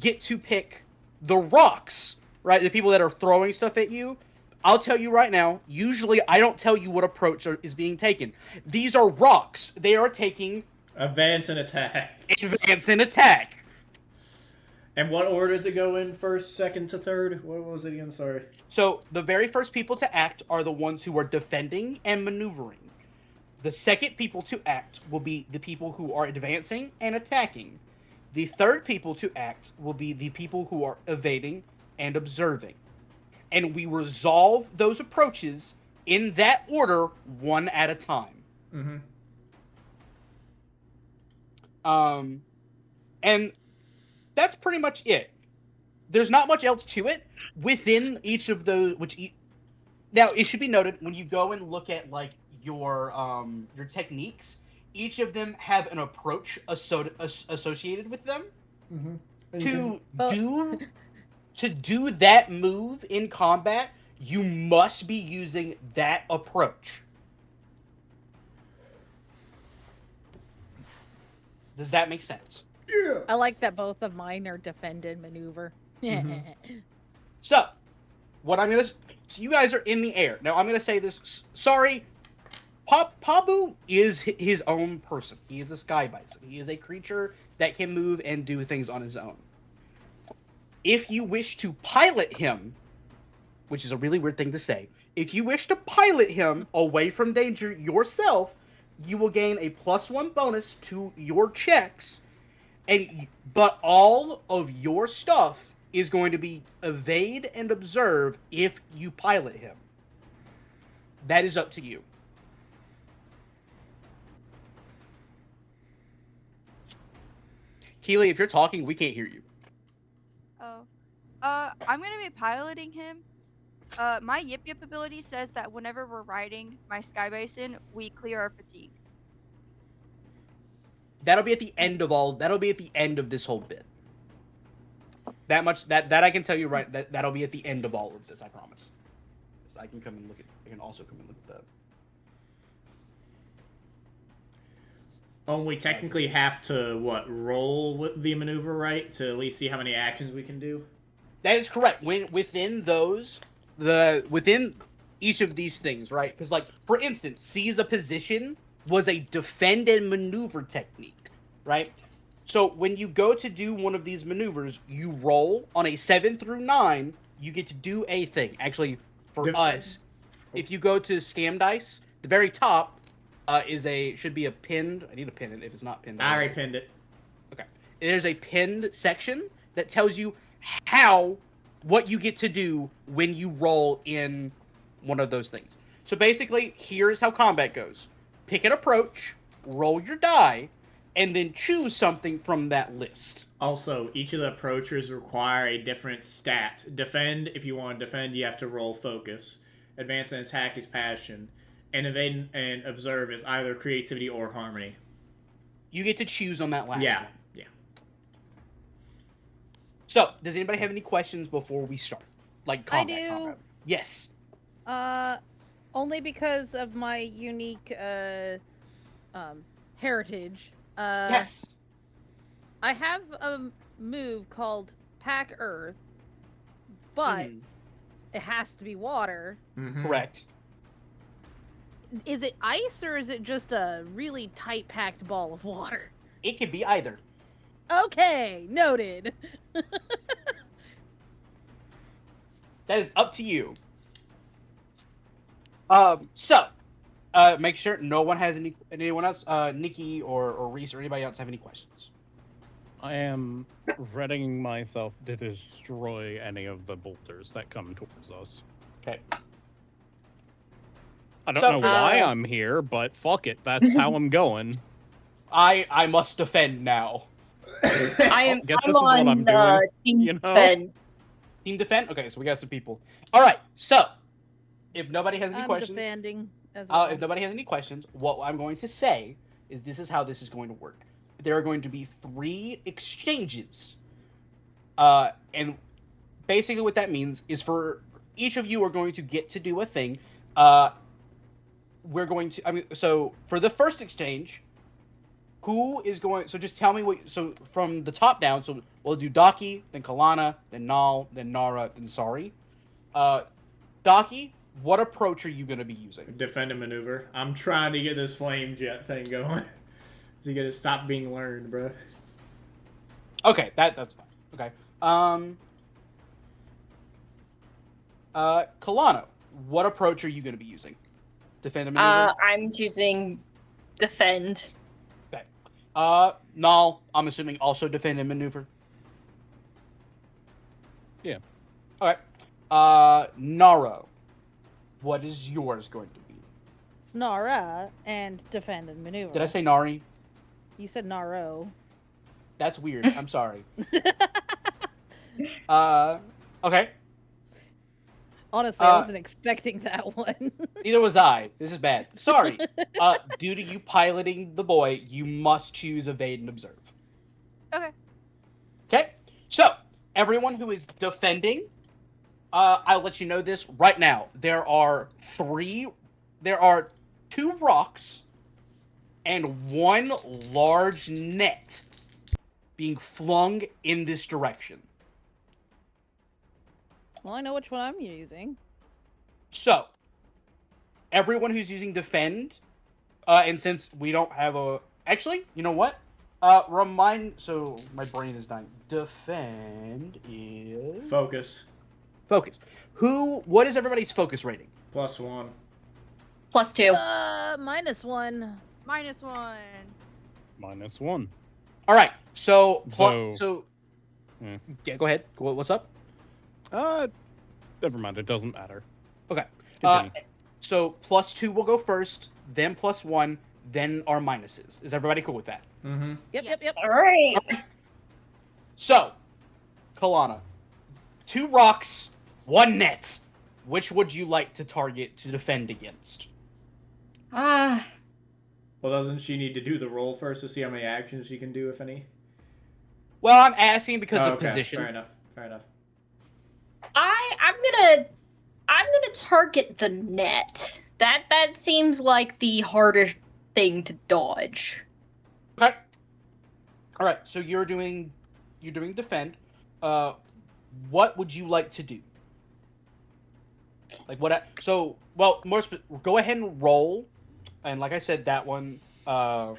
get to pick the rocks, right? The people that are throwing stuff at you. I'll tell you right now, usually I don't tell you what approach is being taken. These are rocks. They are taking Advance and attack. advance and attack. And what order to go in first, second to third? What was it again? Sorry. So the very first people to act are the ones who are defending and maneuvering. The second people to act will be the people who are advancing and attacking. The third people to act will be the people who are evading and observing. And we resolve those approaches in that order, one at a time. Mm-hmm. And that's pretty much it. There's not much else to it within each of those. Now, it should be noted when you go and look at like your techniques, each of them have an approach associated with them. Mm-hmm. To do that move in combat, you must be using that approach. Does that make sense? Yeah. I like that both of mine are defend and maneuver. So, what I'm gonna... So you guys are in the air. Now, I'm gonna say this... Sorry. Pabu is his own person. He is a sky bison. He is a creature that can move and do things on his own. If you wish to pilot him, which is a really weird thing to say, if you wish to pilot him away from danger yourself, you will gain a +1 bonus to your checks, but all of your stuff is going to be evade and observe if you pilot him. That is up to you. Keely, if you're talking, we can't hear you. Oh. I'm gonna be piloting him. My Yip Yip ability says that whenever we're riding my Sky Bison, we clear our fatigue. That'll be at the end of this whole bit. That much that I can tell you right that'll be at the end of all of this, I promise. So I can also come and look at that. We technically have to roll with the maneuver, right? To at least see how many actions we can do. That is correct. Within each of these things, right? Because, like, for instance, seize a position was a defend and maneuver technique, right? So when you go to do one of these maneuvers, you roll on a 7 through 9. You get to do a thing. Actually, for us, if you go to Scam Dice, the very top should be a pinned. I need to pin it if it's not pinned. I already pinned it. Okay. There's a pinned section that tells you what you get to do when you roll in one of those things. So basically, here's how combat goes. Pick an approach, roll your die, and then choose something from that list. Also, each of the approaches require a different stat. Defend, if you want to defend, you have to roll focus. advance and attack is passion, and evade and observe is either creativity or harmony. You get to choose on that last Yeah, one. yeah. So, does anybody have any questions before we start? Like I combat, do. combat. Yes. Only because of my unique heritage. Yes. I have a move called Pack Earth, but Mhm. it has to be water. Mhm. Correct. Is it ice or is it just a really tight packed ball of water? It could be either. Okay, noted. That is up to you. Make sure no one has anyone else, Nikki or Reese or anybody else have any questions. I am readying myself to destroy any of the boulders that come towards us. Okay. I don't So, know why I'm here, but fuck it. That's how I'm going. I must defend now. Mm-hmm. Guess I'm this is what on I'm doing, team you know? defend. Team defend? Okay, so we got some people. Alright, so if nobody has any I'm questions. defending as well. If nobody has any questions, what I'm going to say is this is how this is going to work. There are going to be 3 exchanges. And basically what that means is for each of you are going to get to do a thing. We're going to, so for the first exchange, who is going, so just tell me what, so from the top down, so we'll do Daki, then Kalana, then Nal, then Nara, then Sari. Daki, what approach are you going to be using? Defend and maneuver. I'm trying to get this flame jet thing going. To get it stop being learned, bro. Okay, that's fine. Okay. Kalana, what approach are you going to be using? Defend and maneuver? I'm choosing defend. Okay. Nal, I'm assuming also defend and maneuver? Yeah. Okay. Naro, what is yours going to be? It's Nara and defend and maneuver. Did I say Nari? You said Naro. That's weird. I'm sorry. Okay. Honestly, I wasn't expecting that one. Neither was I. This is bad. Sorry. Due to you piloting the boy, you must choose evade and observe. Okay. Okay? So, everyone who is defending, I'll let you know this right now. There are 2 rocks and 1 large net being flung in this direction. Well, I know which one I'm using. So, everyone who's using defend, and since we don't have a... Actually, you know what? So, my brain is dying. Defend is... Focus. Focus. What is everybody's focus rating? +1. +2. -1. -1. -1. Alright, so... Yeah. Yeah, go ahead. What's up? Never mind. It doesn't matter. Okay. Continue. So, +2 will go first, then +1, then our minuses. Is everybody cool with that? Mm-hmm. Yep. All right. So, Kalana, 2 rocks, 1 net. Which would you like to target to defend against? Ah, Well, doesn't she need to do the roll first to see how many actions she can do, if any? Well, I'm asking because Oh, of okay. position. Fair enough. I'm gonna target the net. That seems like the hardest thing to dodge. Okay. All right. So you're doing defend. What would you like to do? Like what? Go ahead and roll, and like I said, that one. Go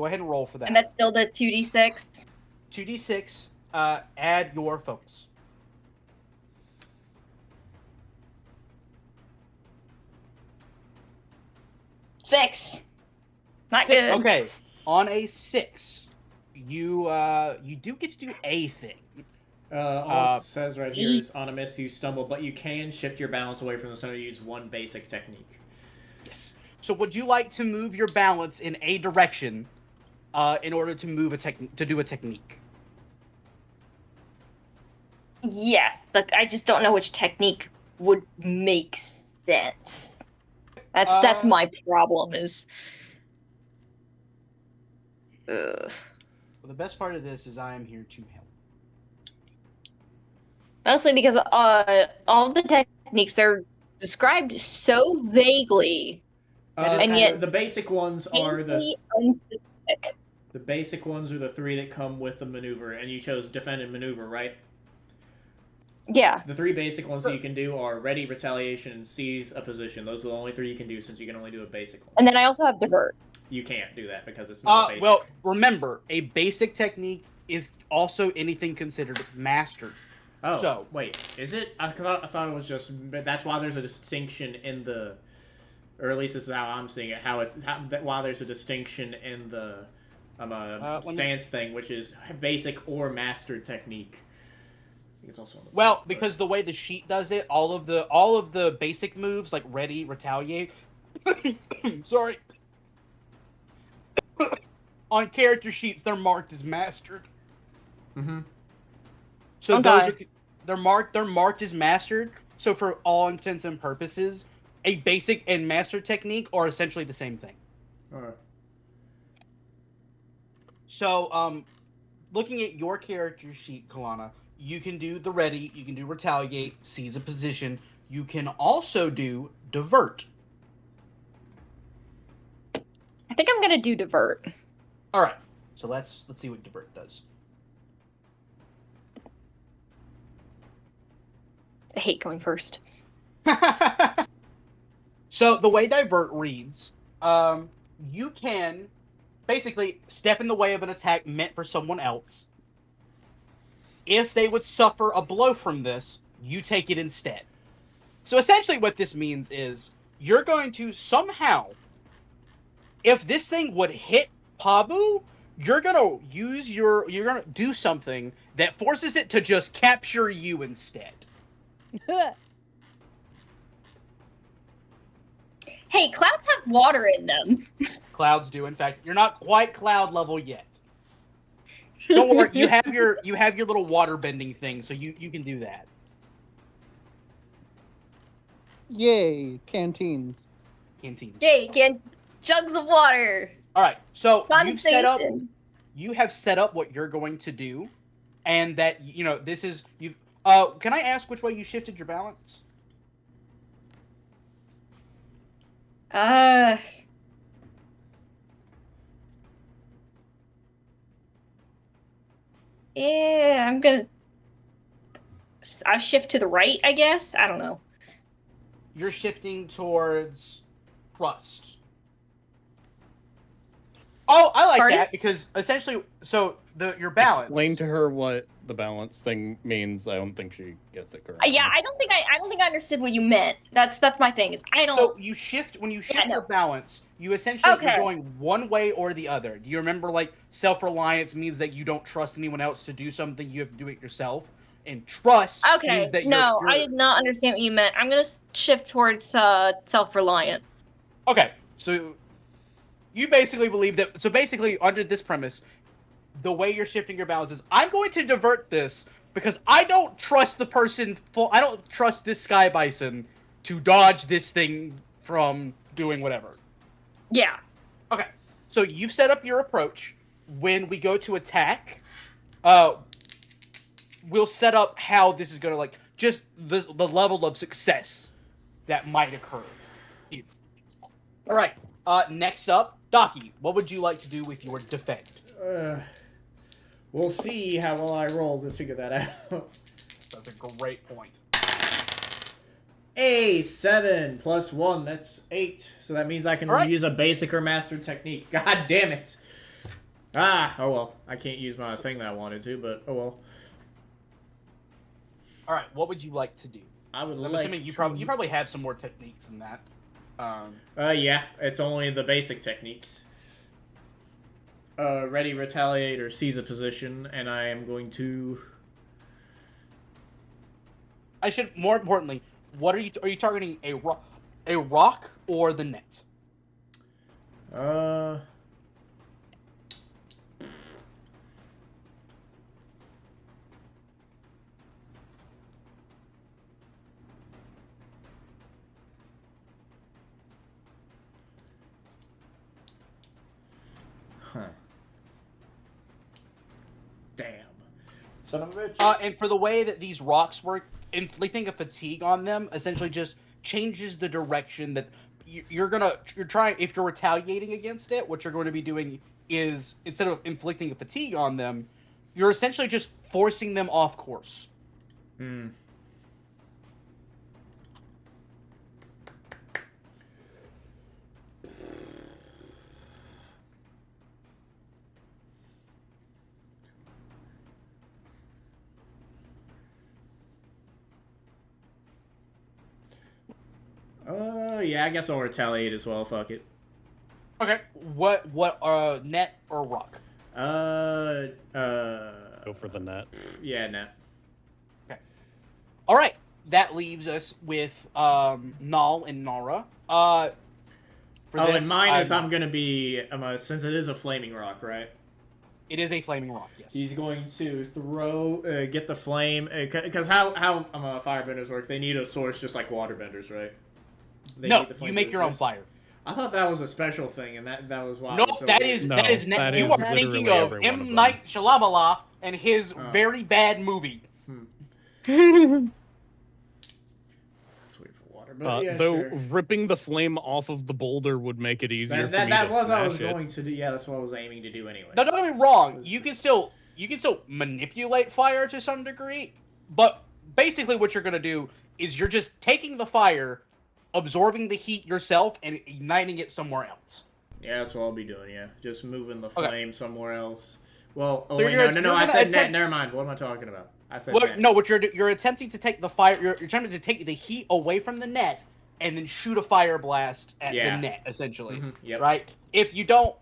ahead and roll for that. And that's still the 2d6. 2d6. Add your focus. 6. Not 6. good. Okay. On a 6, you do get to do a thing. All it says right here is on a miss you stumble, but you can shift your balance away from the center to use 1 basic technique. Yes. So would you like to move your balance in a direction in order to move to do a technique? Yes, but I just don't know which technique would make sense. That's Uh, my problem is. Ugh. well, the best part of this is I am here to help. Mostly because all the techniques are described so vaguely That is and kind yet of The basic ones are painfully unspecific. the basic ones are the 3 that come with the maneuver, and you chose defend and maneuver, right? Yeah. The 3 basic ones that you can do are ready, retaliation, and seize a position. Those are the only 3 you can do since you can only do a basic one. And then I also have divert. You can't do that because it's not a basic. well, remember, a basic technique is also anything considered mastered. Oh, so- wait, is it? I thought it was just. But that's why there's a distinction in the, or at least this is how I'm seeing it. Why there's a distinction in the, stance thing, which is basic or mastered technique. I think it's also. Well, because the way the sheet does it, all of the basic moves like ready, retaliate. Sorry. On character sheets, they're marked as mastered. Mm-hmm. So Okay. they're marked as mastered. So for all intents and purposes, a basic and master technique are essentially the same thing. Alright. So looking at your character sheet, Kalana, you can do the ready, you can do retaliate, seize a position. You can also do divert. I think I'm gonna do divert. All right. So let's see what divert does. I hate going first. So the way divert reads, you can basically step in the way of an attack meant for someone else. If they would suffer a blow from this, you take it instead. So essentially what this means is you're going to somehow, if this thing would hit Pabu, you're gonna do something that forces it to just capture you instead. Hey, clouds have water in them. Clouds do, in fact. You're not quite cloud level yet. Don't worry, you have your little water bending thing, so you can do that. Yay, canteens. Canteens. Yay, get jugs of water. All right, so Condensation. you have set up what you're going to do, and that this is you. Can I ask which way you shifted your balance? Yeah, I'll shift to the right, I guess. I don't know. You're shifting towards trust. Oh, I like Pardon? that because essentially, so your balance. Explain to her what the balance thing means. I don't think she gets it correctly. Yeah, I don't think I understood what you meant. That's my thing. Is I don't. So you shift when you shift no. your balance, you essentially Okay. you're going one way or the other. Do you remember like self-reliance means that you don't trust anyone else to do something, you have to do it yourself, and trust Okay. means that No, you're I did not understand what you meant. I'm gonna shift towards self-reliance. Okay. So you basically believe that. So basically, under this premise, the way you're shifting your balance is, I'm going to divert this because I don't trust the person. I don't trust this Sky Bison to dodge this thing from doing whatever. Yeah. Okay, so you've set up your approach. When we go to attack, we'll set up how this is going to just the level of success that might occur. All right. Next up, Docky. What would you like to do with your defend? We'll see how well I roll to figure that out. That's a great point. A 7 plus 1, that's 8. So that means I can Alright. use a basic or mastered technique. God damn it. Oh well. I can't use my thing that I wanted to, but oh well. All right. What would you like to do? I would I'm like assuming you to... probably have some more techniques than that. Yeah, it's only the basic techniques. Ready, retaliate, or seize a position, and I am going to... I should more importantly, what are you targeting a rock or the net? Huh. Damn. Son of a bitch. And for the way that these rocks work, inflicting a fatigue on them essentially just changes the direction that you're trying. If you're retaliating against it, what you're going to be doing is, instead of inflicting a fatigue on them, you're essentially just forcing them off course. Hmm. Yeah, I guess I'll retaliate as well. Fuck it. Okay. What net or rock? Go Go for the net. Yeah, no. All right. That leaves us with Null and Nara. For this, and mine is I'm gonna be since it is a flaming rock, right? It is a flaming rock. Yes. He's going to throw, get the flame, because how firebenders work? They need a source just like waterbenders, right? They No, need the flame you to make your own exist. fire. I thought that was a special thing, and that was why. No, it was so that weird. is No, that is net. that You is are literally thinking every of one of M. them. Night Shyamalan and his Oh. very bad movie. That's weird for water, but yeah, Though sure. ripping the flame off of the boulder would make it easier for me That to was what I was smash it. going to do. Yeah, that's what I was aiming to do anyway. No, don't get me wrong. Was- You can still manipulate fire to some degree, but basically what you're gonna do is you're just taking the fire, absorbing the heat yourself, and igniting it somewhere else. Yeah, that's what I'll be doing. Yeah, just moving the Okay. flame somewhere else. Well, oh So wait, you're no. I gonna said net. attempt- Never mind. What am I talking about? I said Well, net. no, what you're attempting to take the fire. You're attempting to take the heat away from the net and then shoot a fire blast at Yeah. the net, essentially. Mhm, yep. Right? If you don't,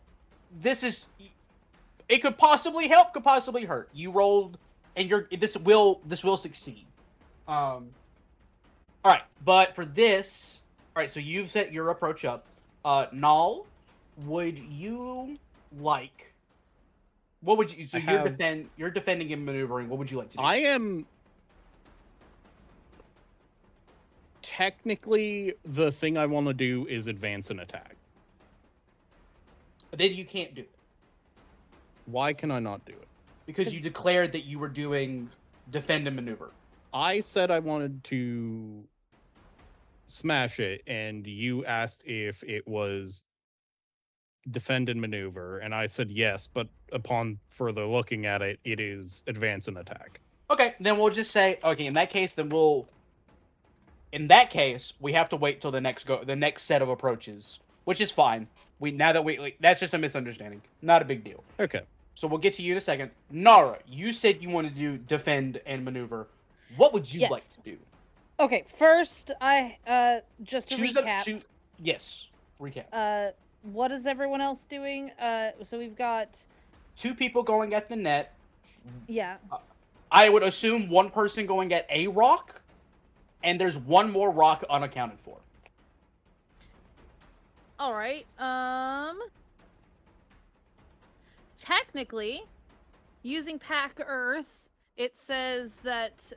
it could possibly help, could possibly hurt. You rolled, and this will succeed. All right, but for this, all right. So you've set your approach up. Null, would you like? What would you? So you're defending and maneuvering. What would you like to do? I am technically the thing I want to do is advance and attack. Then you can't do it Why can I not do it? because you declared that you were doing defend and maneuver. I said I wanted to smash it, and you asked if it was defend and maneuver, and I said yes, but upon further looking at it, it is advance and attack. Okay, then we'll just say okay. In that case, In that case, we have to wait till the next set of approaches, which is fine. That's just a misunderstanding. Not a big deal. Okay. So we'll get to you in a second. Nara, you said you wanted to do defend and maneuver. What would you Yes. like to do? Okay, first just to recap. Yes, recap. What is everyone else doing? So we've got 2 people going at the net. yeah. I would assume 1 person going at a rock, and there's 1 more rock unaccounted for. All right. Technically, using Pack Earth, it says that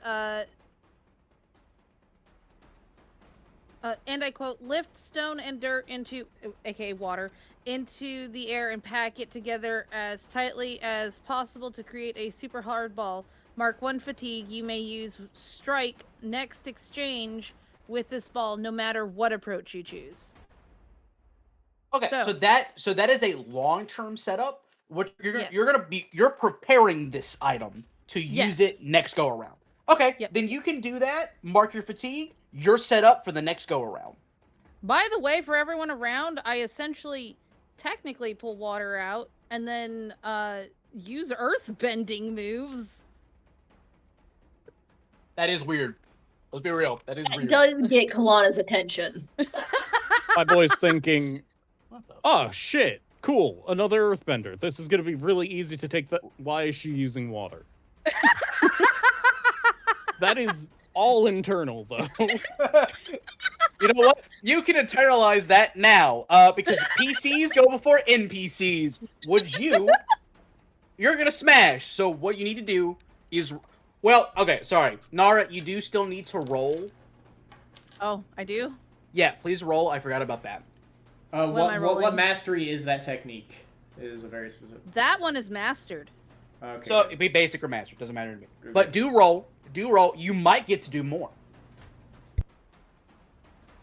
and I quote, lift stone and dirt into, aka water, into the air and pack it together as tightly as possible to create a super hard ball. Mark 1 fatigue. You may use strike next exchange with this ball, no matter what approach you choose. Okay, So- so that is a long-term setup. What Yes. you're preparing this item to use it Yes. next go around. Okay, Yep. then you can do that. Mark your fatigue. You're set up for the next go around. By the way, for everyone around, I essentially technically pull water out and then use earth bending moves. That is weird. Let's be real. That is That weird. does get Kalana's attention. My boy's thinking, What the oh fuck? shit, cool, another earthbender. This is gonna be really easy to take the. Why is she using water? That is all internal, though. You know what? You can internalize that now, because PCs go before NPCs. You're gonna smash. So what you need to do is, well, okay, sorry, Nara, you do still need to roll. Oh, I do? Yeah, please roll. I forgot about that. What am I rolling? What mastery is that technique? It is a very specific. That one is mastered. Okay. So good. it'd be basic or master, doesn't matter to me. Good, But good. do roll. You might get to do more.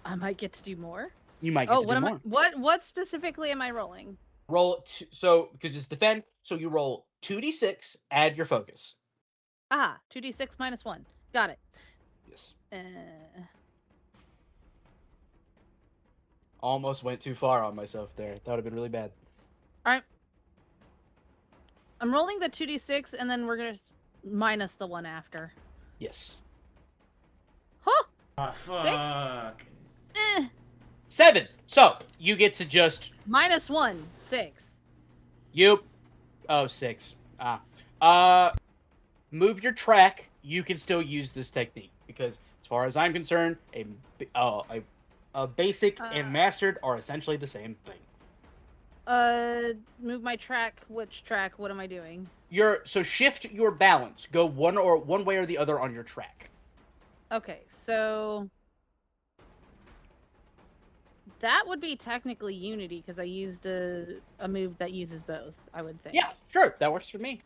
I might get to do more. You might get Oh, to what do am more. what specifically am I rolling? Roll so because it's defend. So you roll 2d6. Add your focus. Ah, 2d6 minus 1. Got it. Yes. Almost went too far on myself there. That would have been really bad. I'm rolling the 2d6 and then we're gonna minus the one after. Yes. Huh. Ah, fuck. 7. So you get to just Minus 1, 6. you. Oh, 6. Move your track. You can still use this technique because, as far as I'm concerned, a basic and mastered are essentially the same thing. Move my track. Which track? What am I doing? So shift your balance. Go one way or the other on your track. Okay, so that would be technically Unity because I used a move that uses both. I would think. Yeah, sure, that works for me.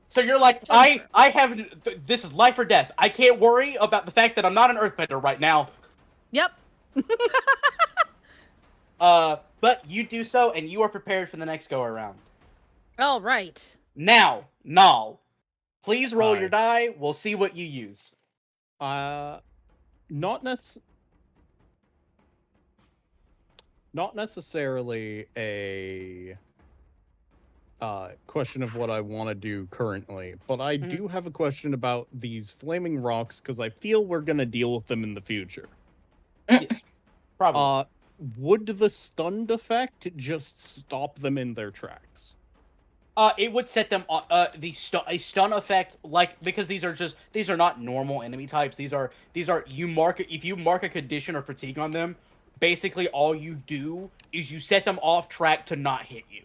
So you're like, Sure. I have this is life or death. I can't worry about the fact that I'm not an earthbender right now. Yep. But you do so, and you are prepared for the next go around. All right. Now, Nal, please roll Aye. your die. We'll see what you use. Not necessarily a question of what I want to do currently, but I Mhm. do have a question about these flaming rocks because I feel we're gonna deal with them in the future. Yes, probably. Would the stunned effect just stop them in their tracks? It would set them on a stun effect, like, because these are not normal enemy types. These are if you mark a condition or fatigue on them, basically all you do is you set them off track to not hit you.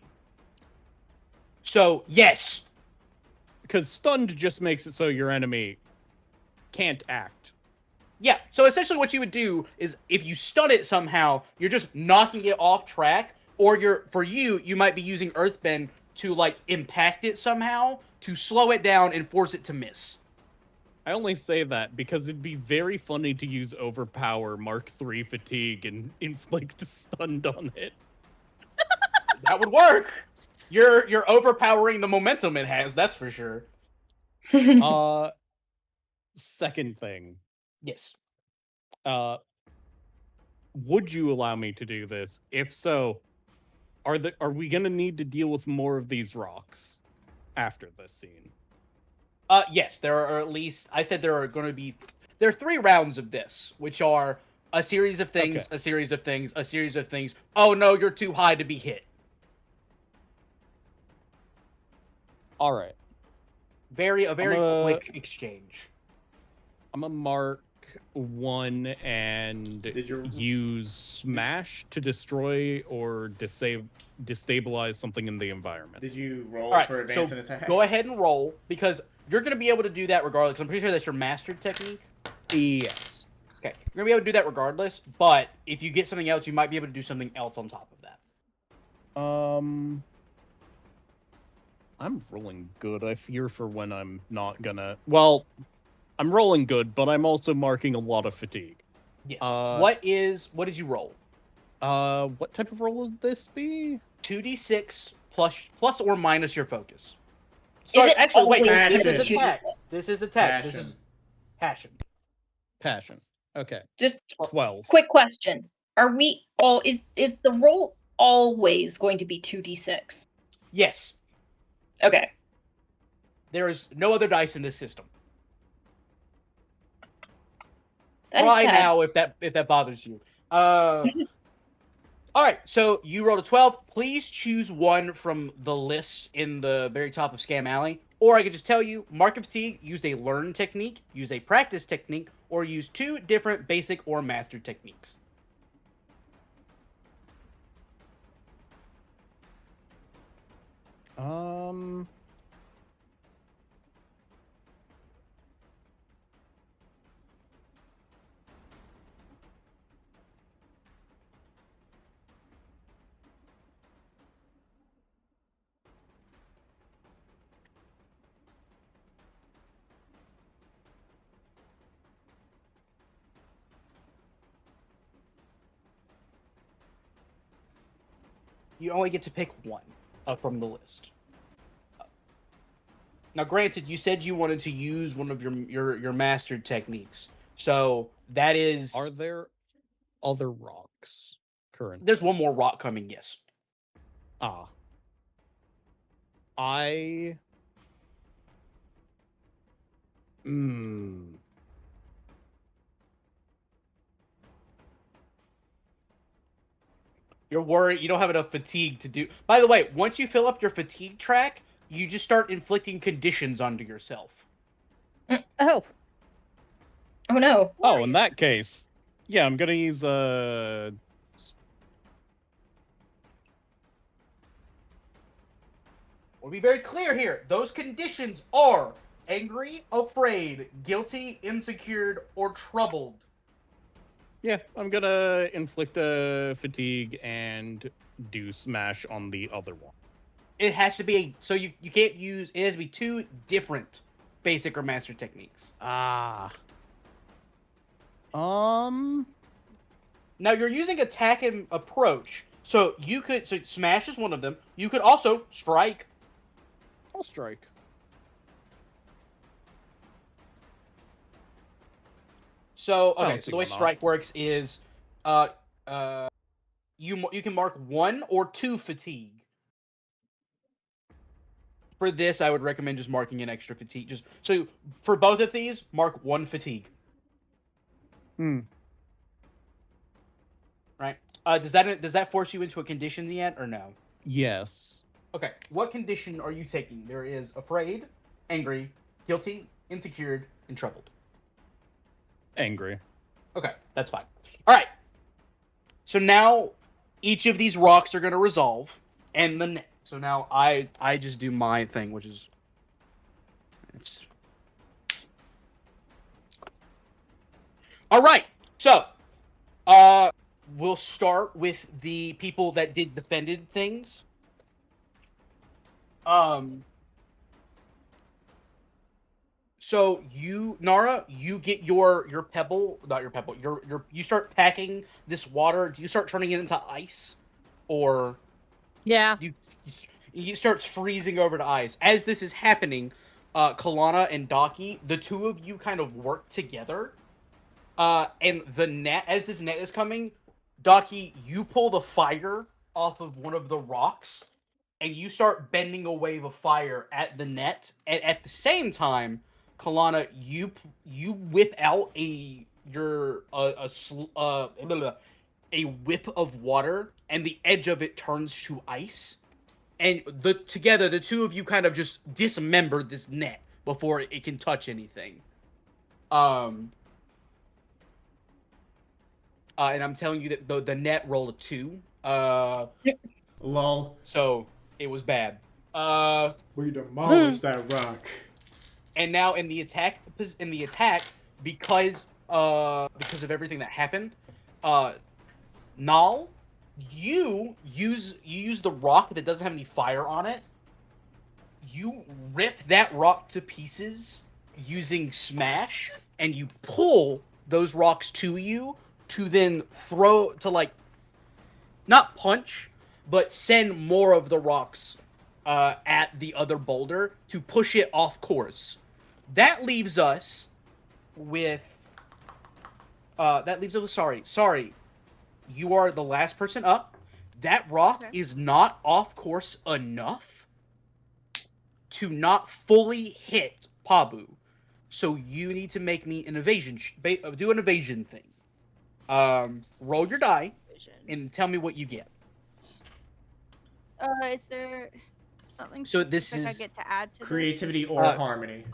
So yes, Because stunned just makes it so your enemy can't act. yeah. So essentially, what you would do is if you stun it somehow, you're just knocking it off track, or you might be using Earthbend to like impact it somehow to slow it down and force it to miss. I only say that because it'd be very funny to use Overpower Mark III Fatigue and inflict a stunned on it. That would work. You're overpowering the momentum it has, that's for sure. Second thing. Yes. Would you allow me to do this? If so, are we gonna need to deal with more of these rocks after this scene? Yes, there are at least there are 3 rounds of this, which are a series of things, Okay. a series of things, a series of things. Oh no, you're too high to be hit. All right. A very I'm quick exchange. I'm gonna mark 1 and Did you use Smash to destroy or destabilize something in the enviroment. Did you roll All right, for advance and attack? go ahead and roll because you're going to be able to do that regardless. I'm pretty sure that's your mastered technique. Yes. Okay, you're going to be able to do that regardless, but if you get something else, you might be able to do something else on top of that. I'm rolling good, I fear, for when I'm not gonna... Well, I'm rolling good, but I'm also marking a lot of fatigue. Yes. Uh, What did you roll? What type of roll would this be? 2d6 plus or minus your focus. Is Sorry, it actually, wait. always This is Passion. attack. This is attack. This Passion. is passion. Passion. Okay. Just 12. quick question: Are we all is the roll always going to be 2d6? Yes. Okay. There is no other dice in this system. That is Try sad. now if that bothers you. All right, so you rolled a 12. Please choose one from the list in the very top of Scam Alley. Or I could just tell you, Mark of Fatigue, use a learn technique, use a practice technique, or use 2 different basic or master techniques. You only get to pick one from the list. Now, granted, you said you wanted to use one of your mastered techniques, so that is. Are there other rocks currently? There's one more rock coming. Yes. I. You're worried you don't have enough fatigue to do. By the way, once you fill up your fatigue track, you just start inflicting conditions onto yourself. Oh, Oh no. Oh, in that case, yeah, I'm gonna use We'll be very clear here. Those conditions are angry, afraid, guilty, insecure, or troubled. Yeah, I'm gonna inflict a fatigue and do smash on the other one. It has to be so you can't use. It has to be two different basic or master techniques. Ah. Now you're using attack and approach, so you could smash is one of them. You could also strike. I'll strike. So I don't okay, so see the way why not. strike works is, you can mark 1 or 2 fatigue. For this, I would recommend just marking an extra fatigue. Just so for both of these, mark 1 fatigue. Right. Does that force you into a condition yet or no? Yes. Okay. What condition are you taking? There is afraid, angry, guilty, insecure, and troubled. Angry. Okay, that's fine. All right. So now each of these rocks are going to resolve, and then so now I just do my thing, which is all right. So we'll start with the people that did defended things. So you, Nara, you get your pebble, not your pebble, you start packing this water. Do you start turning it into ice, or yeah. it starts freezing over to ice? As this is happening, Kalana and Daki, the two of you kind of work together. And the net, as this net is coming, Daki, you pull the fire off of one of the rocks, and you start bending away the fire at the net. And at the same time, Kalana, you whip out a whip of water, and the edge of it turns to ice. And together, the two of you kind of just dismember this net before it can touch anything. And I'm telling you that the net rolled a 2. Lol. So it was bad. We demolished that rock. And now in the attack, because of everything that happened, Nal, you use the rock that doesn't have any fire on it. You rip that rock to pieces using smash, and you pull those rocks to you to then throw to, like, not punch, but send more of the rocks at the other boulder to push it off course. That leaves us with sorry. You are the last person up. That rock is not off course enough to not fully hit Pabu. So you need to make me an evasion do an evasion thing. Roll your die and tell me what you get. Is there something So this specific I is get to add to Creativity or harmony.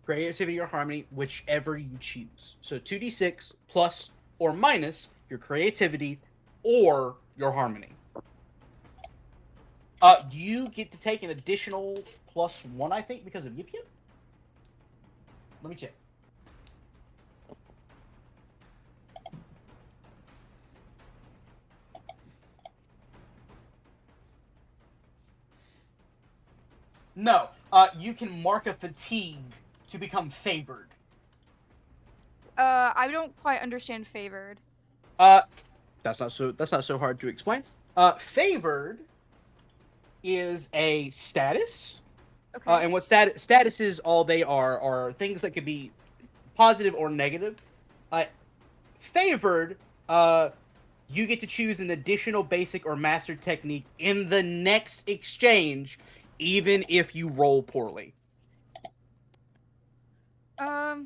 Creativity or harmony, whichever you choose. So 2d6 plus or minus your creativity or your harmony. You get to take an additional +1, I think, because of Yip Yip. Let me check. No, you can mark a fatigue to become favored. I don't quite understand favored. That's not so hard to explain. Favored is a status. Okay. And what statuses all they are things that could be positive or negative. Favored, you get to choose an additional basic or mastered technique in the next exchange, even if you roll poorly. Now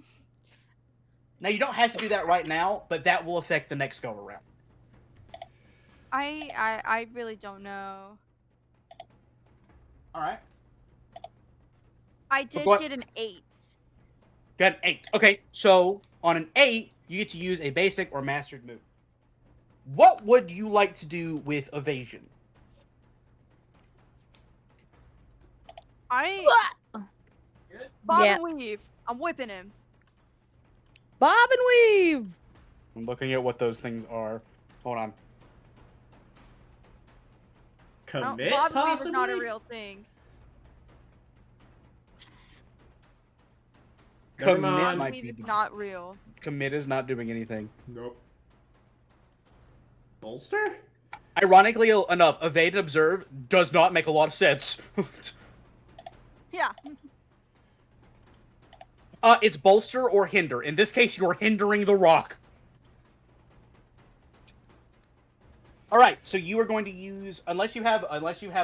you don't have to do that right now, but that will affect the next go around. I really don't know. All right. I did what- get an 8. Got an 8. Okay, so on an 8, you get to use a basic or mastered move. What would you like to do with evasion? Bob Yeah. and weave. I'm whipping him. Bob and weave. I'm looking at what those things are. Hold on. Commit, Bob and weave possibly? is not a real thing. Never Commit mind. Bob might and weave be is the- not real. Commit is not doing anything. Nope. Bolster? Ironically enough, evade and observe does not make a lot of sense. Yeah. It's bolster or hinder. In this case, you're hindering the rock. All right, so you are going to use unless you have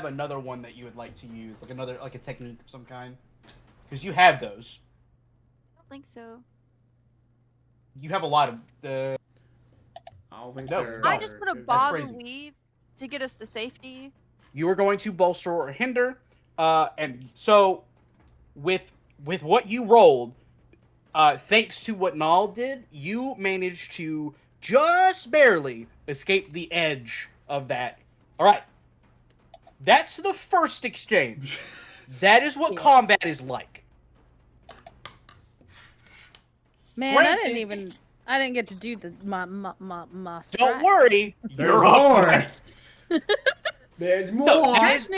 another one that you would like to use, like a technique of some kind, because you have those. I don't think so. You have a lot of I don't think No, they're... no. I just put a they're- bob crazy. and weave to get us to safety. You are going to bolster or hinder, and so with what you rolled, thanks to what Nal did, you managed to just barely escape the edge of that. All right, that's the first exchange. That is what Yes. combat is like. Man, Granted- I didn't get to do the my Don't strike. worry, There's you're up more. next. There's more! So, guys-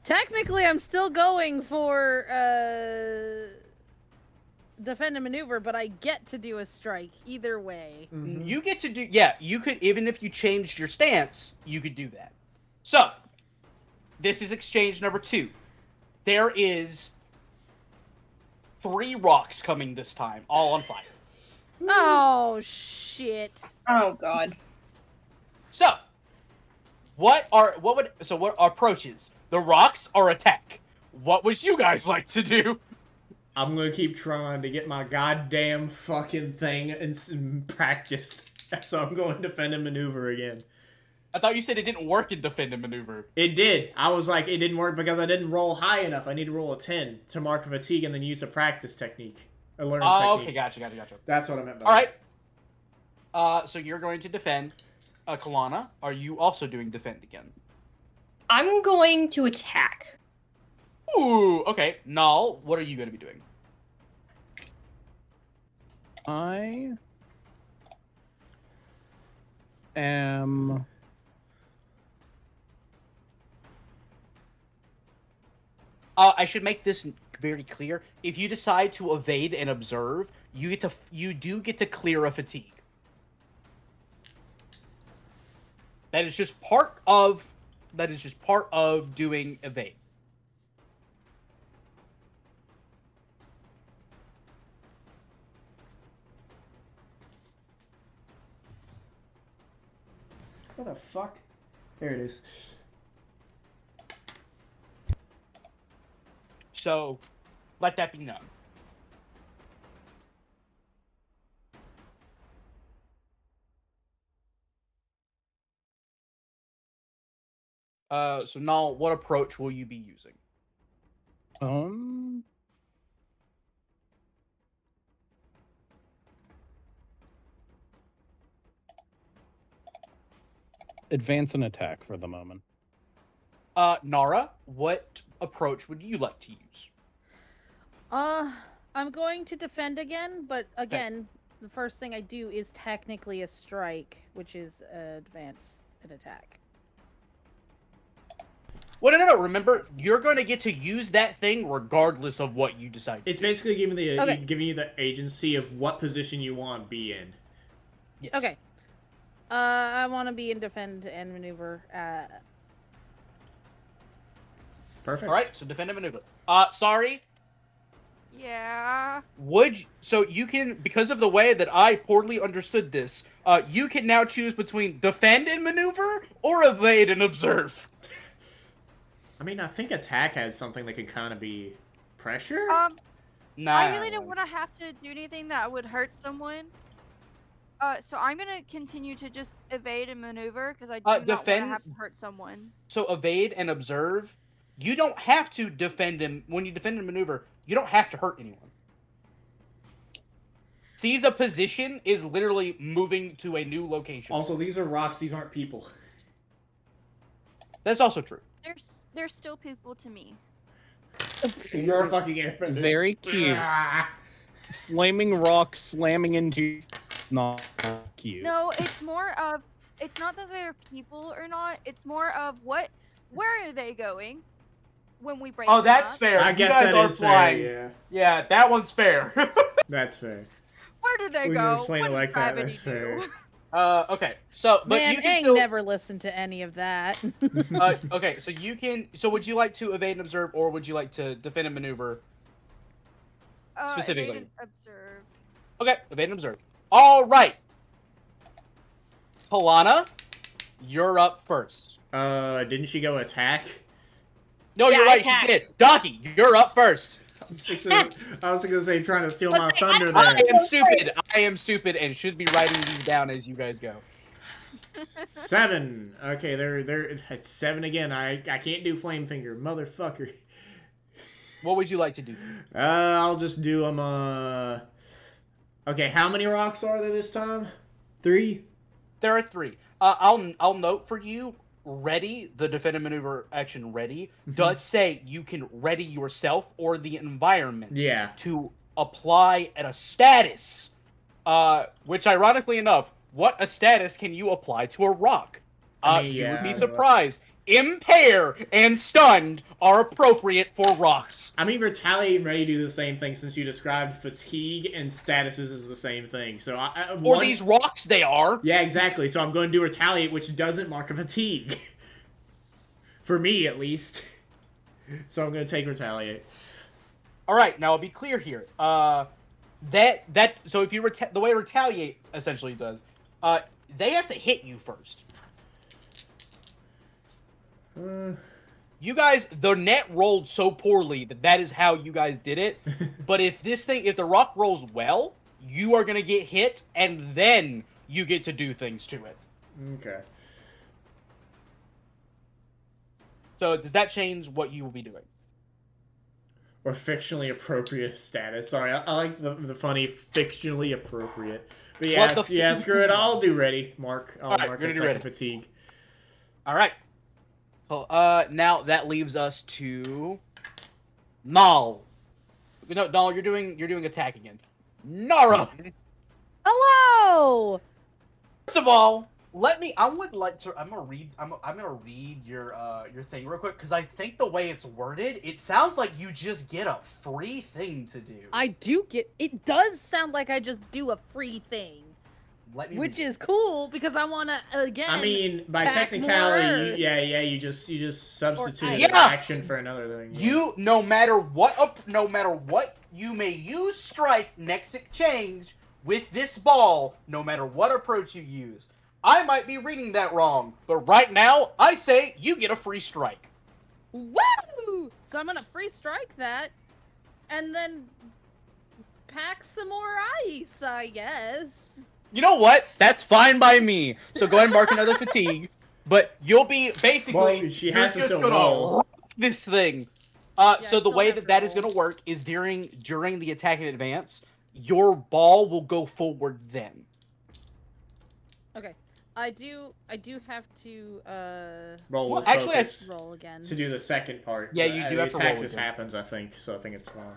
Technically, I'm still going for defend and maneuver, but I get to do a strike either way. Mhm. You get to do, yeah, you could, even if you changed your stance, you could do that. So, this is exchange number 2. There is 3 rocks coming this time, all on fire. Oh shit! Oh god. So, what are approaches? The rocks are attack. What would you guys like to do? I'm gonna keep trying to get my goddamn fucking thing practiced. So I'm going to defend and maneuver again. I thought you said it didn't work in defend and maneuver. It did. I was like, it didn't work because I didn't roll high enough. I need to roll a 10 to mark fatigue and then use a practice technique. A learned Oh, technique. okay, gotcha. That's what I meant by All that. right. So you're going to defend. Kalana, are you also doing defend again? I'm going to attack. Ooh, okay. Nal, what are you going to be doing? I am I should make this very clear. If you decide to evade and observe, you do get to clear a fatigue. That is just part of doing evade. What the fuck? There it is. So, let that be known. So Nal, what approach will you be using? advance and attack for the moment. Nara, what approach would you like to use? I'm going to defend again, but again, the first thing I do is technically a strike, which is advance and attack. Well, no. Remember, you're going to get to use that thing regardless of what you decide. It's basically giving Okay. giving you the agency of what position you want to be in. Yes. Okay. I want to be in defend and maneuver. Perfect. All right, so defend and maneuver. Sorry. Yeah. So you can, because of the way that I poorly understood this, you can now choose between defend and maneuver or evade and observe. I mean, I think attack has something that could kind of be pressure. Nah. I really don't want to have to do anything that would hurt someone. So I'm gonna continue to just evade and maneuver because I do not want to defend- have to hurt someone. So evade and observe. You don't have to defend him. When you defend and maneuver, you don't have to hurt anyone. Seize a position is literally moving to a new location. Also, these are rocks. These aren't people. That's also true. They're still people to me. You're a fucking airbender. Very cute. Ah. Flaming rock slamming into not cute. No, it's more of it's not that they're people or not. It's more of where are they going when we break. Oh, them that's up? fair. I You guess guys that are is flying. fair. Yeah, that one's fair. Yeah, that's fair. Where do they When you go? explain it What does like that, gravity that's fair. do? Okay. So, but Man, you can Aang still. never listened to any of that. Okay, so you can. So, would you like to evade and observe, or would you like to defend and maneuver? Specifically. Evade and observe. Okay, evade and observe. All right. Polana, you're up first. Didn't she go attack? No, Yeah, you're right. attack. She did. Donkey, you're up first. I was gonna say trying to steal my thunder I there. am stupid. I am stupid, and should be writing these down as you guys go. 7. Okay, they're it's 7 again. I can't do flame finger, motherfucker. What would you like to do? I'll just do them. Okay, how many rocks are there this time? 3. There are 3. I'll note for you. Ready, the defend and maneuver action ready does say you can ready yourself or the environment Yeah. to apply at a status. Which ironically enough, what a status can you apply to a rock? I mean, You would be yeah, surprised. Impair and stunned are appropriate for rocks. I mean, retaliate and ready do the same thing since you described fatigue and statuses is the same thing. So For these rocks, they are. Yeah, exactly. So I'm going to do retaliate, which doesn't mark a fatigue. For me, at least. So I'm going to take retaliate. All right, now I'll be clear here. So if you the way retaliate essentially does, they have to hit you first. You guys, the net rolled so poorly that is how you guys did it. But if the rock rolls well, you are gonna get hit, and then you get to do things to it. Okay. So does that change what you will be doing? Or fictionally appropriate status. Sorry, I like the funny fictionally appropriate. But yeah, What the yeah, screw it. I'll do ready, Mark. I'll Alright, mark you're a gonna do second ready. fatigue. All right. So, now that leaves us to Nal. No, Nal, you're doing attack again. Nara. Hello! First of all, I'm gonna read your thing real quick because I think the way it's worded, it sounds like you just get a free thing to do. It does sound like I just do a free thing. Let me Which read it. is cool because I want to, again. I mean, by pack technicality, more. you just substitute Yeah. an action for another thing. Yeah. You no matter what you may use strike next exchange with this ball, no matter what approach you use. I might be reading that wrong, but right now I say you get a free strike. Woo! So I'm going to free strike that and then pack some more ice, I guess. You know what? That's fine by me. So go ahead and mark another fatigue, but you'll be basically Well, she has to you're just still gonna roll. rock this thing. I So the still way have to that is roll. going to work is during the attack in advance, your ball will go forward then. Okay. I do have to Roll Well, with actually, focus roll again. to do the second part. Yeah, you do the have to attack roll just again. happens, I think. So I think it's fine.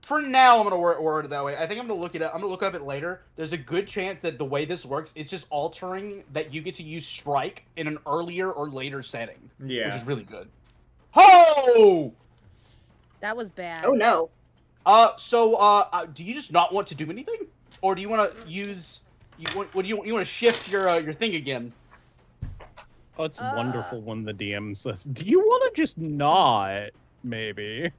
For now, I'm gonna word it that way. I think I'm gonna look it up. I'm gonna look up it later. There's a good chance that the way this works, it's just altering that you get to use strike in an earlier or later setting, which Yeah. is really good. Ho! That was bad. Oh no. Do you just not want to do anything, or do you want to use? You want to shift your thing again? Oh, it's wonderful when the DM says, "Do you want to just not?" Maybe.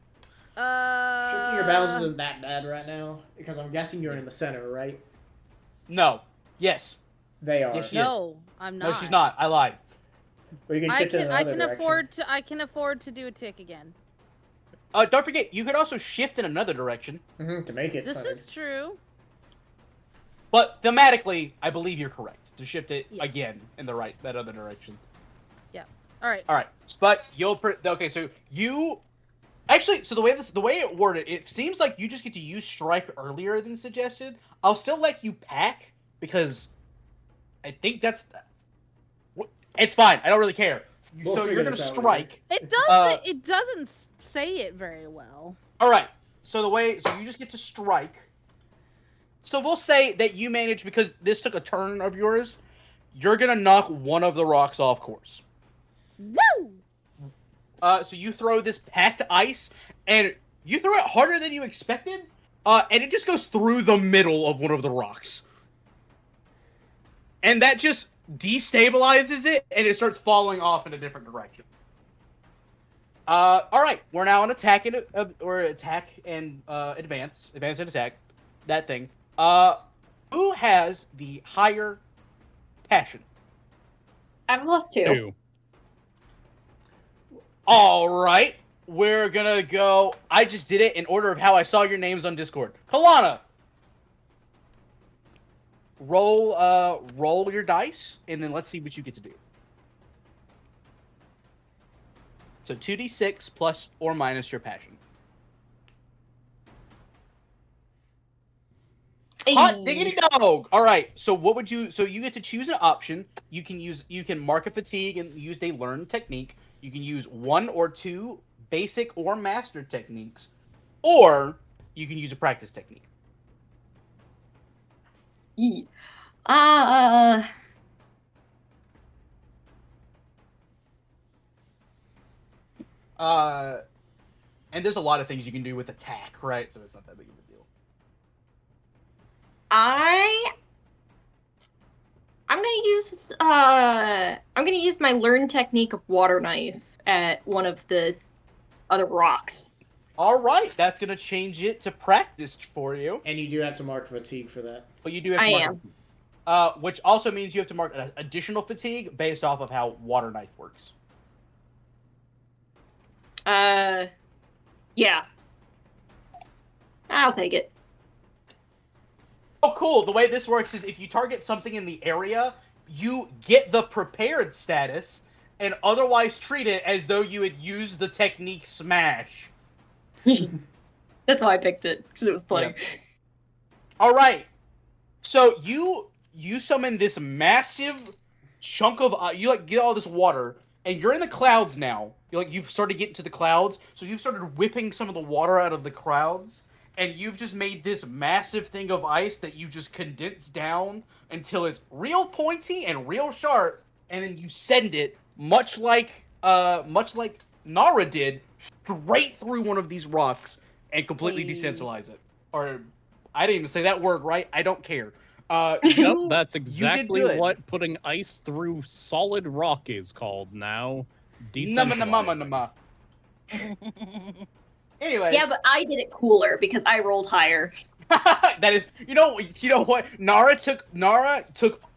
Shifting your balance isn't that bad right now because I'm guessing you're in the center, right? No. Yes. They are. Yes, she is. No, I'm not. No, she's not. I lied. But you can I shift in can. another I can direction. afford to do a tick again. Don't forget, you could also shift in another direction. To make it This centered. is true. But thematically, I believe you're correct to shift it Yeah. again in that other direction. All right. All right, but okay. So you actually, so the way it worded, it seems like you just get to use strike earlier than suggested. I'll still let you pack because I think it's fine. I don't really care. We'll So figure you're gonna this out later. strike. It doesn't. It doesn't say it very well. All right. So you just get to strike. So we'll say that you managed because this took a turn of yours. You're gonna knock one of the rocks off course. Woo! So you throw this packed ice, and you throw it harder than you expected, and it just goes through the middle of one of the rocks. And that just destabilizes it, and it starts falling off in a different direction. All right, we're now on attack and advance and attack. That thing. Who has the higher passion? I have +2. 2. All right, we're gonna go. I just did it in order of how I saw your names on Discord. Kalana, roll your dice, and then let's see what you get to do. So 2d6 plus or minus your passion. Hot diggity dog! All right, so what would you? So you get to choose an option. You can mark a fatigue and use a learned technique. You can use 1 or 2 basic or master techniques, or you can use a practice technique. And there's a lot of things you can do with attack, right? So it's not that big of a deal. I'm gonna use my learned technique of water knife at one of the other rocks. All right, that's gonna change it to practice for you. And you do have to mark fatigue for that. But you do have to I mark am. fatigue. Which also means you have to mark an additional fatigue based off of how water knife works. Yeah. I'll take it. Oh, cool. The way this works is if you target something in the area, you get the prepared status and otherwise treat it as though you had used the technique smash. That's why I picked it, because it was funny. Yeah. All right. So you summon this massive chunk of you get all this water, and you're in the clouds now. You've started getting to the clouds, so you've started whipping some of the water out of the clouds, and you've just made this massive thing of ice that you just condense down until it's real pointy and real sharp, and then you send it much like Nara did, straight through one of these rocks and completely decentralize it. Or I didn't even say that word right. I don't care. Yep, that's exactly good. what putting ice through solid rock is called now. Nama. Anyways. Yeah, but I did it cooler because I rolled higher. That is, you know what? Nara took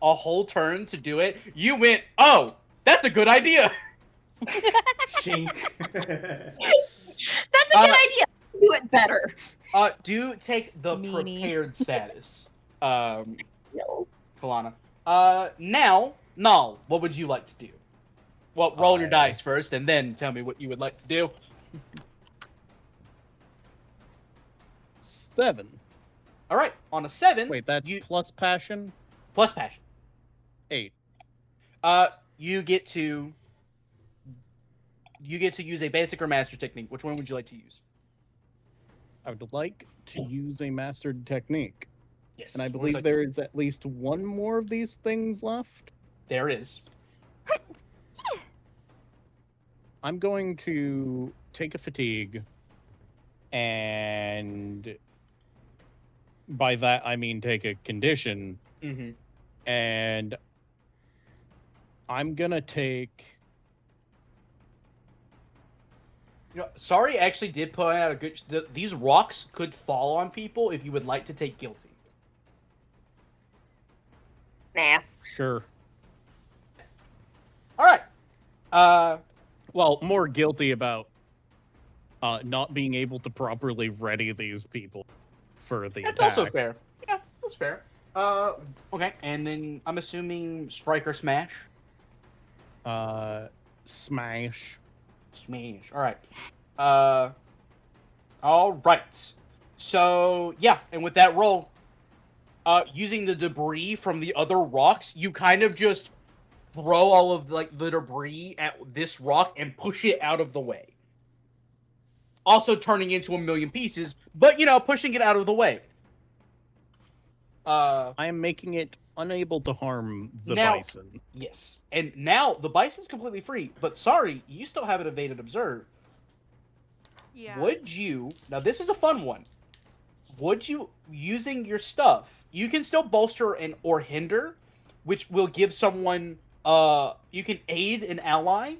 a whole turn to do it. You went, oh, that's a good idea. Shink. That's a good idea. Do it better. Do take the Meanie. prepared status, No. Kalana. Now, Null, what would you like to do? Well, roll your dice first, and then tell me what you would like to do. 7. All right, on a 7. Wait, that's plus passion? Plus passion. 8. You get to use a basic or master technique. Which one would you like to use? I would like to use a mastered technique. Yes. And I what would you believe like to there use? is at least one more of these things left. There is. I'm going to take a fatigue, and by that I mean take a condition, Mm-hmm. and I'm gonna take. You know, sorry, actually did point out a good. These rocks could fall on people if you would like to take guilty. Nah. Sure. All right. Well, more guilty about not being able to properly ready these people for the That's attack. also fair. Yeah, that's fair. Okay, and then I'm assuming strike or smash. Smash. Smash. All right. All right. So yeah, and with that roll, using the debris from the other rocks, you kind of just throw all of like the debris at this rock and push it out of the way. Also turning into a million pieces, but you know, pushing it out of the way. I am making it unable to harm the Now- bison. Yes. And now the bison's completely free, but sorry, you still have an evaded observe. Yeah. Would you, now this is a fun one. Would you, using your stuff, you can still bolster and or hinder, which will give someone, you can aid an ally,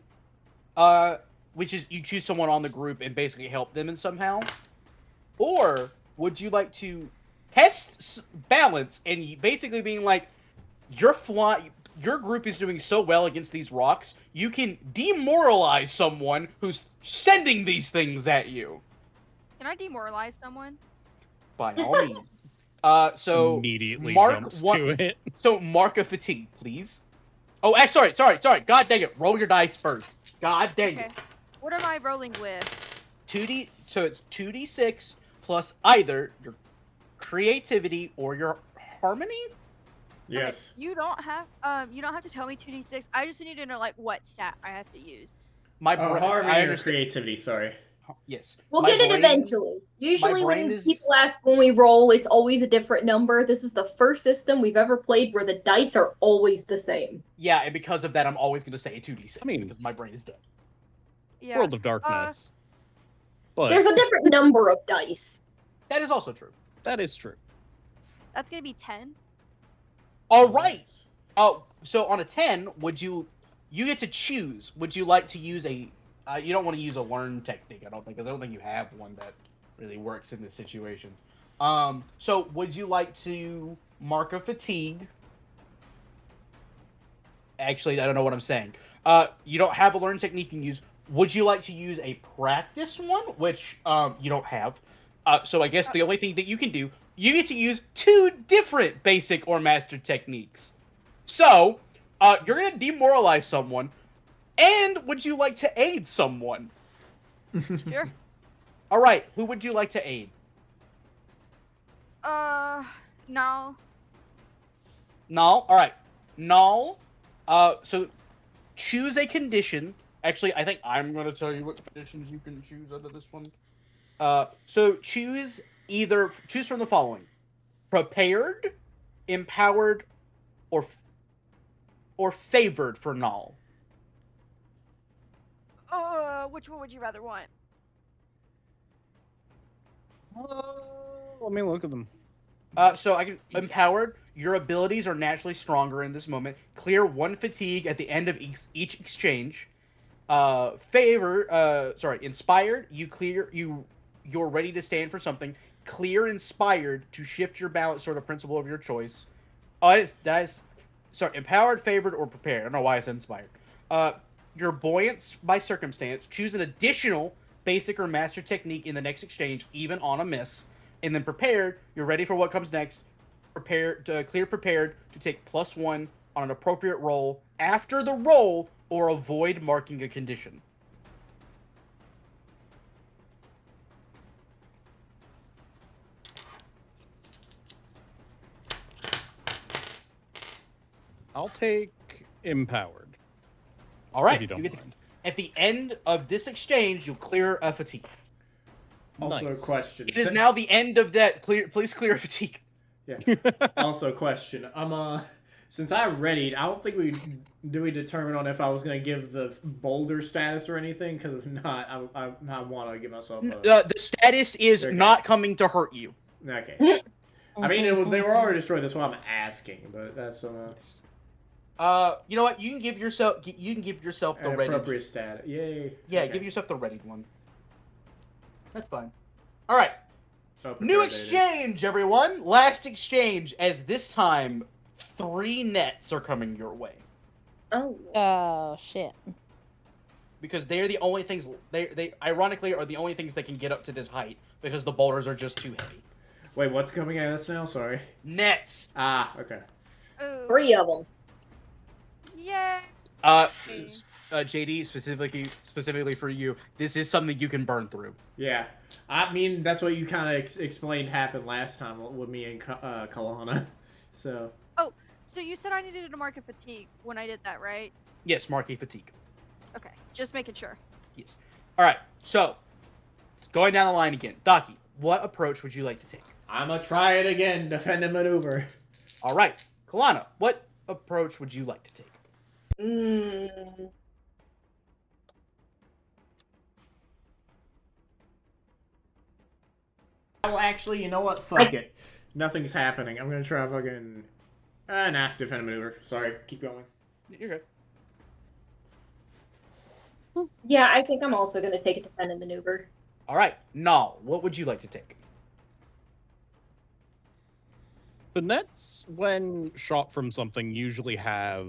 which is you choose someone on the group and basically help them in somehow. Or would you like to test balance and basically being like, your group is doing so well against these rocks, you can demoralize someone who's sending these things at you. Can I demoralize someone? By all means. So Immediately mark jumps one- to it. So mark a fatigue, please. Oh, sorry. God dang it. Roll your dice first. God dang Okay. it. What am I rolling with? 2D. So it's 2d6 plus either your creativity or your harmony. Okay, Yes. you don't have to tell me 2d6. I just need to know like what stat I have to use. My Oh, brain. harmony I or understand. creativity, sorry. Yes. We'll My get it brain- eventually. Usually brain when is- people ask when we roll, it's always a different number. This is the first system we've ever played where the dice are always the same. Yeah, and because of that, I'm always going to say 2d6 I mean- because my brain is dead. Yeah. World of Darkness. But There's a different number of dice. That is also true. that is true. That's gonna be 10. All right. Oh, so on a 10, you get to choose. Would you like to use a? You don't want to use a learn technique, I don't think, because I don't think you have one that really works in this situation. So would you like to mark a fatigue? Actually, I don't know what I'm saying. You don't have a learn technique you can use. Would you like to use a practice one, which you don't have? So I guess the only thing that you can do, you get to use 2 different basic or master techniques. So, you're gonna demoralize someone, and would you like to aid someone? Sure. All right, who would you like to aid? No. Null. All right, Null. So choose a condition. Actually, I think I'm gonna tell you what conditions you can choose under this one. So choose from the following: prepared, empowered, or favored for Null. Which one would you rather want? Let me look at them. So I can empowered. Your abilities are naturally stronger in this moment. Clear 1 fatigue at the end of each exchange. Inspired. You're ready to stand for something. Clear inspired to shift your balance toward a principle of your choice. Empowered, favored, or prepared. I don't know why I said inspired. You're buoyant by circumstance. Choose an additional basic or master technique in the next exchange, even on a miss. And then prepared, you're ready for what comes next. Prepared to take +1 on an appropriate roll after the roll, or avoid marking a condition. I'll take empowered. All right. you don't get to- mind. at the end of this exchange, you'll clear a fatigue. Also, Nice. question. It is now the end of that. Please clear a fatigue. Also, question. Since I readied, I don't think we determine on if I was gonna give the boulder status or anything. Because if not, I want to give myself a. The status is Okay. not coming to hurt you. Okay. I mean, they were already destroyed. That's why I'm asking. But that's You know what? You can give yourself the An ready. appropriate stat. Yay. Yeah, Okay. give yourself the ready one. That's fine. All right. Oh, New prepared data. exchange, everyone. Last exchange, as this time 3 nets are coming your way Oh. Oh shit. because they're the only things they ironically are the only things that can get up to this height because the boulders are just too heavy. Wait, what's coming at us now? Sorry. Nets. Ah, okay. Ooh. 3 of them. Yay. JD specifically for you, this is something you can burn through. Yeah. I mean, that's what you kind of explained happened last time with me and Kalana. So. So you said I needed to mark a fatigue when I did that, right? Yes, marquee fatigue. Okay, just making sure. Yes. All right. So, going down the line again, Daki, what approach would you like to take? I'ma try it again. Defend and maneuver. All right, Kalana, what approach would you like to take? Mm. Well, actually, you know what? Fuck it. Nothing's happening. I'm gonna try fucking. Nah. Defend and maneuver. Sorry. Keep going. You're good. Yeah, I think I'm also going to take a defend and maneuver. All right, Nal, what would you like to take? The nets, when shot from something, usually have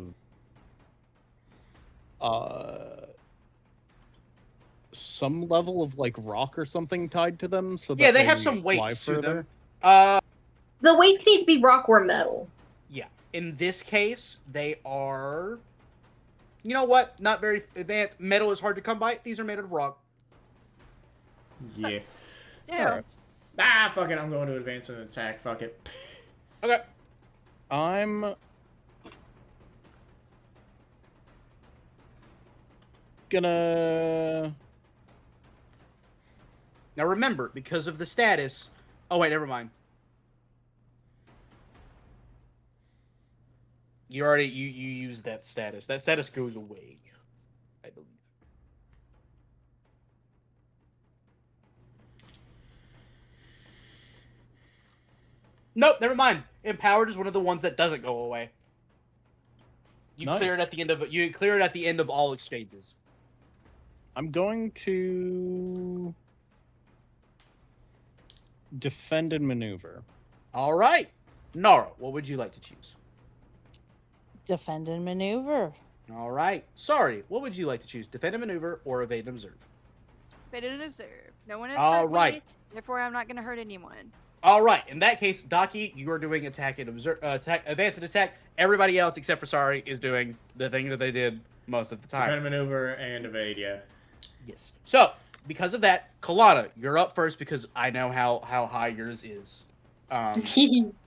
some level of like rock or something tied to them, so that Yeah, they have some fly weights to further. them. The weights can either be rock or metal. Yeah. In this case, they are. You know what? Not very advanced. Metal is hard to come by. These are made out of rock. Yeah. Damn. Alright. Ah, fuck it. I'm going to advance and attack. Fuck it. Okay. I'm gonna. Now remember, because of the status. Oh wait, never mind. You already you used that status. That status goes away, I believe. Nope, never mind. Empowered is one of the ones that doesn't go away. You clear it Nice. at the end of all exchanges. I'm going to defend and maneuver. All right, Nara, what would you like to choose? Defend and maneuver. All right, sorry, what would you like to choose? Defend and maneuver or evade and observe? Evade and observe. No one has All hurt right. me, therefore I'm not gonna hurt anyone. All right, in that case, Daki, you are doing attack and advance and attack. Everybody else except for Sari is doing the thing that they did most of the time. Defend, maneuver, and evade. Yeah. Yes. So, because of that, Kalana, you're up first because I know how high yours is.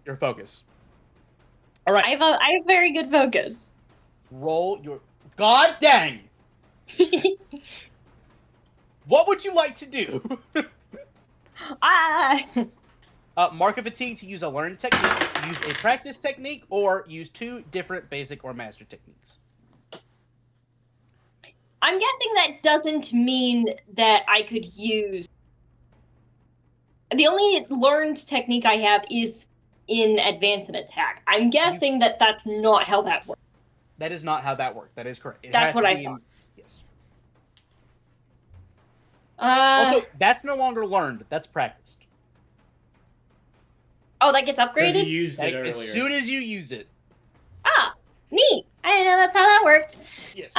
Your focus. All right. I have very good focus. Roll your. God dang! What would you like to do? Ah. Mark a fatigue to use a learned technique, use a practice technique, or use 2 different basic or master techniques. I'm guessing that doesn't mean that I could use. The only learned technique I have is in advance and attack. I'm guessing that that's not how that works. That is not how that works. That is correct. It That's has what to I be in- thought. Yes. Also, That's no longer learned. That's practiced. oh, that gets Because you upgraded? used it Like, earlier. as soon as you use it. Ah, neat. I didn't know that's how that worked. Yes.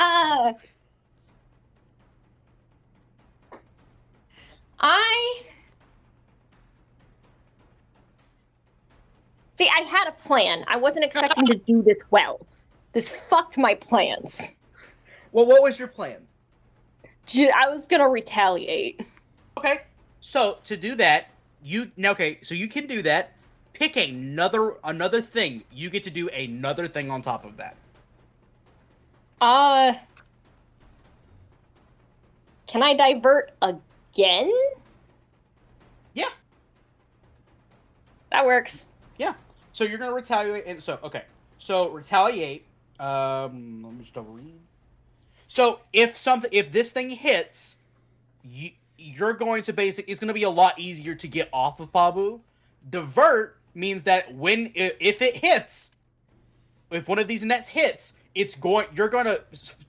See, I had a plan. I wasn't expecting to do this well. This fucked my plans. Well, what was your plan? I was gonna retaliate. Okay. So to do that, so you can do that. Pick another thing. You get to do another thing on top of that. Can I divert again? Yeah. That works. Yeah. So you're gonna retaliate, and so retaliate. Let me just double read. So if this thing hits, you're going to it's going to be a lot easier to get off of Pabu. Divert means that if it hits, if one of these nets hits, you're gonna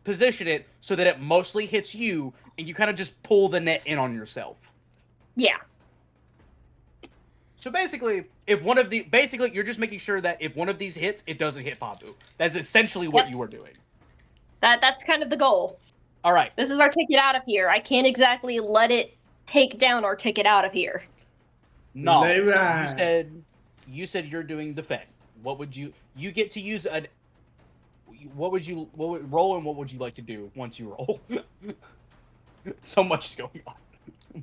position it so that it mostly hits you, and you kind of just pull the net in on yourself. Yeah. So basically, you're just making sure that if one of these hits, it doesn't hit Pabu. That's essentially what you are doing. That's kind of the goal. All right. This is our ticket out of here. I can't exactly let it take down our ticket out of here. No. Lay You said you're doing defend. What would you get to use what would roll, and what would you like to do once you roll? So much is going on.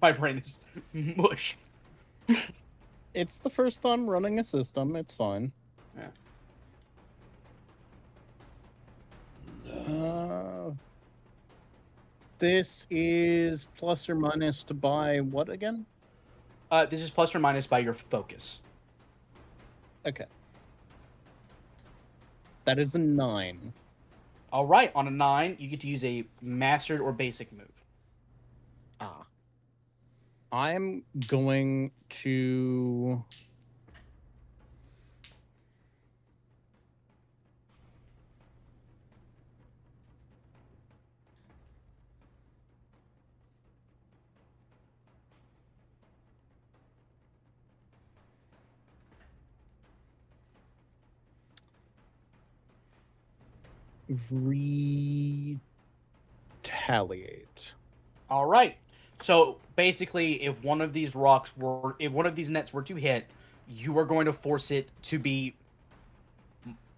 My brain is mush. It's the first time running a system. It's fine. Yeah. This is plus or minus to buy what again? This is plus or minus by your focus. Okay. That is a 9. All right, on a 9, you get to use a mastered or basic move. I'm going to... retaliate. All right. So basically, if one of these nets were to hit, you are going to force it to be.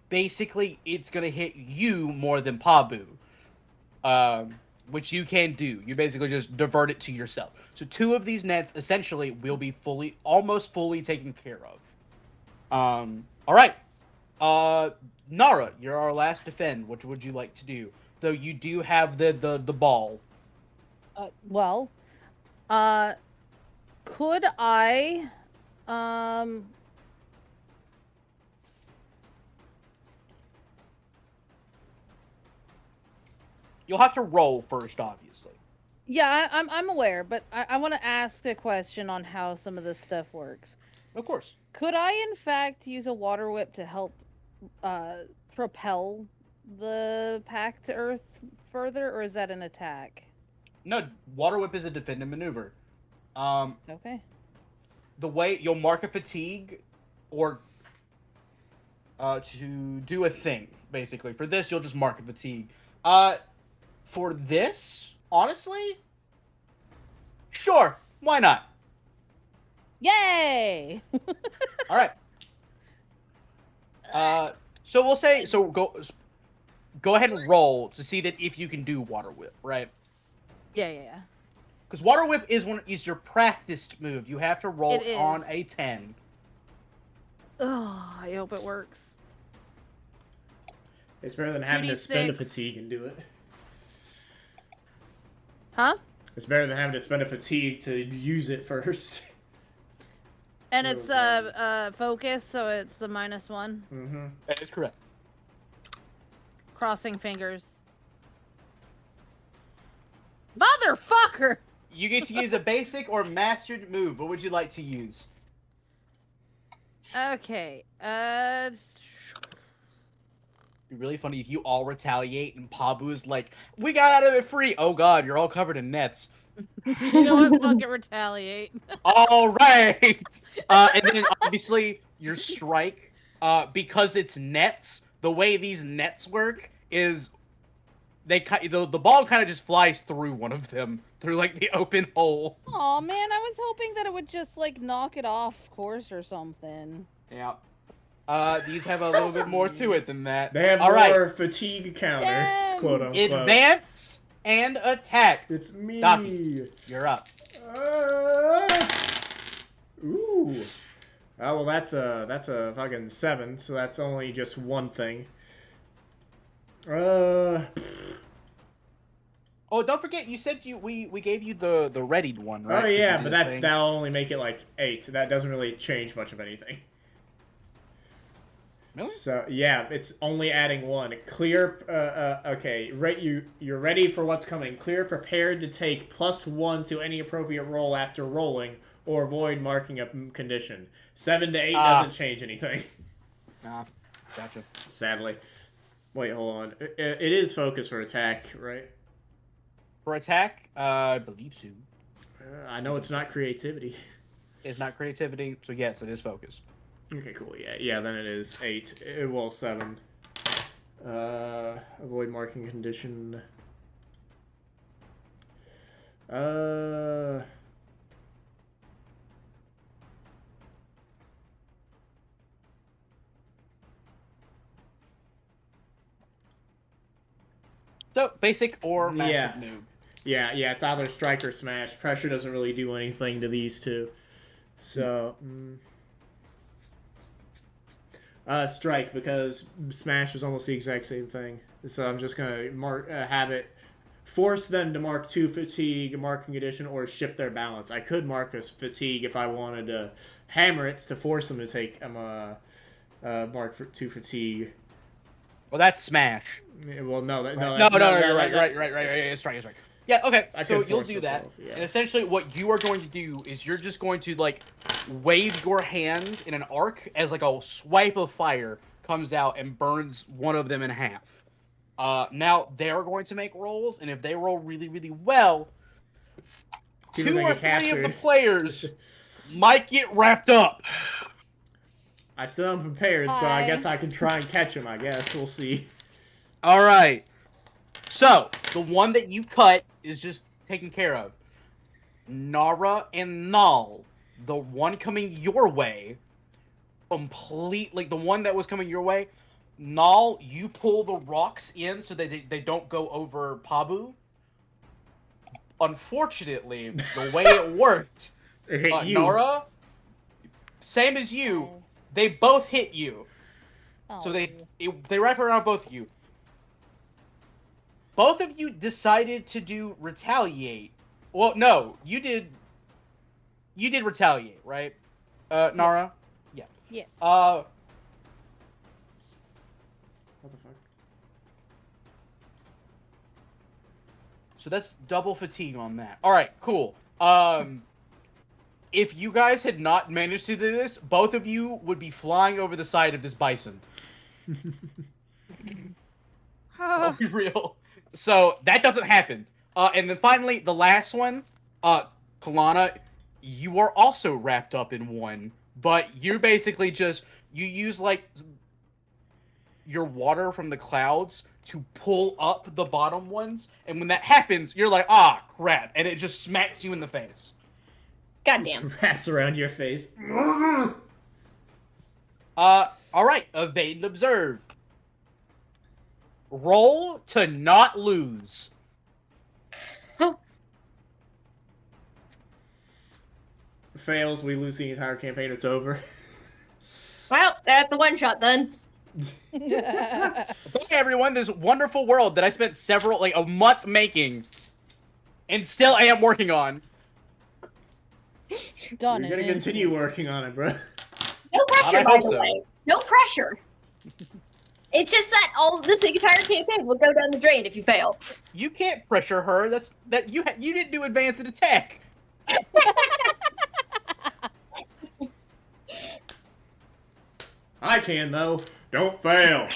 Basically, it's going to hit you more than Pabu, which you can do. You basically just divert it to yourself. So 2 of these nets essentially will be almost fully taken care of. All right. Nara, you're our last defend. What would you like to do? Though you do have the ball. Could I, You'll have to roll first, obviously. yeah, I'm aware, but I want to ask a question on how some of this stuff works. Of course. Could I, in fact, use a water whip to help propel the pack to Earth further, or is that an attack? No, water whip is a defended maneuver. Okay. The way you'll mark a fatigue, or to do a thing, basically. For this, you'll just mark a fatigue. For this, honestly, sure, why not? Yay! All right. So we'll say go ahead and roll to see that if you can do water whip, right? Yeah. Because water whip is your practiced move. You have to roll It is. on a 10. Oh, I hope it works. It's better than having to spend a 2d6. fatigue and do it. Huh? It's better than having to spend a fatigue to use it first. And it's focus, so it's the -1. Mm-hmm. That is correct. Crossing fingers. Motherfucker! You get to use a basic or mastered move. What would you like to use? Okay. It'd be really funny if you all retaliate and Pabu is like, "We got out of it free." Oh god, you're all covered in nets. You know what? Fuck it, retaliate. All right. And then obviously your strike, because it's nets. The way these nets work is the ball kind of just flies through one of them through like the open hole. Aw, man, I was hoping that it would just like knock it off course or something. Yeah. These have a little bit more to it than that. They have all more right. fatigue counters, Damn. quote unquote. Advance and attack. It's me. Docky, you're up. Ooh. Oh well, that's a fucking 7, so that's only just one thing. Oh, don't forget, you said we gave you the readied one, right? Oh yeah, To but do the thing. that'll only make it like 8. That doesn't really change much of anything. Really? So yeah, it's only adding 1. Clear. Okay. Right. You're ready for what's coming. Clear. Prepared to take +1 to any appropriate roll after rolling, or avoid marking a condition. 7 to 8 doesn't change anything. Ah, gotcha. Sadly. Wait, hold on. It is focus for attack, right? For attack, I believe so. I know it's not creativity. It's not creativity, so yes, it is focus. Okay, cool. Yeah, then it is 8. Well, 7. Avoid marking condition. So basic or master noob. Yeah, it's either strike or smash. Pressure doesn't really do anything to these two. So, strike, because smash is almost the exact same thing. So I'm just gonna have it force them to mark 2 fatigue, marking condition, or shift their balance. I could mark a fatigue if I wanted to hammer it to force them to take mark for 2 fatigue. Well, that's smash. Well, no, you're right. Strike. Yeah, okay. So you'll do that, and essentially what you are going to do is you're just going to like wave your hand in an arc as like a swipe of fire comes out and burns one of them in half. Now they're going to make rolls, and if they roll really, really well, 2 or 3 of the players might get wrapped up. I still am prepared, so I guess I can try and catch him. I guess we'll see. All right. So the one that you cut is just taken care of. Nara and Null, the one coming your way, completely the one that was coming your way. Null, you pull the rocks in so that they don't go over Pabu. Unfortunately, the way it worked, Nara, same as you, they both hit you. So they wrap around both of you. Both of you decided to do retaliate. Well, no, you did retaliate, right? Nara? Yeah. Yeah. What the fuck? So that's double fatigue on that. All right, cool. If you guys had not managed to do this, both of you would be flying over the side of this bison. I'll be real. So that doesn't happen. And then finally, the last one, Kalana, you are also wrapped up in one, but you're basically just, you use like your water from the clouds to pull up the bottom ones, and when that happens, you're like, ah, crap, and it just smacks you in the face. Goddamn. Wraps around your face. Alright, evade and observe. Roll to not lose. Fails, we lose the entire campaign, it's over. Well, that's a one shot then. Hey everyone, this wonderful world that I spent a month making, and still am working on. Done. You're gonna continue working on it, bro. No pressure, by the way. No pressure. It's just that this entire campaign will go down the drain if you fail. You can't pressure her. You didn't do advance and attack. I can though. Don't fail.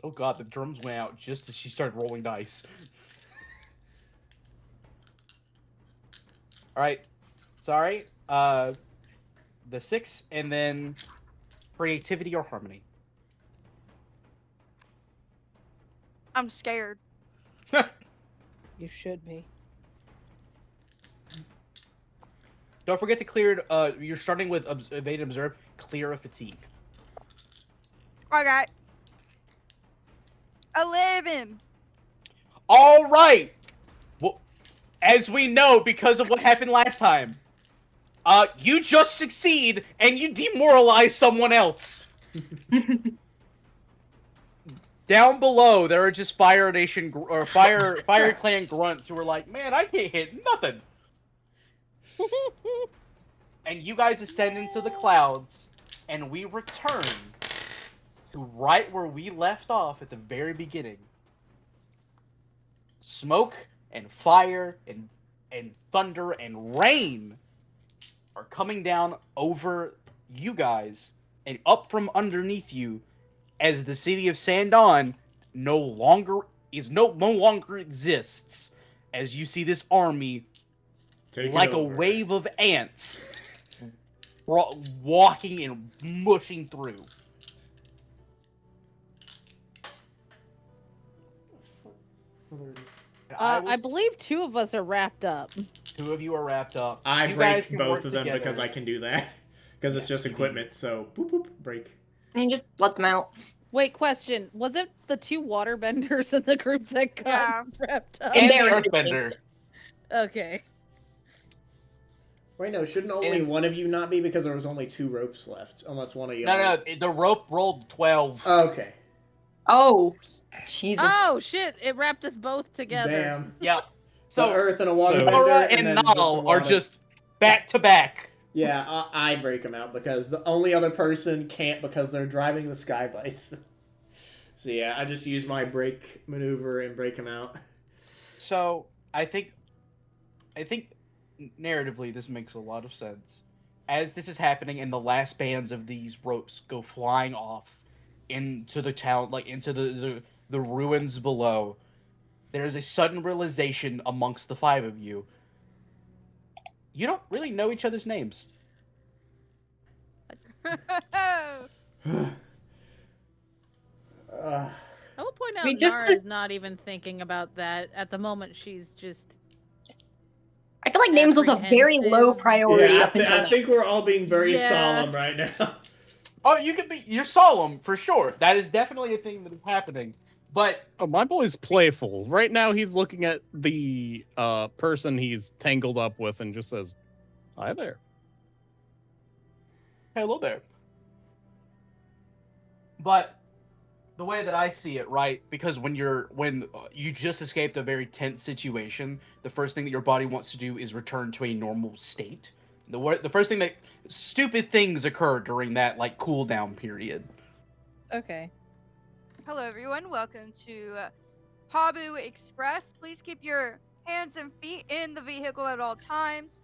Oh god, the drums went out just as she started rolling dice. Alright. Sorry. The 6, and then creativity or harmony. I'm scared. You should be. Don't forget to clear, you're starting with evade and observe, clear of fatigue. Okay. 11. Alright! Well, as we know, because of what happened last time, you just succeed, and you demoralize someone else. Down below, there are just Fire Nation, or Fire Clan grunts who are like, man, I can't hit nothing. And you guys ascend into the clouds, and we return to right where we left off at the very beginning. Smoke and fire and thunder and rain are coming down over you guys and up from underneath you as the city of Sandon no longer exists. As you see this army Take it like a over. wave of ants walking and mushing through. I believe 2 of us are wrapped up. 2 of you are wrapped up. I You guys break can both work of them together. because I can do that. Because it's Yes, just you do. equipment, so boop boop, break. And just let them out. Wait, question. Was it the 2 waterbenders in the group that got Yeah. wrapped up? And the Embarrassing. Earthbender. Okay. Wait, no, shouldn't only And- one of you not be because there was only 2 ropes left? Unless one of you... No, the rope rolled 12. Okay. Oh, Jesus. Oh shit! It wrapped us both together. Damn. Yeah. So, So, Earth and a So- waterbender, Nora and and then just the Nal are water- just back to back. Yeah, I break them out because the only other person can't because they're driving the Sky Bison. So yeah, I just use my break maneuver and break them out. So, I think narratively this makes a lot of sense. As this is happening and the last bands of these ropes go flying off into the town, like into the ruins below, there is a sudden realization amongst the 5 of you. You don't really know each other's names. Uh, I will point out We just- Nara's not even thinking about that at the moment. She's just I feel like names was a very low Apprehensive. priority yeah, up until I now. think we're all being very Yeah. solemn right now. Oh, you're solemn for sure. That is definitely a thing that is happening. But Oh, my boy's playful. Right now, he's looking at the person he's tangled up with and just says, "Hi there." hello there. But the way that I see it, right? Because when you just escaped a very tense situation, the first thing that your body wants to do is return to a normal state. The first thing that stupid things occur during that like cooldown period. okay. Hello, everyone. Welcome to Pabu Express. Please keep your hands and feet in the vehicle at all times.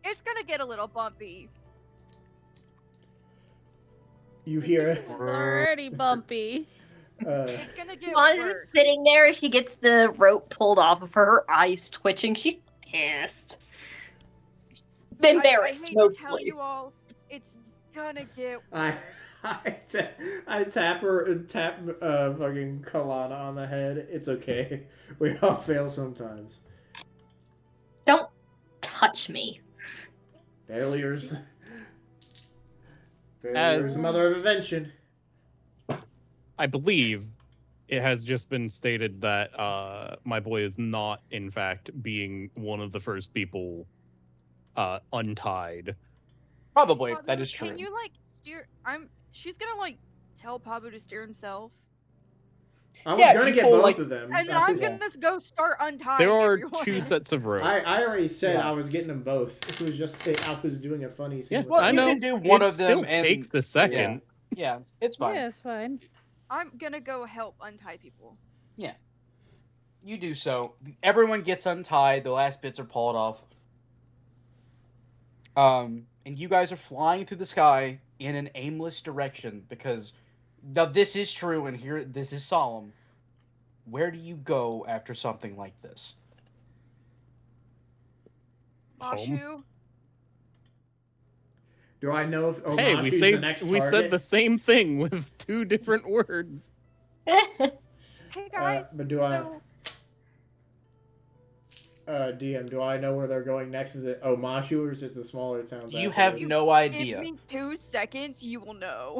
It's gonna get a little bumpy. You hear It's already bumpy. It's gonna get Moni's worse. just sitting there as she gets the rope pulled off of her, her eyes twitching. She's pissed. Embarrassed, I hate mostly. to tell you all, it's gonna get I I tap her and tap fucking Kalana on the head. It's okay. We all fail sometimes. Don't touch me. Failures. Failures, mother of invention. I believe it has just been stated that my boy is not, in fact, being one of the first people untied. Probably Pabu, that is true. Can you like steer? She's gonna like tell Pabu to steer himself, I was Yeah, gonna you get pull, both like- of them. and then I, I'm gonna go start untying. There are everyone. 2 sets of ropes. I already said Yeah. I was getting them both. It was just that I was doing a funny scene. Yeah, with Well, I them. you know. can do one it of them still and- takes the second. Yeah, it's fine. Yeah, it's fine. I'm gonna go help untie people. You do so. Everyone gets untied. The last bits are pulled off. And you guys are flying through the sky in an aimless direction because now this is true and here this is solemn. Where do you go after something like this? Home. Mashu, Do I know if Hey, Omashu's we the next said target? the same thing with 2 different words. hey guys. but do I- so DM, do I know where they're going next? Is it Omashu or is it the smaller towns? You after have this? no give idea. me 2 seconds, you will know.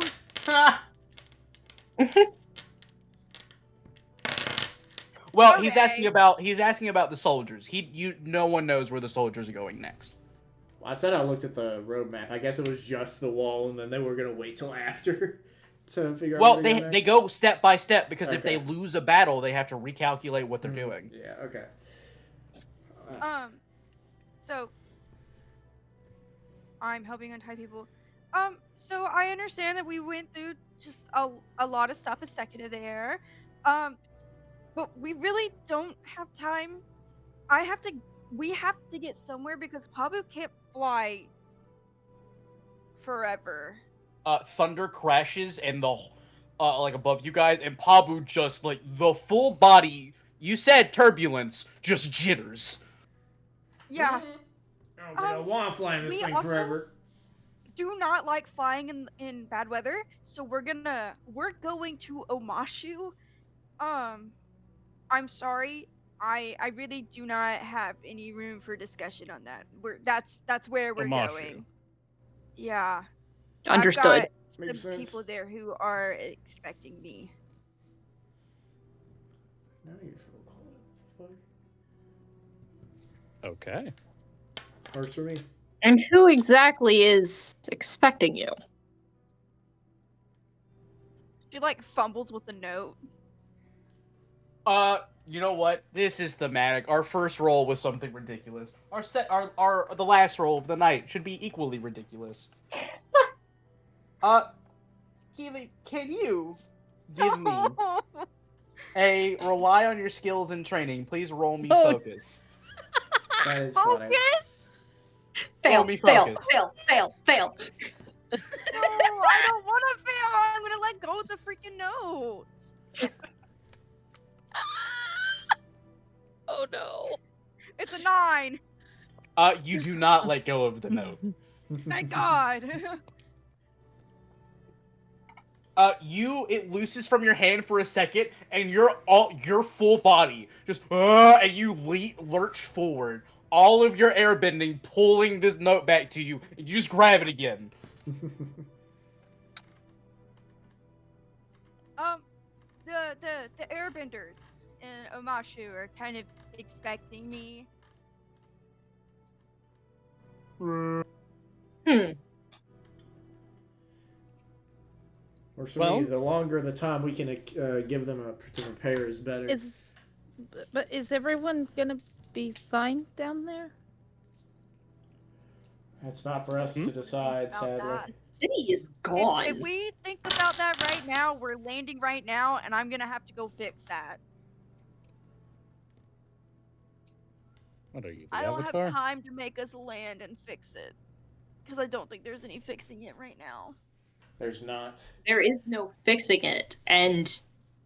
Well, he's asking Okay. about the soldiers. No one knows where the soldiers are going next. I said I looked at the road map. I guess it was just the wall, and then they were gonna wait till after to figure out. Well, where to they next. go step by step because if they Okay. lose a battle, they have to recalculate what they're Mhm. doing. Yeah. Okay. So I'm helping untie people. So I understand that we went through just a lot of stuff a second there. But we really don't have time. I have to we have to get somewhere because Pabu can't fly forever. Thunder crashes and the like above you guys, and Pabu just like the full body. You said turbulence, just jitters. Yeah. I don't think I want to fly in this we thing also- forever. Do not like flying in bad weather, so we're going to Omashu. I'm sorry. I really do not have any room for discussion on that. That's where we're Omashu. going. Yeah. Understood. I've got Makes some sense. people there who are expecting me. Now you feel cold. Okay. Works for me. And who exactly is expecting you? She like fumbles with the note. You know what? This is thematic. Our first roll was something ridiculous. The last roll of the night should be equally ridiculous. Keely, can you give me a rely on your skills and training? Please roll me Oh. focus. That is funny. Focus? Fail, Roll me fail, focus. fail, fail, fail. No, I don't want to fail. I'm gonna let go of the freaking notes. Oh no. It's a 9. You do not let go of the note. Thank God. It looses from your hand for a second, and your full body just, and you lurch forward. All of your airbending pulling this note back to you, and you just grab it again. The airbenders in Omashu are kind of expecting me. Hmm. Works for Well- me. The longer the time we can give them to prepare is better. But is everyone gonna be fine down there? That's not for us Hmm? to decide, About sadly. that. The city is gone. If we think about that right now, we're landing right now, and I'm gonna have to go fix that. What are you, the I don't Avatar? have time to make us land and fix it. Because I don't think there's any fixing it right now. There's not. There is no fixing it, and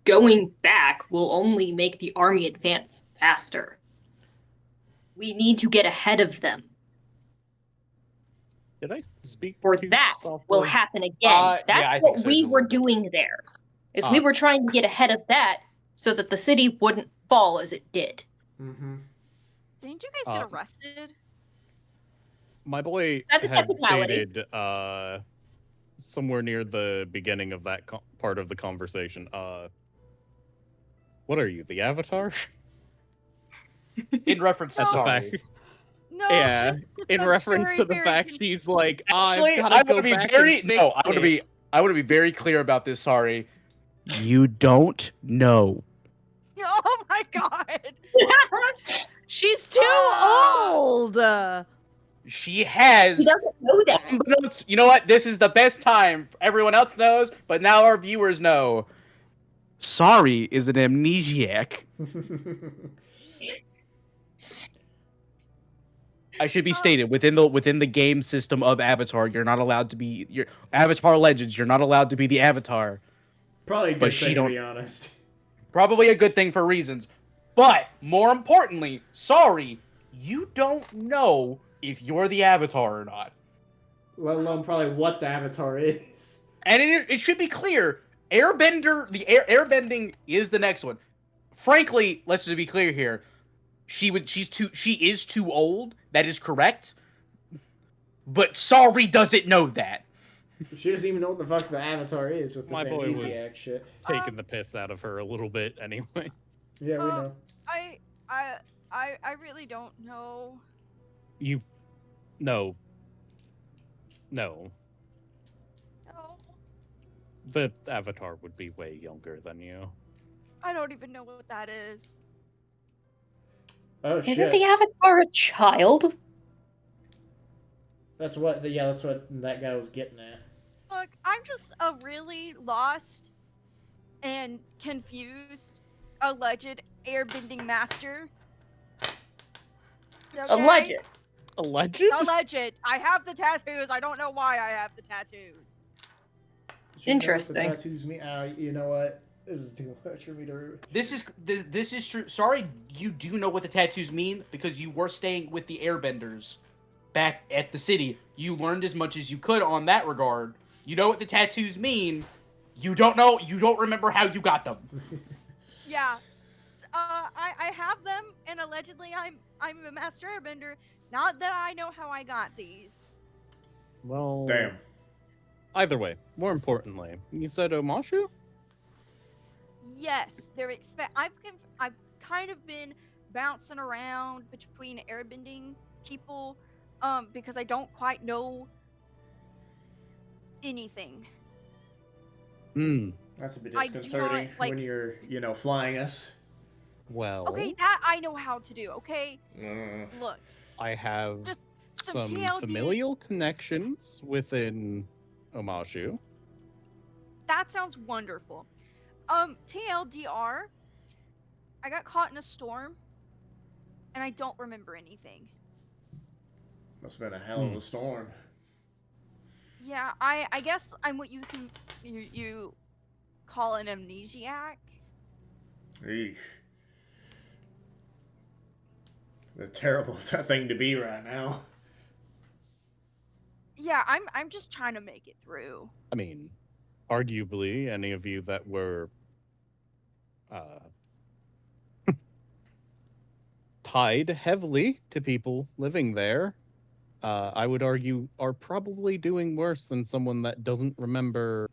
going back will only make the army advance faster. We need to get ahead of them, Did I speak or too that softly? will happen again. Yeah, That's I what think so, we too, a were little bit. doing there. Is we Ah. were trying to get ahead of that so that the city wouldn't fall as it did. Mm-hmm. Didn't you guys get Uh, arrested? My boy That's a had technicality. stated somewhere near the beginning of that part of the conversation. What are you, the Avatar? In reference to No. The sorry. fact- No, yeah, she's just in a reference very, to the very fact good- she's like, Actually, I've gotta I go want to be back very and fix no. I want to be very clear about this. Sorry. You don't know. Oh my god! She's too Ah! old. She has. He doesn't know that. Unbeknownst- You know what? This is the best time. Everyone else knows, but now our viewers know. Sorry is an amnesiac. I should be stated within the game system of Avatar, you're not allowed to be your Avatar Legends. You're not allowed to be the Avatar. Probably a good But she thing, to don't- be honest. Probably a good thing for reasons. But more importantly, sorry, you don't know if you're the Avatar or not. Let alone probably what the avatar is. And it should be clear, Airbender, airbending is the next one. Frankly, let's just be clear here. She is too old. That is correct. But sorry doesn't know that. She doesn't even know what the fuck the avatar is with this My boy was- amnesiac shit. taking the piss out of her a little bit anyway. Yeah, we Um, know. I really don't know. No. No. The Avatar would be way younger than you. I don't even know what that is. Oh Isn't shit. the Avatar a child? That's what that guy was getting at. Look, I'm just a really lost and confused alleged airbending master. Okay? Alleged. A legend? Alleged. I have the tattoos. I don't know why I have the tattoos. She knows Interesting. The tattoos me. You know what? This is too much for me to. This is true. Sorry, you do know what the tattoos mean because you were staying with the Airbenders back at the city. You learned as much as you could on that regard. You know what the tattoos mean. You don't know. You don't remember how you got them. Yeah. I have them, and allegedly I'm a master airbender. Not that I know how I got these. Well, Damn. either way, more importantly, you said Omashu? Yes, I've kind of been bouncing around between airbending people, because I don't quite know anything. Hmm. That's a bit I do disconcerting not, like- when you're, flying us. Well, Okay, that I know how to do. Okay, Uh, look, I have Just some some TLD. familial connections within Omashu. that sounds wonderful. TLDR, I got caught in a storm, and I don't remember anything. must have been a hell of a storm. Yeah, I guess I'm what you call an amnesiac. Eesh. A terrible thing to be right now. Yeah, I'm just trying to make it through. I mean, arguably, any of you that were tied heavily to people living there, I would argue, are probably doing worse than someone that doesn't remember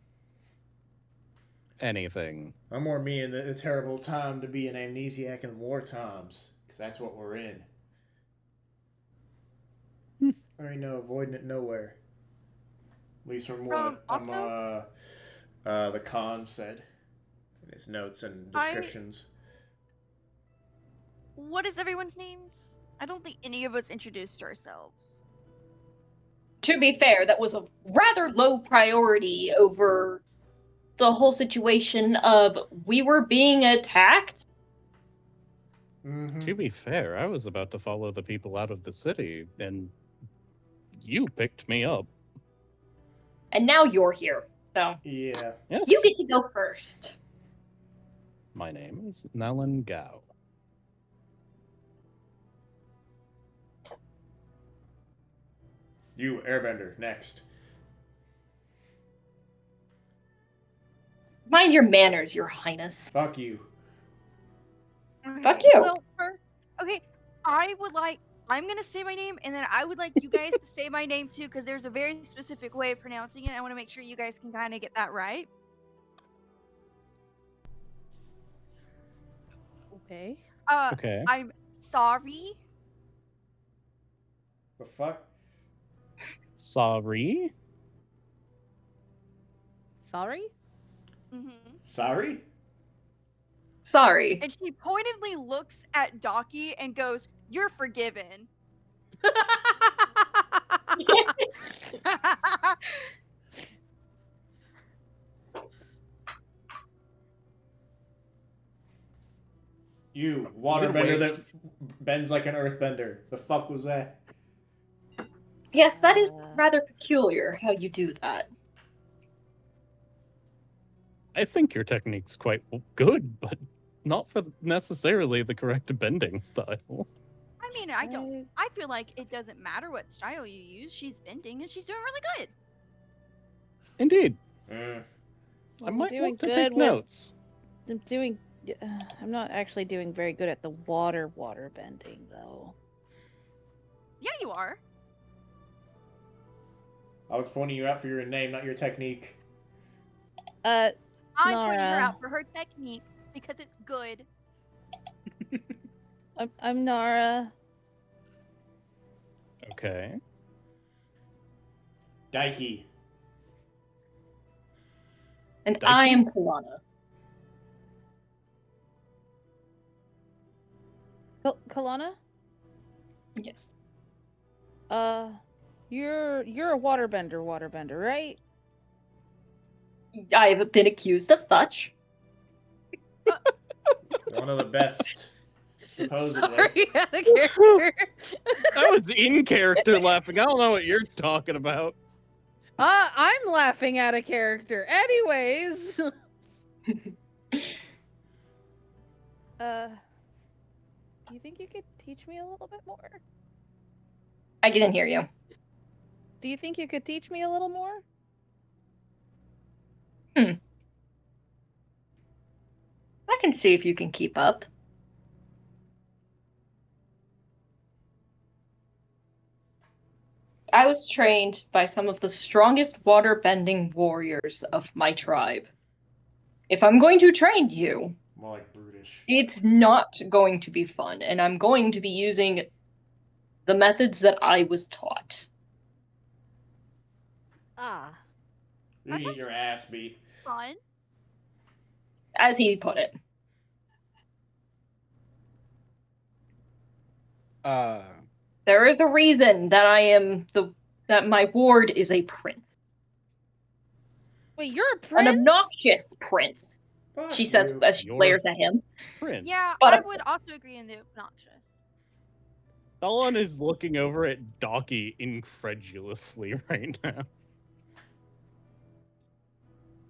anything. I'm more me in the terrible time to be an amnesiac in war times, because that's what we're in. I ain't no avoiding it nowhere. At least from what the Khan said in his notes and descriptions. What is everyone's names? I don't think any of us introduced ourselves. To be fair, that was a rather low priority over the whole situation of we were being attacked. Mm-hmm. To be fair, I was about to follow the people out of the city, and you picked me up. And now you're here. So Yeah. Yes. you get to go first. My name is Nalan Gao. You, Airbender, next. Mind your manners, your highness. Fuck you. Fuck you. Well, first, okay, I'm gonna say my name, and then I would like you guys to say my name too, because there's a very specific way of pronouncing it. I want to make sure you guys can kind of get that right. Okay. Okay. I'm sorry. The fuck? Sorry? Sorry? Mm-hmm. Sorry? Sorry. And she pointedly looks at Docky and goes, "You're forgiven." You, waterbender You're that bends like an earthbender. The fuck was that? Yes, that is rather peculiar how you do that. I think your technique's quite good, but not for necessarily the correct bending style. I mean, I feel like it doesn't matter what style you use. She's bending and she's doing really good. Indeed. Mm. I I'm might doing want to good take with- notes. I'm not actually doing very good at the water bending though. Yeah, you are. I was pointing you out for your name, not your technique. I'm pointing her Nara. out for her technique because it's good. I'm Nara. Okay. Daiki. And Daiki? I am Kalana. Kalana? Yes. You're a waterbender, right? I have been accused of such. One of the best. Supposedly. Sorry, out of character. I was in character laughing. I don't know what you're talking about. I'm laughing out of character. Anyways. Do you think you could teach me a little bit more? I didn't hear you. Do you think you could teach me a little more? I can see if you can keep up. I was trained by some of the strongest water-bending warriors of my tribe. If I'm going to train you, More like brutish. it's not going to be fun, and I'm going to be using the methods that I was taught. Ah. You get your ass beat. Fun. As he put it. There is a reason that that my ward is a prince. Wait, you're a prince? An obnoxious prince. Fuck She says you. as she You're- glares at him. Prince. Yeah, But I a- would also agree in the obnoxious. Talon is looking over at Docky incredulously right now.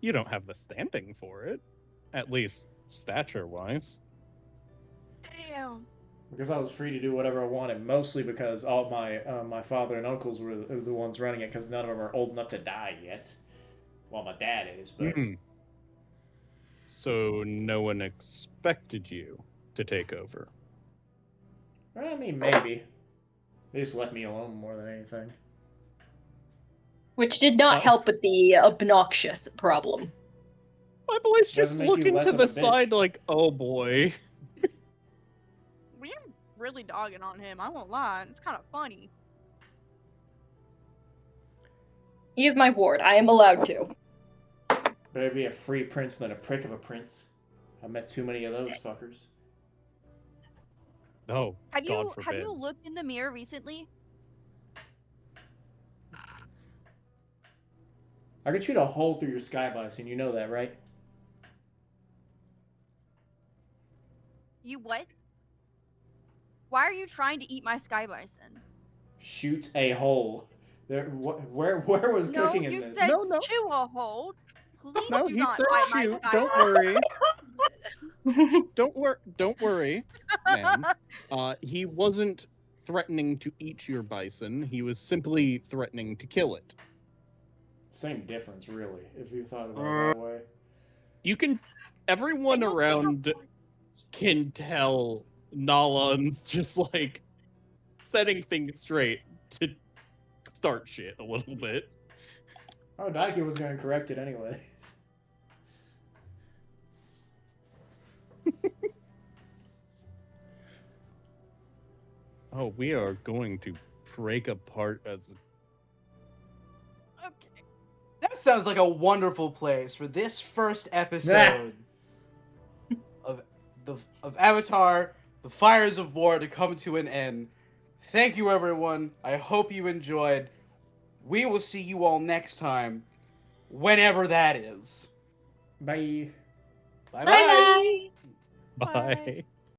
You don't have the standing for it. At least stature-wise. Damn. Because I was free to do whatever I wanted, mostly because all my father and uncles were the ones running it, because none of them are old enough to die yet. Well, my dad is, but Mhm. So no one expected you to take over. I mean, maybe. They just left me alone more than anything. Which did not Well- help with the obnoxious problem. My boy's just Doesn't make you looking less to of the a bitch. side like, oh boy. We're really dogging on him. I won't lie. It's kind of funny. He is my ward. I am allowed to. Better be a free prince than a prick of a prince. I met too many of those fuckers. Oh, Have God you forbid. have you looked in the mirror recently? I could shoot a hole through your sky bison, you know that, right? You what? Why are you trying to eat my sky bison? Shoot a hole. There, where was No, cooking in you this? said No, no. chew a hole. Please No, do he not said bite my shoot. sky Don't bison. worry. Don't worry, ma'am. He wasn't threatening to eat your bison. He was simply threatening to kill it. Same difference, really, if you thought about it that way. You can... Everyone I don't think around can tell Nalan's just, like, setting things straight to start shit a little bit. Oh, Nike was going to correct it anyway. Oh, we are going to break apart as... Okay. That sounds like a wonderful place for this first episode of Avatar: The Fires of War to come to an end. Thank you, everyone. I hope you enjoyed. We will see you all next time, whenever that is. Bye. Bye Bye bye. Bye.